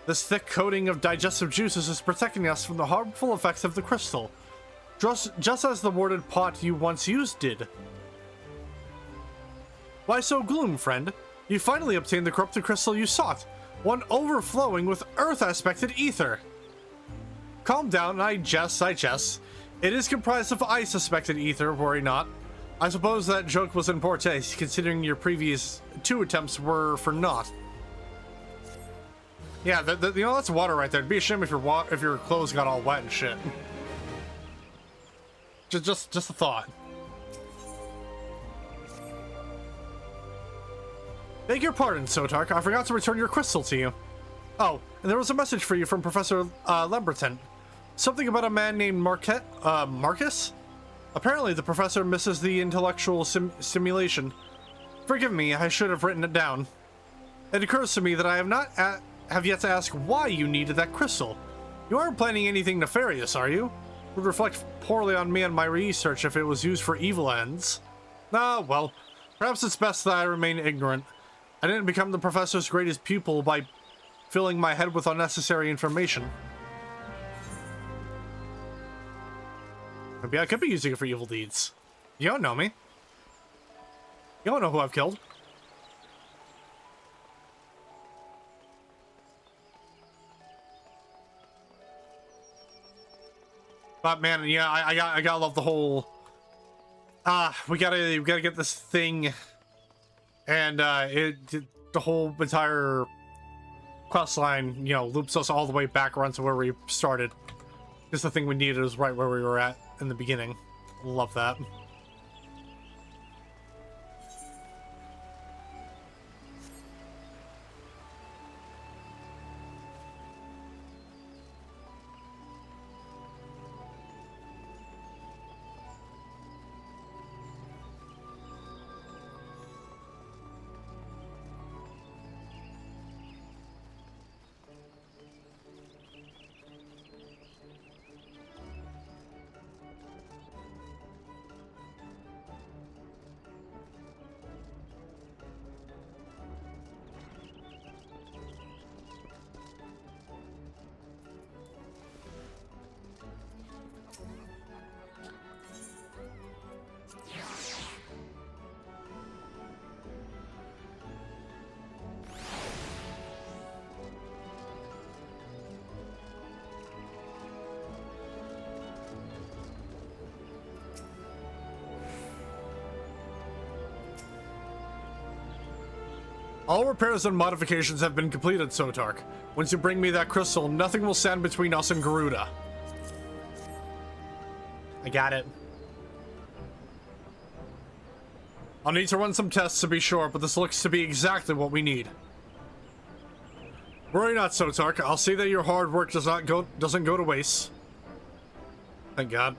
This thick coating of digestive juices is protecting us from the harmful effects of the crystal. Just as the warded pot you once used did. Why so gloom, friend? You finally obtained the corrupted crystal you sought. One overflowing with earth-aspected ether. Calm down, I jest. It is comprised of ice-aspected ether, worry not. I suppose that joke was in poor taste, considering your previous 2 attempts were for naught. Yeah, you know, that's water right there. It'd be a shame if your clothes got all wet and shit. Just a thought. Beg your pardon, Sotark. I forgot to return your crystal to you. Oh, and there was a message for you from Professor Lemberton. Something about a man named Marcus? Apparently, the professor misses the intellectual stimulation. Forgive me, I should have written it down. It occurs to me that I have yet to ask why you needed that crystal. You aren't planning anything nefarious, are you? It would reflect poorly on me and my research if it was used for evil ends. Ah, well, perhaps it's best that I remain ignorant. I didn't become the professor's greatest pupil by filling my head with unnecessary information. Maybe I could be using it for evil deeds. You don't know me. You don't know who I've killed. But man, yeah, I gotta love the whole. We gotta get this thing, and the whole entire quest line, you know, loops us all the way back around to where we started. Just the thing we needed is right where we were at in the beginning. Love that. All repairs and modifications have been completed, Sotark. Once you bring me that crystal, nothing will stand between us and Garuda. I got it. I'll need to run some tests to be sure, but this looks to be exactly what we need. Worry not, Sotark. I'll see that your hard work doesn't go to waste. Thank God.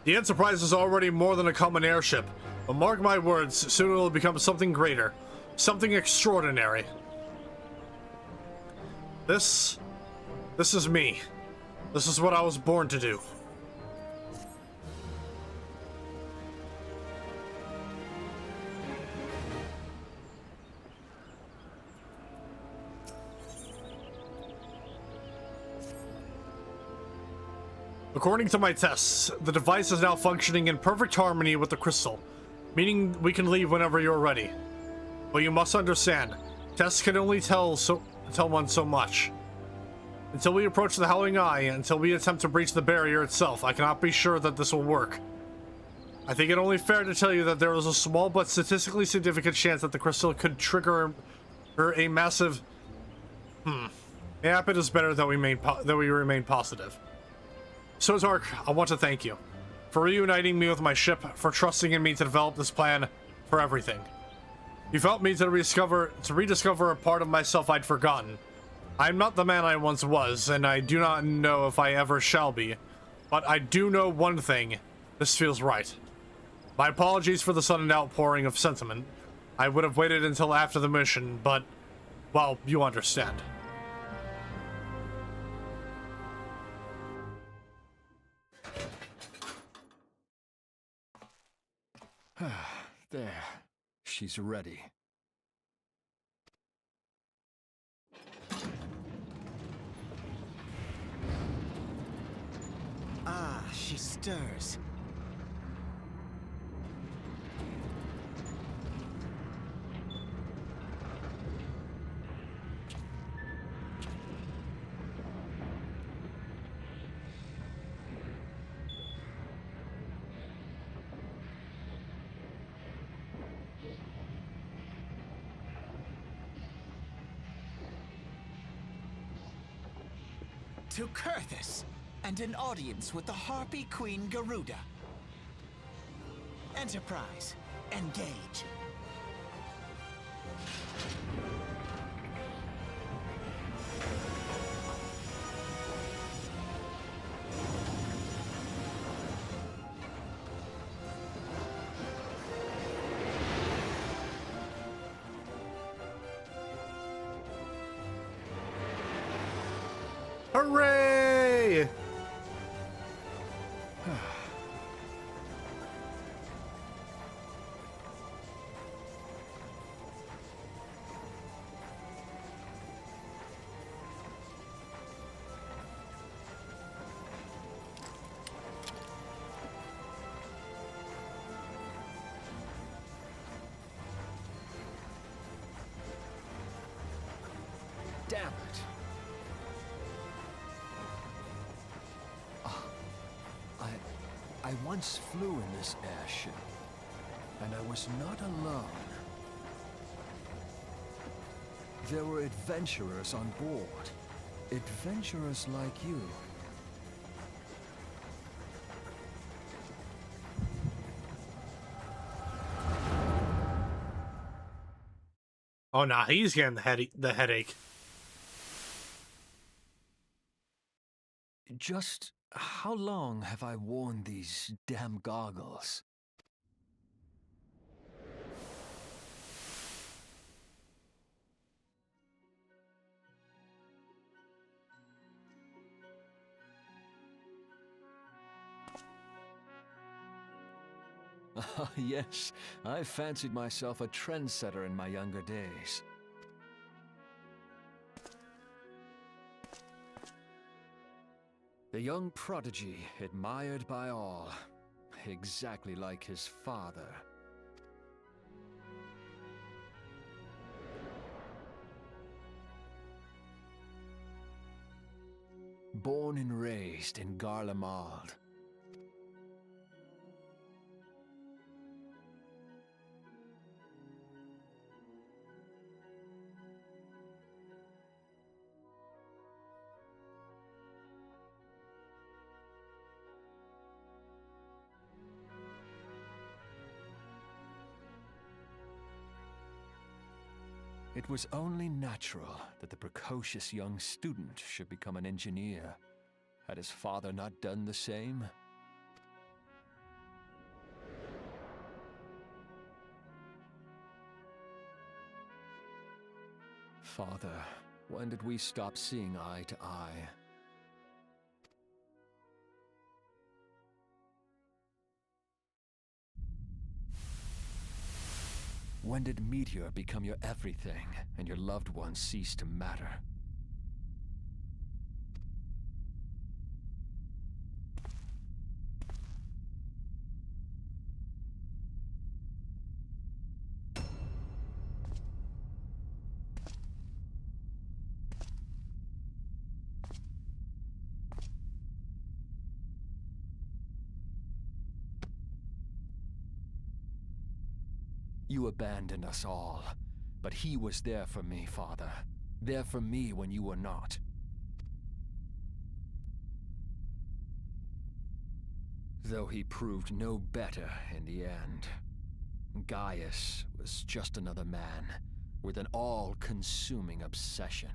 The Enterprise is already more than a common airship. But mark my words, soon it will become something greater. Something extraordinary. This is me. This is what I was born to do. According to my tests, the device is now functioning in perfect harmony with the crystal, meaning we can leave whenever you're ready. But you must understand, tests can only tell one so much. Until we approach the Howling Eye, until we attempt to breach the barrier itself, I cannot be sure that this will work. I think it only fair to tell you that there is a small but statistically significant chance that the crystal could trigger a massive... Yep, it is better that we remain positive. Sotark, I want to thank you for reuniting me with my ship, for trusting in me to develop this plan, for everything. You've helped me to rediscover a part of myself I'd forgotten. I'm not the man I once was, and I do not know if I ever shall be, but I do know one thing. This feels right. My apologies for the sudden outpouring of sentiment. I would have waited until after the mission, but, well, you understand. There. She's ready. Ah, she stirs. To Kurthus, and an audience with the Harpy Queen Garuda. Enterprise, engage. Hooray! Damn it. I once flew in this airship, and I was not alone. There were adventurers on board. Adventurers like you. Oh, nah, he's getting the headache. Just how long have I worn these damn goggles? Ah, yes, I fancied myself a trendsetter in my younger days. The young prodigy, admired by all, exactly like his father. Born and raised in Garleans. It was only natural that the precocious young student should become an engineer. Had his father not done the same? Father, when did we stop seeing eye to eye? When did Meteor become your everything, and your loved ones cease to matter? You abandoned us all, but he was there for me, Father. There for me when you were not. Though he proved no better in the end. Gaius was just another man, with an all-consuming obsession.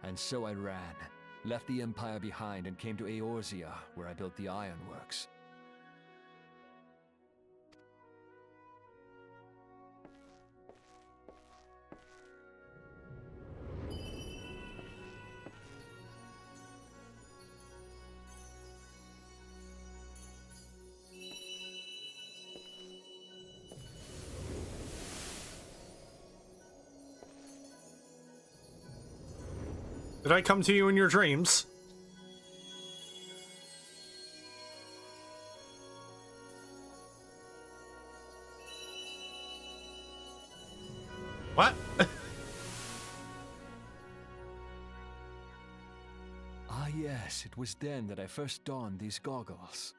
And so I ran, left the Empire behind and came to Eorzea, where I built the ironworks. Did I come to you in your dreams? What? Ah yes, it was then that I first donned these goggles.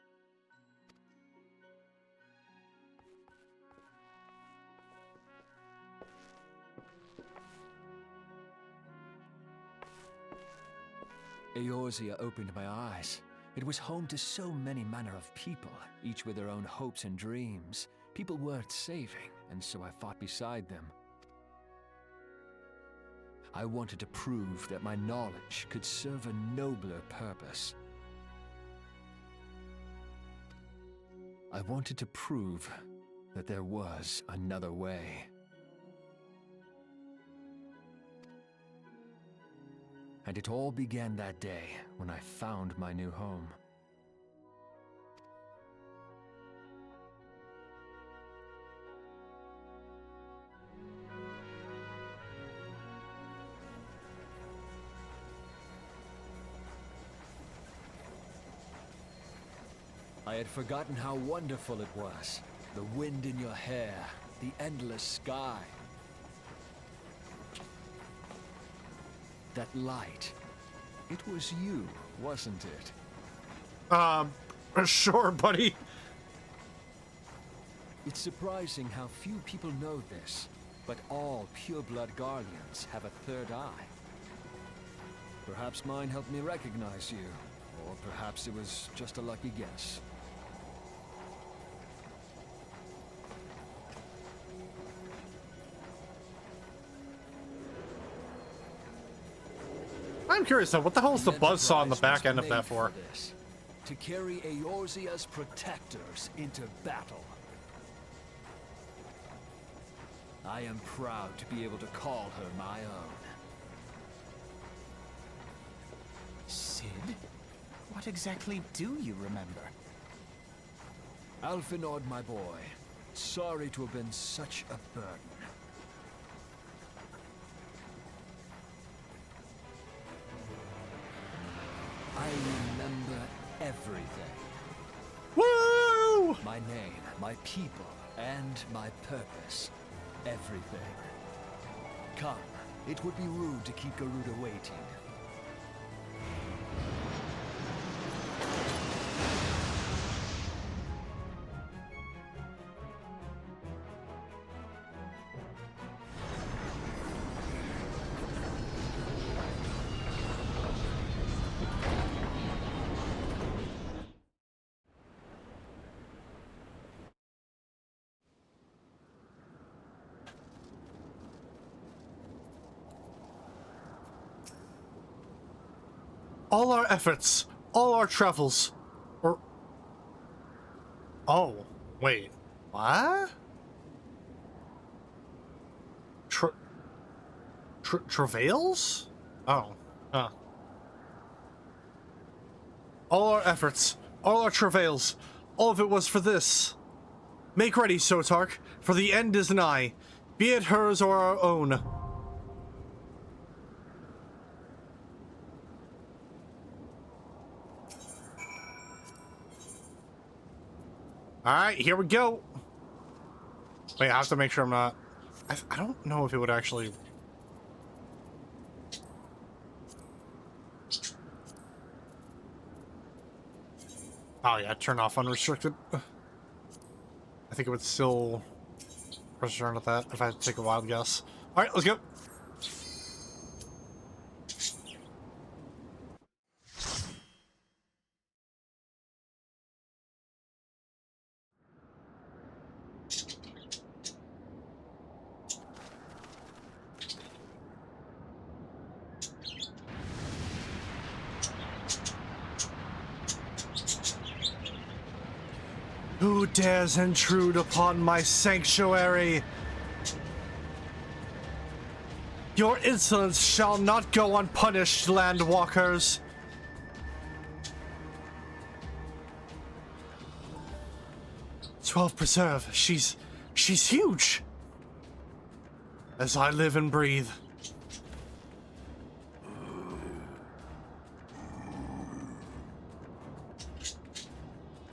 Eorzea opened my eyes. It was home to so many manner of people, each with their own hopes and dreams. People worth saving, and so I fought beside them. I wanted to prove that my knowledge could serve a nobler purpose. I wanted to prove that there was another way. And it all began that day when I found my new home. I had forgotten how wonderful it was. The wind in your hair, the endless sky. That light. It was you, wasn't it? Sure, buddy. It's surprising how few people know this, but all pure-blood Garleans have a third eye. Perhaps mine helped me recognize you, or perhaps it was just a lucky guess. I'm curious though, what the hell is the buzzsaw on the back end of that for? To carry Eorzea's protectors into battle. I am proud to be able to call her my own. Sid? What exactly do you remember? Alfinord, my boy. Sorry to have been such a burden. I remember everything. Woo! My name, my people, and my purpose. Everything. Come, it would be rude to keep Garuda waiting. All our efforts, all our travels, or... Oh, wait. What? Travails? Oh, huh. All our efforts, all our travails, all of it was for this. Make ready, Sotark, for the end is nigh, be it hers or our own. Alright, here we go. Wait, I have to make sure I'm not... I don't know if it would actually... Oh yeah, turn off unrestricted. I think it would still press return at that if I had to take a wild guess. Alright, let's go. Who dares intrude upon my sanctuary? Your insolence shall not go unpunished, landwalkers. 12 Preserve, she's huge. As I live and breathe.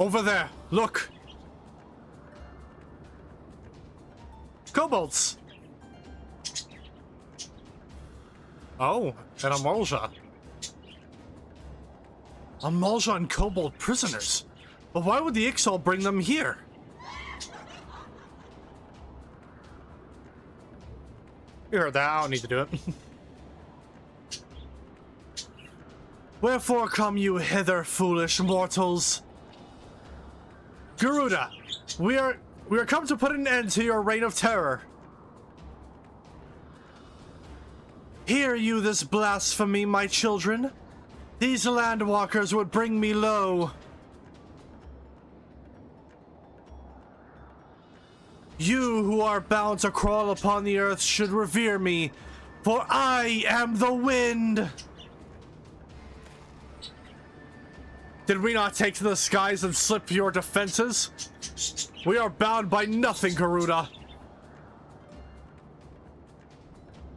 Over there, look. Kobolds. Oh, and Amalja. Amalja and kobold prisoners. But why would the Ixal bring them here? You heard that, I don't need to do it. Wherefore come you hither, foolish mortals? Garuda, we are come to put an end to your reign of terror. Hear you this blasphemy, my children? These landwalkers would bring me low. You who are bound to crawl upon the earth should revere me, for I am the wind. Did we not take to the skies and slip your defenses? We are bound by nothing, Garuda.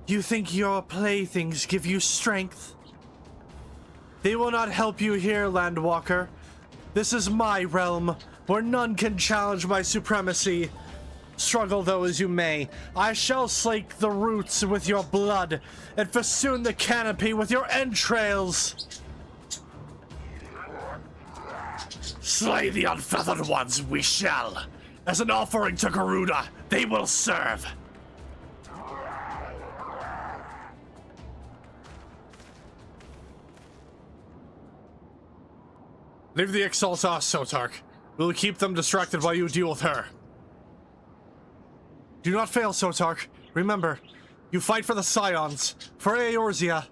You think your playthings give you strength? They will not help you here, Landwalker. This is my realm, where none can challenge my supremacy. Struggle though as you may, I shall slake the roots with your blood, and festoon the canopy with your entrails. Slay the unfeathered ones, we shall. As an offering to Garuda, they will serve. Leave the Ixal to us, Sotark. We'll keep them distracted while you deal with her. Do not fail, Sotark. Remember, you fight for the Scions, for Eorzea.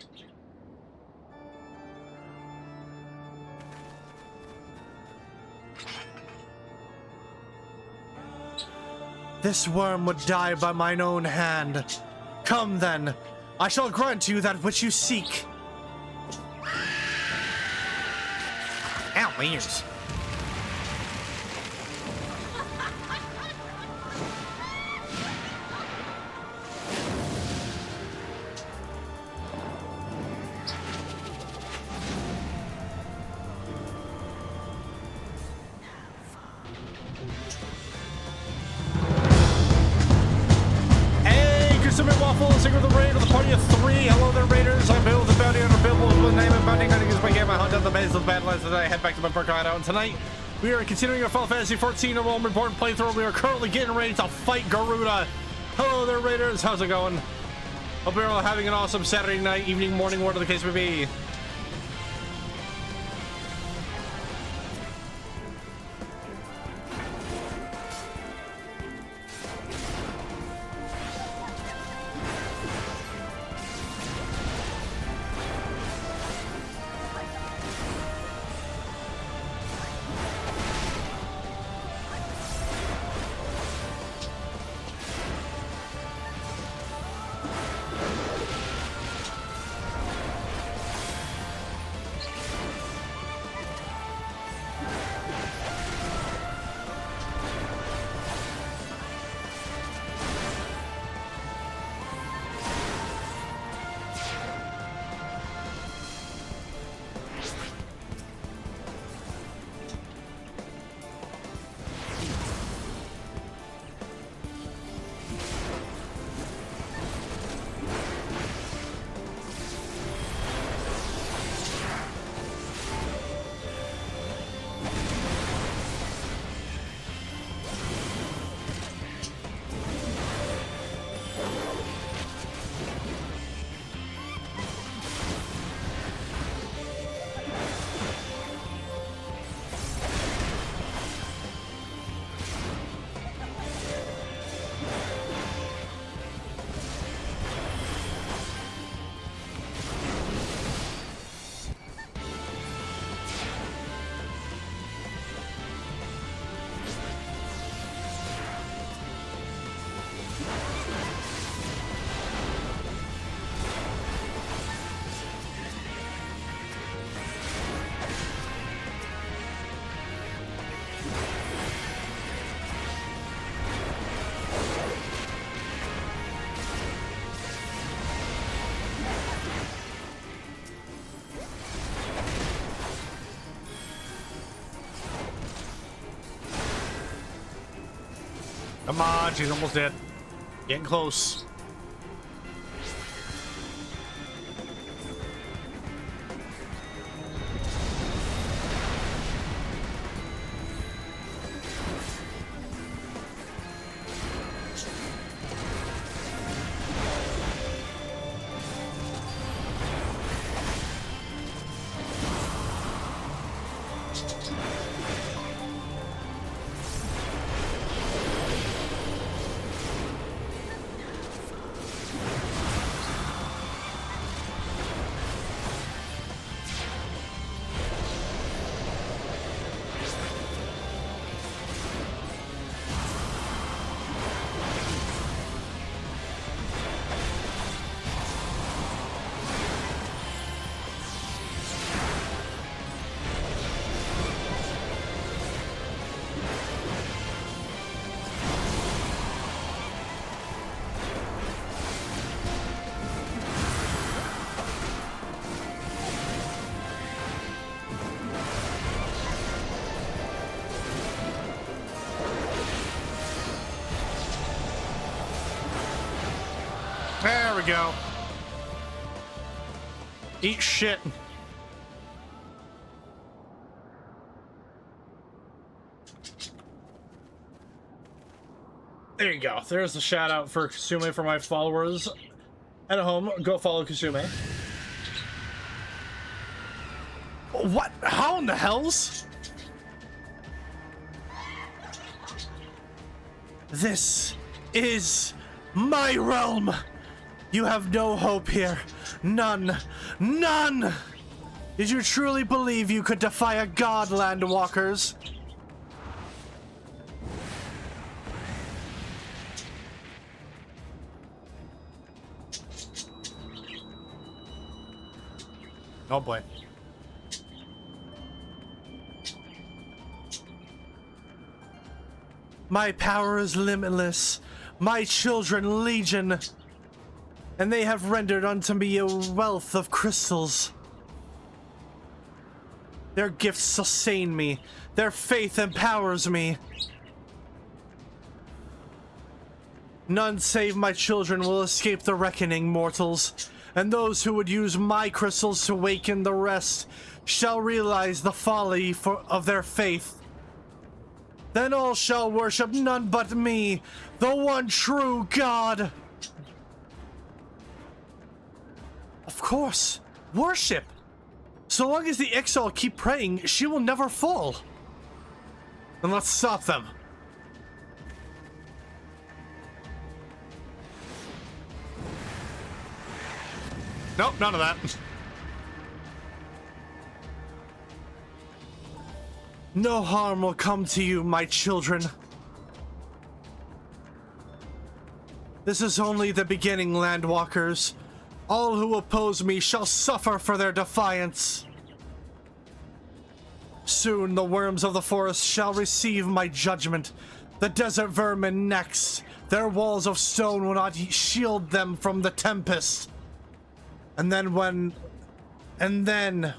This worm would die by mine own hand. Come then, I shall grant you that which you seek. Ow, my ears. Singer of the raid with a party of 3. Hello there, raiders. I'm Bill, the bounty hunter. Bill with the name of bounty hunting is my game. I hunt down the maze of the Badlands today. I head back to my Burke hideout. And tonight, we are continuing our Final Fantasy XIV A Realm Reborn playthrough. We are currently getting ready to fight Garuda. Hello there, raiders. How's it going? Hope you're all having an awesome Saturday night, evening, morning, whatever the case may be. Come on, she's almost dead. Getting close. There we go. Eat shit. There you go. There's the shout out for Kasume for my followers at home. Go follow Kasume. What? How in the hells? This is my realm. You have no hope here. None. None! Did you truly believe you could defy a god, Landwalkers? Oh boy. My power is limitless. My children legion. And they have rendered unto me a wealth of crystals. Their gifts sustain me. Their faith empowers me. None save my children will escape the reckoning, mortals. And those who would use my crystals to waken the rest shall realize the folly of their faith. Then all shall worship none but me, the one true God. Of course, worship. So long as the Exile keep praying, she will never fall. Then let's stop them. Nope, none of that. No harm will come to you, my children. This is only the beginning, Landwalkers. All who oppose me shall suffer for their defiance. Soon the worms of the forest shall receive my judgment. The desert vermin next. Their walls of stone will not shield them from the Tempest. And then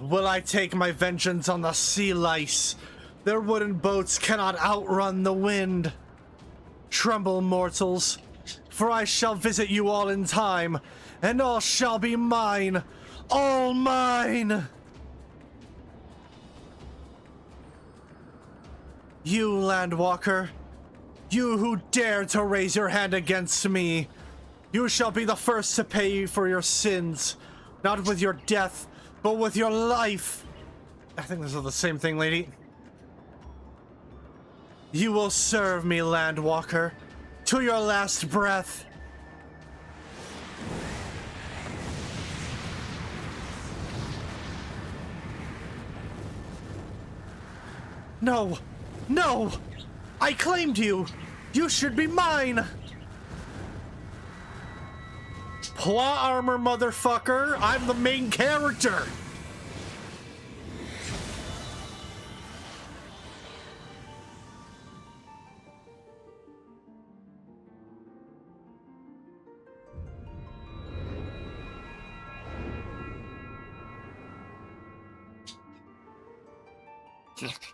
will I take my vengeance on the sea lice. Their wooden boats cannot outrun the wind. Tremble, mortals, for I shall visit you all in time, and all shall be mine, all mine! You, Landwalker, you who dare to raise your hand against me, you shall be the first to pay for your sins, not with your death, but with your life. I think this is the same thing, lady. You will serve me, Landwalker, to your last breath. No! No! I claimed you! You should be mine! Plot armor, motherfucker! I'm the main character!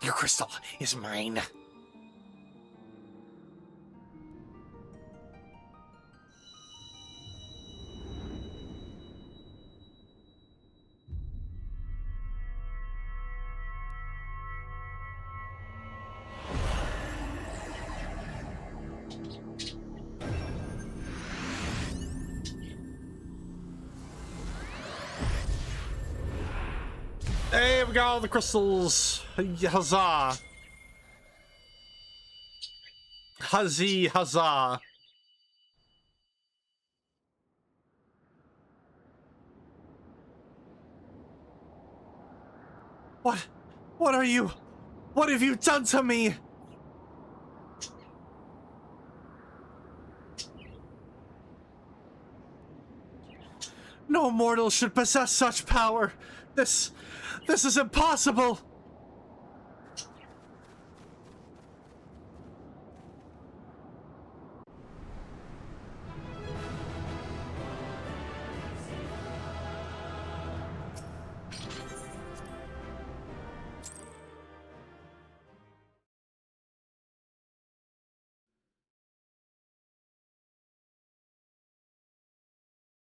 Your crystal is mine. Hey, we got all the crystals. Huzzah. Huzzah. What? What are you? What have you done to me? No mortal should possess such power. This is impossible.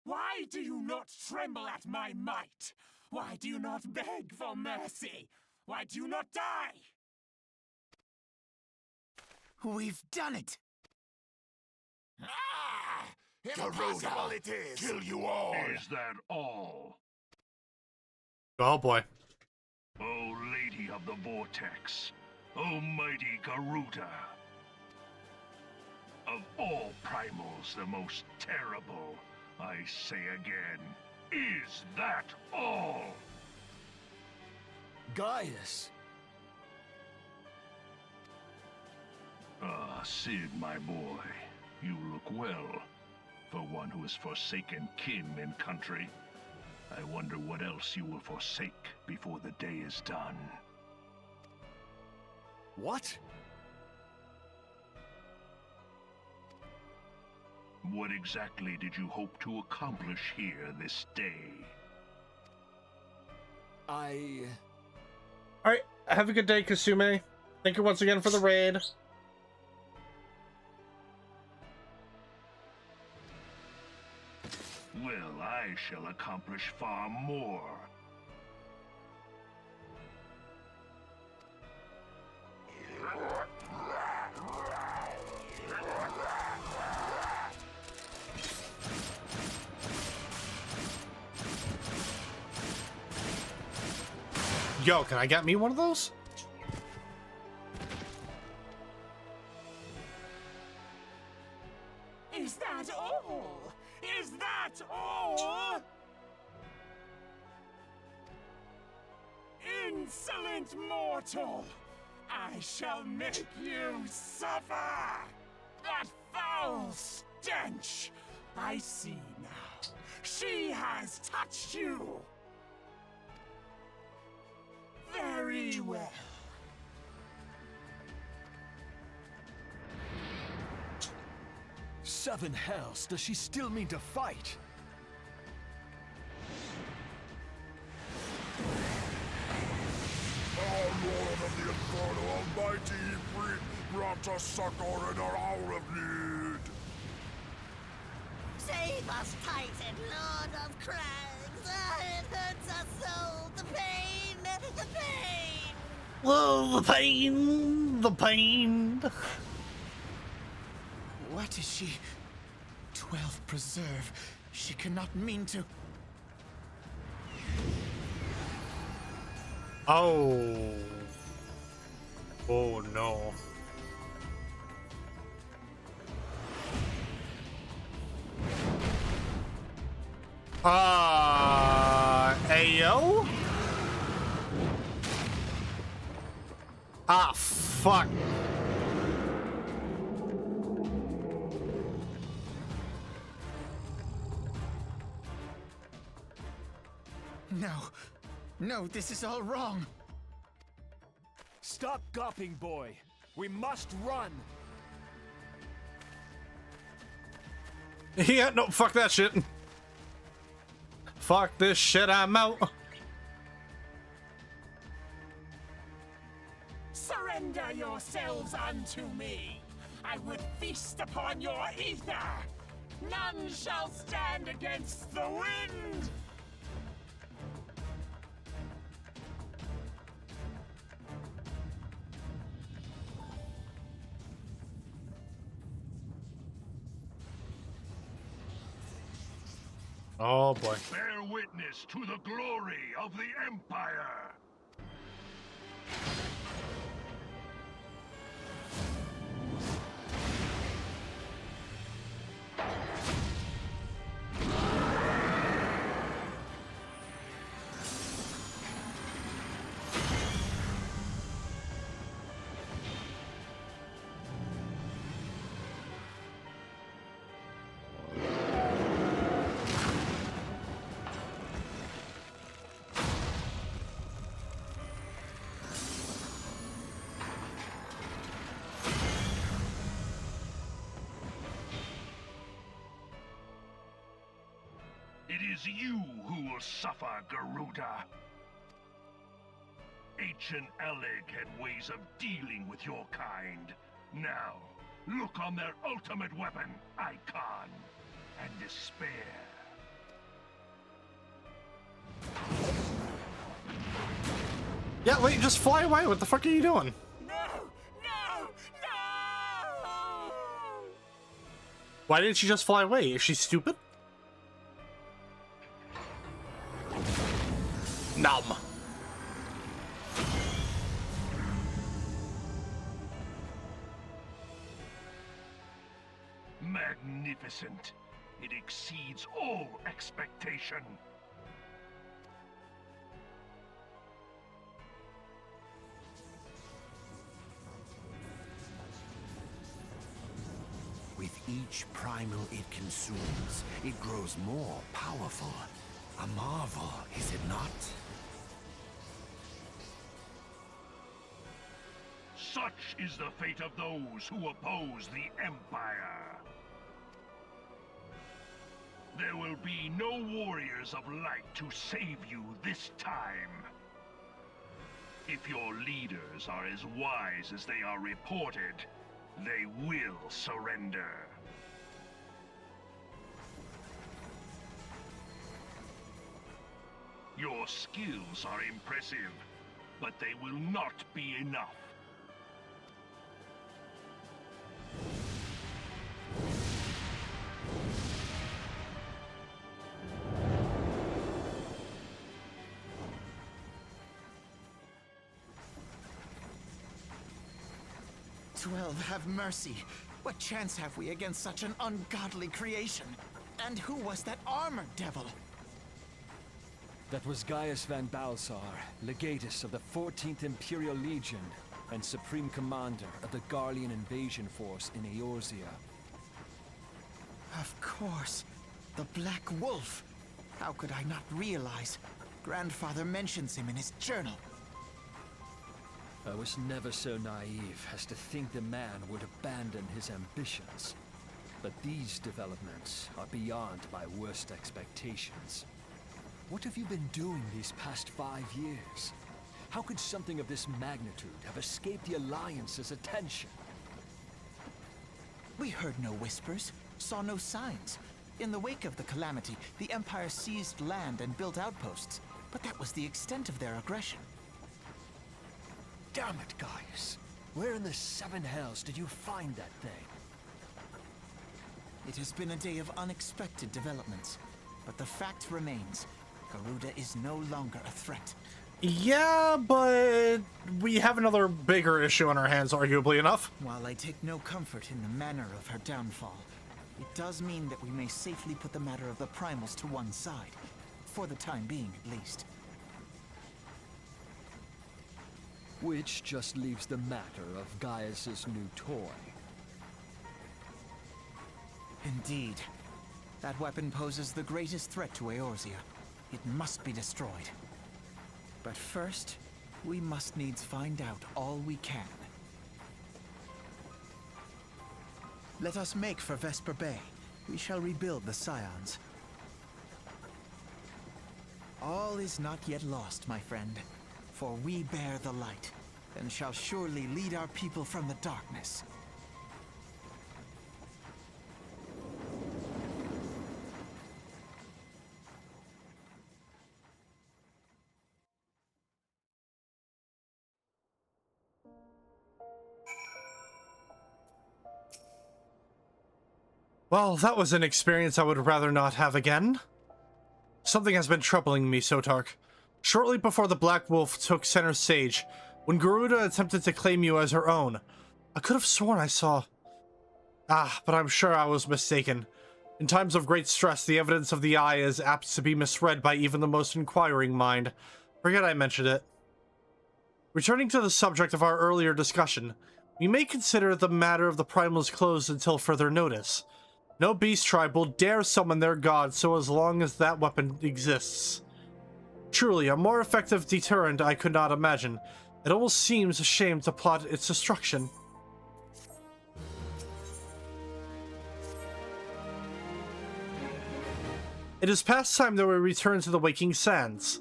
Why do you not tremble at my might? Why do you not beg for mercy? Why do you not die? We've done it! Ah! Garuda, Impossible it is! kill you all! Is that all? Oh boy. O Lady of the Vortex, O mighty Garuda. Of all primals, the most terrible, I say again, is that all? Gaius! Ah, Sid, my boy, you look well. For one who has forsaken kin and country. I wonder what else you will forsake before the day is done. What? What exactly did you hope to accomplish here this day? Alright, have a good day, Kasume. Thank you once again for the raid. Well, I shall accomplish far more. Yo, can I get me one of those? Is that all? Is that all? Insolent mortal! I shall make you suffer! That foul stench! I see now. She has touched you! Very well. Seven hells, does she still mean to fight? Our Lord of the Inferno Almighty, grant us succor in our hour of need. Save us, Titan, Lord of Crags! Ah, it hurts us so! The pain! The pain! Oh, the pain! The pain! What is she? 12 preserve. She cannot mean to. Oh. Oh no. Ayo? Ah, fuck. No. No, this is all wrong. Stop gawping, boy. We must run. Yeah, no, fuck that shit. Fuck this shit, I'm out. Surrender yourselves unto me. I would feast upon your ether. None shall stand against the wind. Oh boy. Bear witness to the glory of the Empire. is you who will suffer, Garuda. Ancient Aleg had ways of dealing with your kind. Now, look on their ultimate weapon, Icon, and despair. Yeah, wait, just fly away. What the fuck are you doing? No! No! No! Why didn't she just fly away? Is she stupid? Numb. Magnificent. It exceeds all expectation. With each primal it consumes, it grows more powerful. A marvel, is it not? Such is the fate of those who oppose the Empire. There will be no warriors of light to save you this time. If your leaders are as wise as they are reported, they will surrender. Your skills are impressive, but they will not be enough. 12, have mercy. What chance have we against such an ungodly creation? And who was that armored devil? That was Gaius van Balsar, legatus of the 14th Imperial Legion and Supreme Commander of the Garlean invasion force in Eorzea. Of course. The Black Wolf. How could I not realize? Grandfather mentions him in his journal. I was never so naive as to think the man would abandon his ambitions. But these developments are beyond my worst expectations. What have you been doing these past 5 years? How could something of this magnitude have escaped the Alliance's attention? We heard no whispers, saw no signs. In the wake of the calamity, the Empire seized land and built outposts, but that was the extent of their aggression. Damn it, Gaius. Where in the seven hells did you find that thing? It has been a day of unexpected developments, but the fact remains, Garuda is no longer a threat. Yeah, but we have another bigger issue on our hands, arguably enough. While I take no comfort in the manner of her downfall, it does mean that we may safely put the matter of the Primals to one side. For the time being, at least. Which just leaves the matter of Gaius's new toy. Indeed. That weapon poses the greatest threat to Eorzea. It must be destroyed. But first, we must needs find out all we can. Let us make for Vesper Bay. We shall rebuild the Scions. All is not yet lost, my friend. For we bear the light, and shall surely lead our people from the darkness. Well, that was an experience I would rather not have again. Something has been troubling me, Sotark. Shortly before the Black Wolf took center stage, when Garuda attempted to claim you as her own, I could have sworn I saw... but I'm sure I was mistaken. In times of great stress, the evidence of the eye is apt to be misread by even the most inquiring mind. Forget I mentioned it. Returning to the subject of our earlier discussion, we may consider the matter of the Primals closed until further notice. No beast tribe will dare summon their god so as long as that weapon exists. Truly, a more effective deterrent I could not imagine. It almost seems a shame to plot its destruction. It is past time that we return to the Waking Sands.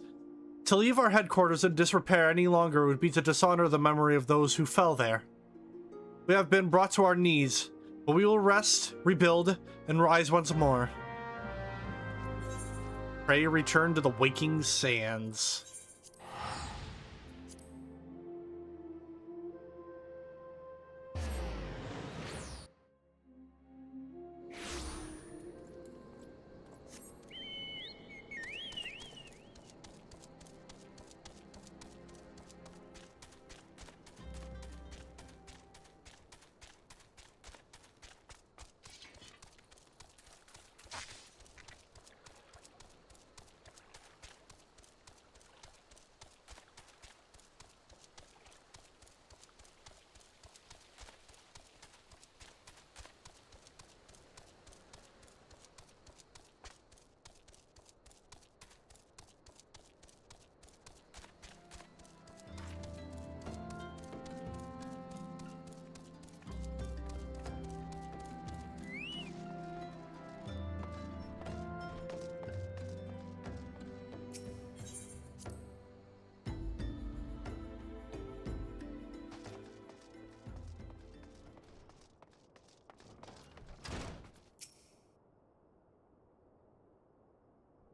To leave our headquarters in disrepair any longer would be to dishonor the memory of those who fell there. We have been brought to our knees, but we will rest, rebuild, and rise once more. Pray return to the Waking Sands.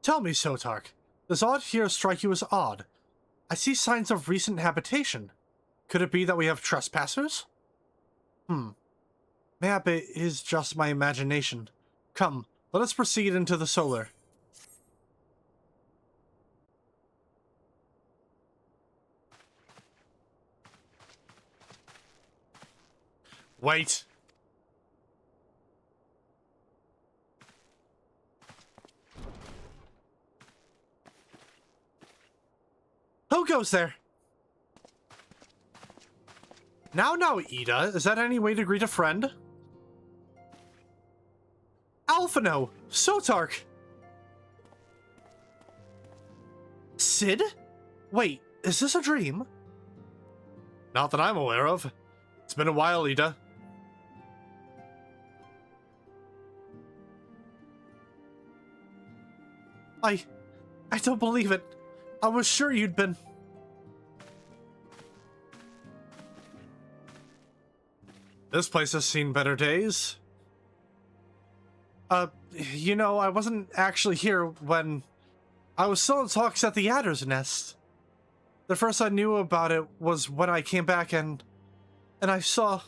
Tell me, Sotark, does aught here strike you as odd? I see signs of recent habitation. Could it be that we have trespassers? Mayhap it is just my imagination. Come, let us proceed into the solar. Wait. Who goes there? Now, Ida, is that any way to greet a friend? Alphino! Sotark! Sid? Wait, is this a dream? Not that I'm aware of. It's been a while, Ida. I don't believe it. I was sure you'd been... This place has seen better days. You know, I wasn't actually here when... I was still in talks at the Adder's Nest. The first I knew about it was when I came back and I saw...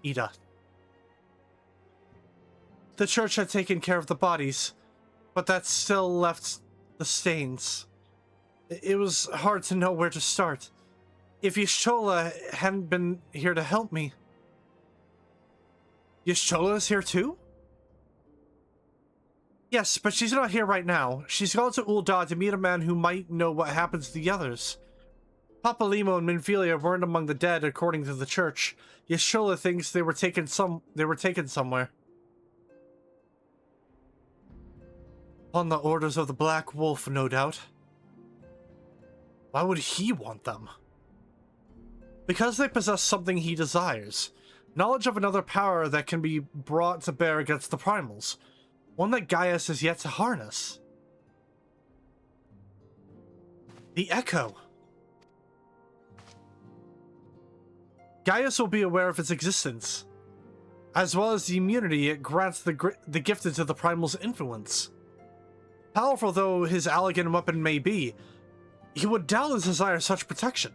Ida. The church had taken care of the bodies, but that still left the stains. It was hard to know where to start. If Y'shtola hadn't been here to help me... Y'shtola is here too? Yes, but she's not here right now. She's gone to Ul'dah to meet a man who might know what happened to the others. Papa Limo and Minfilia weren't among the dead, according to the church. Y'shtola thinks they were taken somewhere. On the orders of the Black Wolf, no doubt. Why would he want them? Because they possess something he desires. Knowledge of another power that can be brought to bear against the primals. One that Gaius has yet to harness. The Echo. Gaius will be aware of its existence, as well as the immunity it grants the gifted to the primal's influence. Powerful though his elegant weapon may be, he would doubtless desire such protection.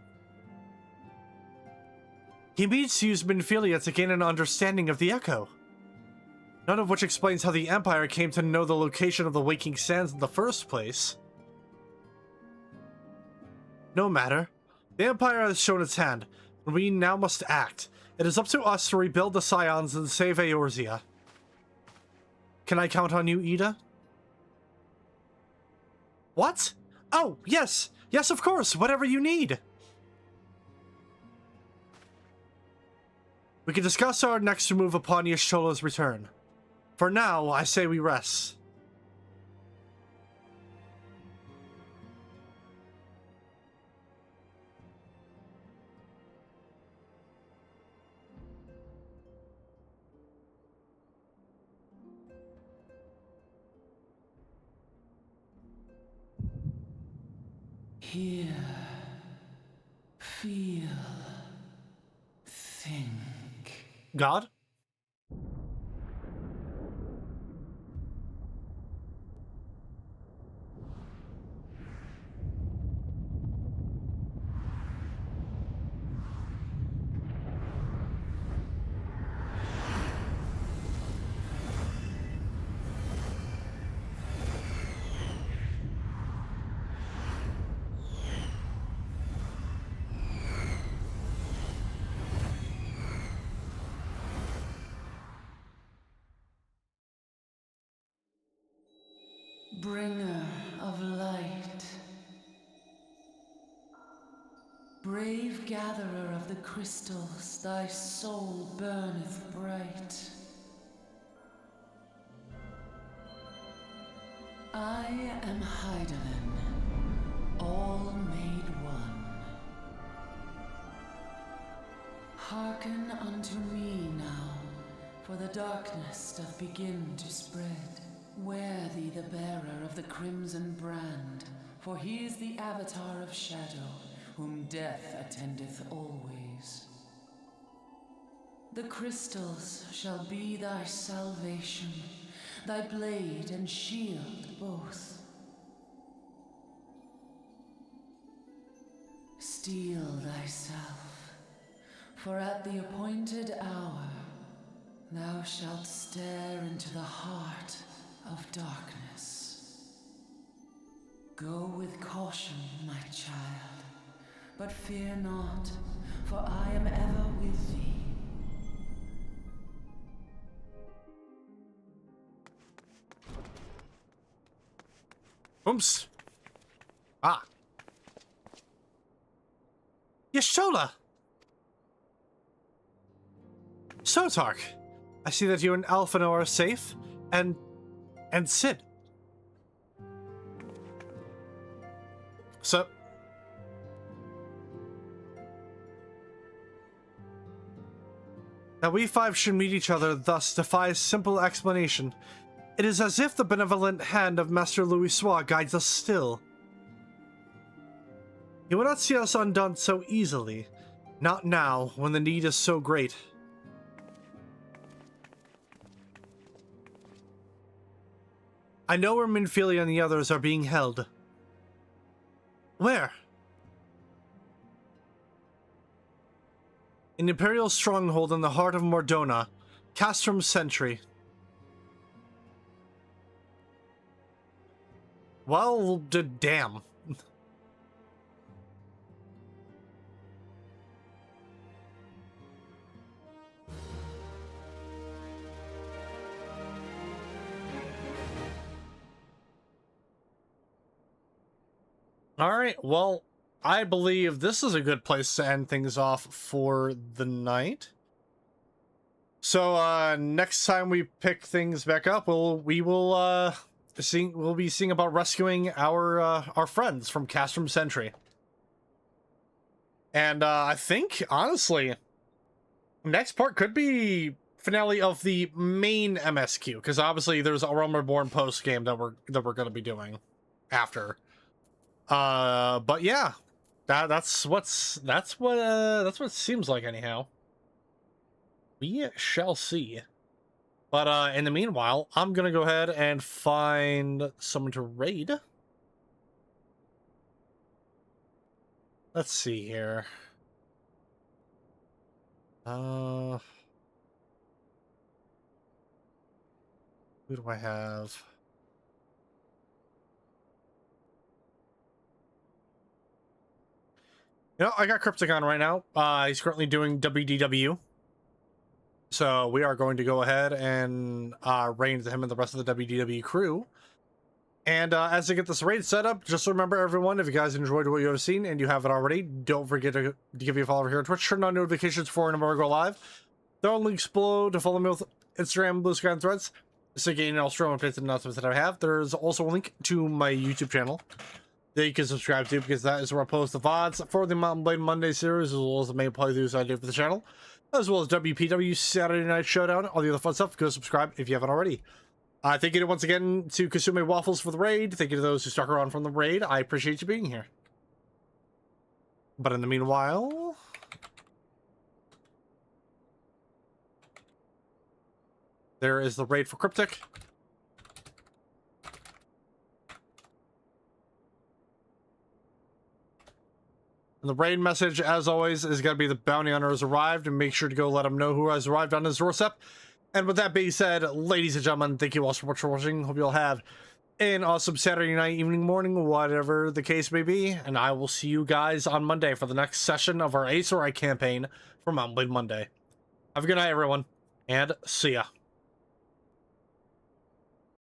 He needs to use Minfilia to gain an understanding of the Echo. None of which explains how the Empire came to know the location of the Waking Sands in the first place. No matter. The Empire has shown its hand, and we now must act. It is up to us to rebuild the Scions and save Eorzea. Can I count on you, Ida? What? Oh, yes! Yes, of course! Whatever you need! We can discuss our next move upon Y'shtola's return. For now, I say we rest. Hear, feel, think. God? Bringer of light, brave gatherer of the crystals, thy soul burneth bright. I am Hydaelyn, all made one. Hearken unto me now, for the darkness doth begin to spread. Wear thee the bearer of the crimson brand, for he is the avatar of shadow, whom death attendeth always. The crystals shall be thy salvation, thy blade and shield both. Steel thyself, for at the appointed hour thou shalt stare into the heart of darkness. Go with caution, my child, but fear not, for I am ever with thee. Oops. Ah. Yashola! So, Tark, I see that you and Alphino are safe, and Sid. So... that we five should meet each other thus defies simple explanation. It is as if the benevolent hand of Master Louisoix guides us still. He will not see us undone so easily. Not now, when the need is so great. I know where Minfilia and the others are being held. Where? An Imperial stronghold in the heart of Mordona, Castrum Sentry. Well, damn. Alright, well, I believe this is a good place to end things off for the night. So, next time we pick things back up, we'll be seeing about rescuing our friends from Castrum Sentry. And, I think, honestly, next part could be finale of the main MSQ, because obviously there's a Realm Reborn post-game that we're going to be doing after. But yeah, that's what it seems like anyhow. We shall see. But in the meanwhile, I'm gonna go ahead and find someone to raid. Let's see here. Who do I have? You know, I got Crypticon right now. He's currently doing WDW. So we are going to go ahead and raid to him and the rest of the WDW crew. And as I get this raid set up, just remember everyone, if you guys enjoyed what you have seen and you haven't already, don't forget to give me a follow over here on Twitch. Turn on notifications for whenever I go live. There are links below to follow me with Instagram, Blue Sky, and Threads. So getting all strong updates and announcements that I have. There's also a link to my YouTube channel that you can subscribe to, because that is where I post the VODs for the Mountain Blade Monday series, as well as the main playthroughs I do for the channel, as well as WPW Saturday Night Showdown, all the other fun stuff. Go subscribe if you haven't already. Thank you once again to Kasume Waffles for the raid. Thank you to those who stuck around from the raid. I appreciate you being here. But in the meanwhile, there is the raid for Cryptic. And the raid message, as always, is going to be the bounty hunter has arrived, and make sure to go let him know who has arrived on his doorstep. And with that being said, ladies and gentlemen, thank you all so much for watching. Hope you all have an awesome Saturday night, evening, morning, whatever the case may be. And I will see you guys on Monday for the next session of our Ace or I campaign for Mountain Blade Monday. Have a good night, everyone, and see ya.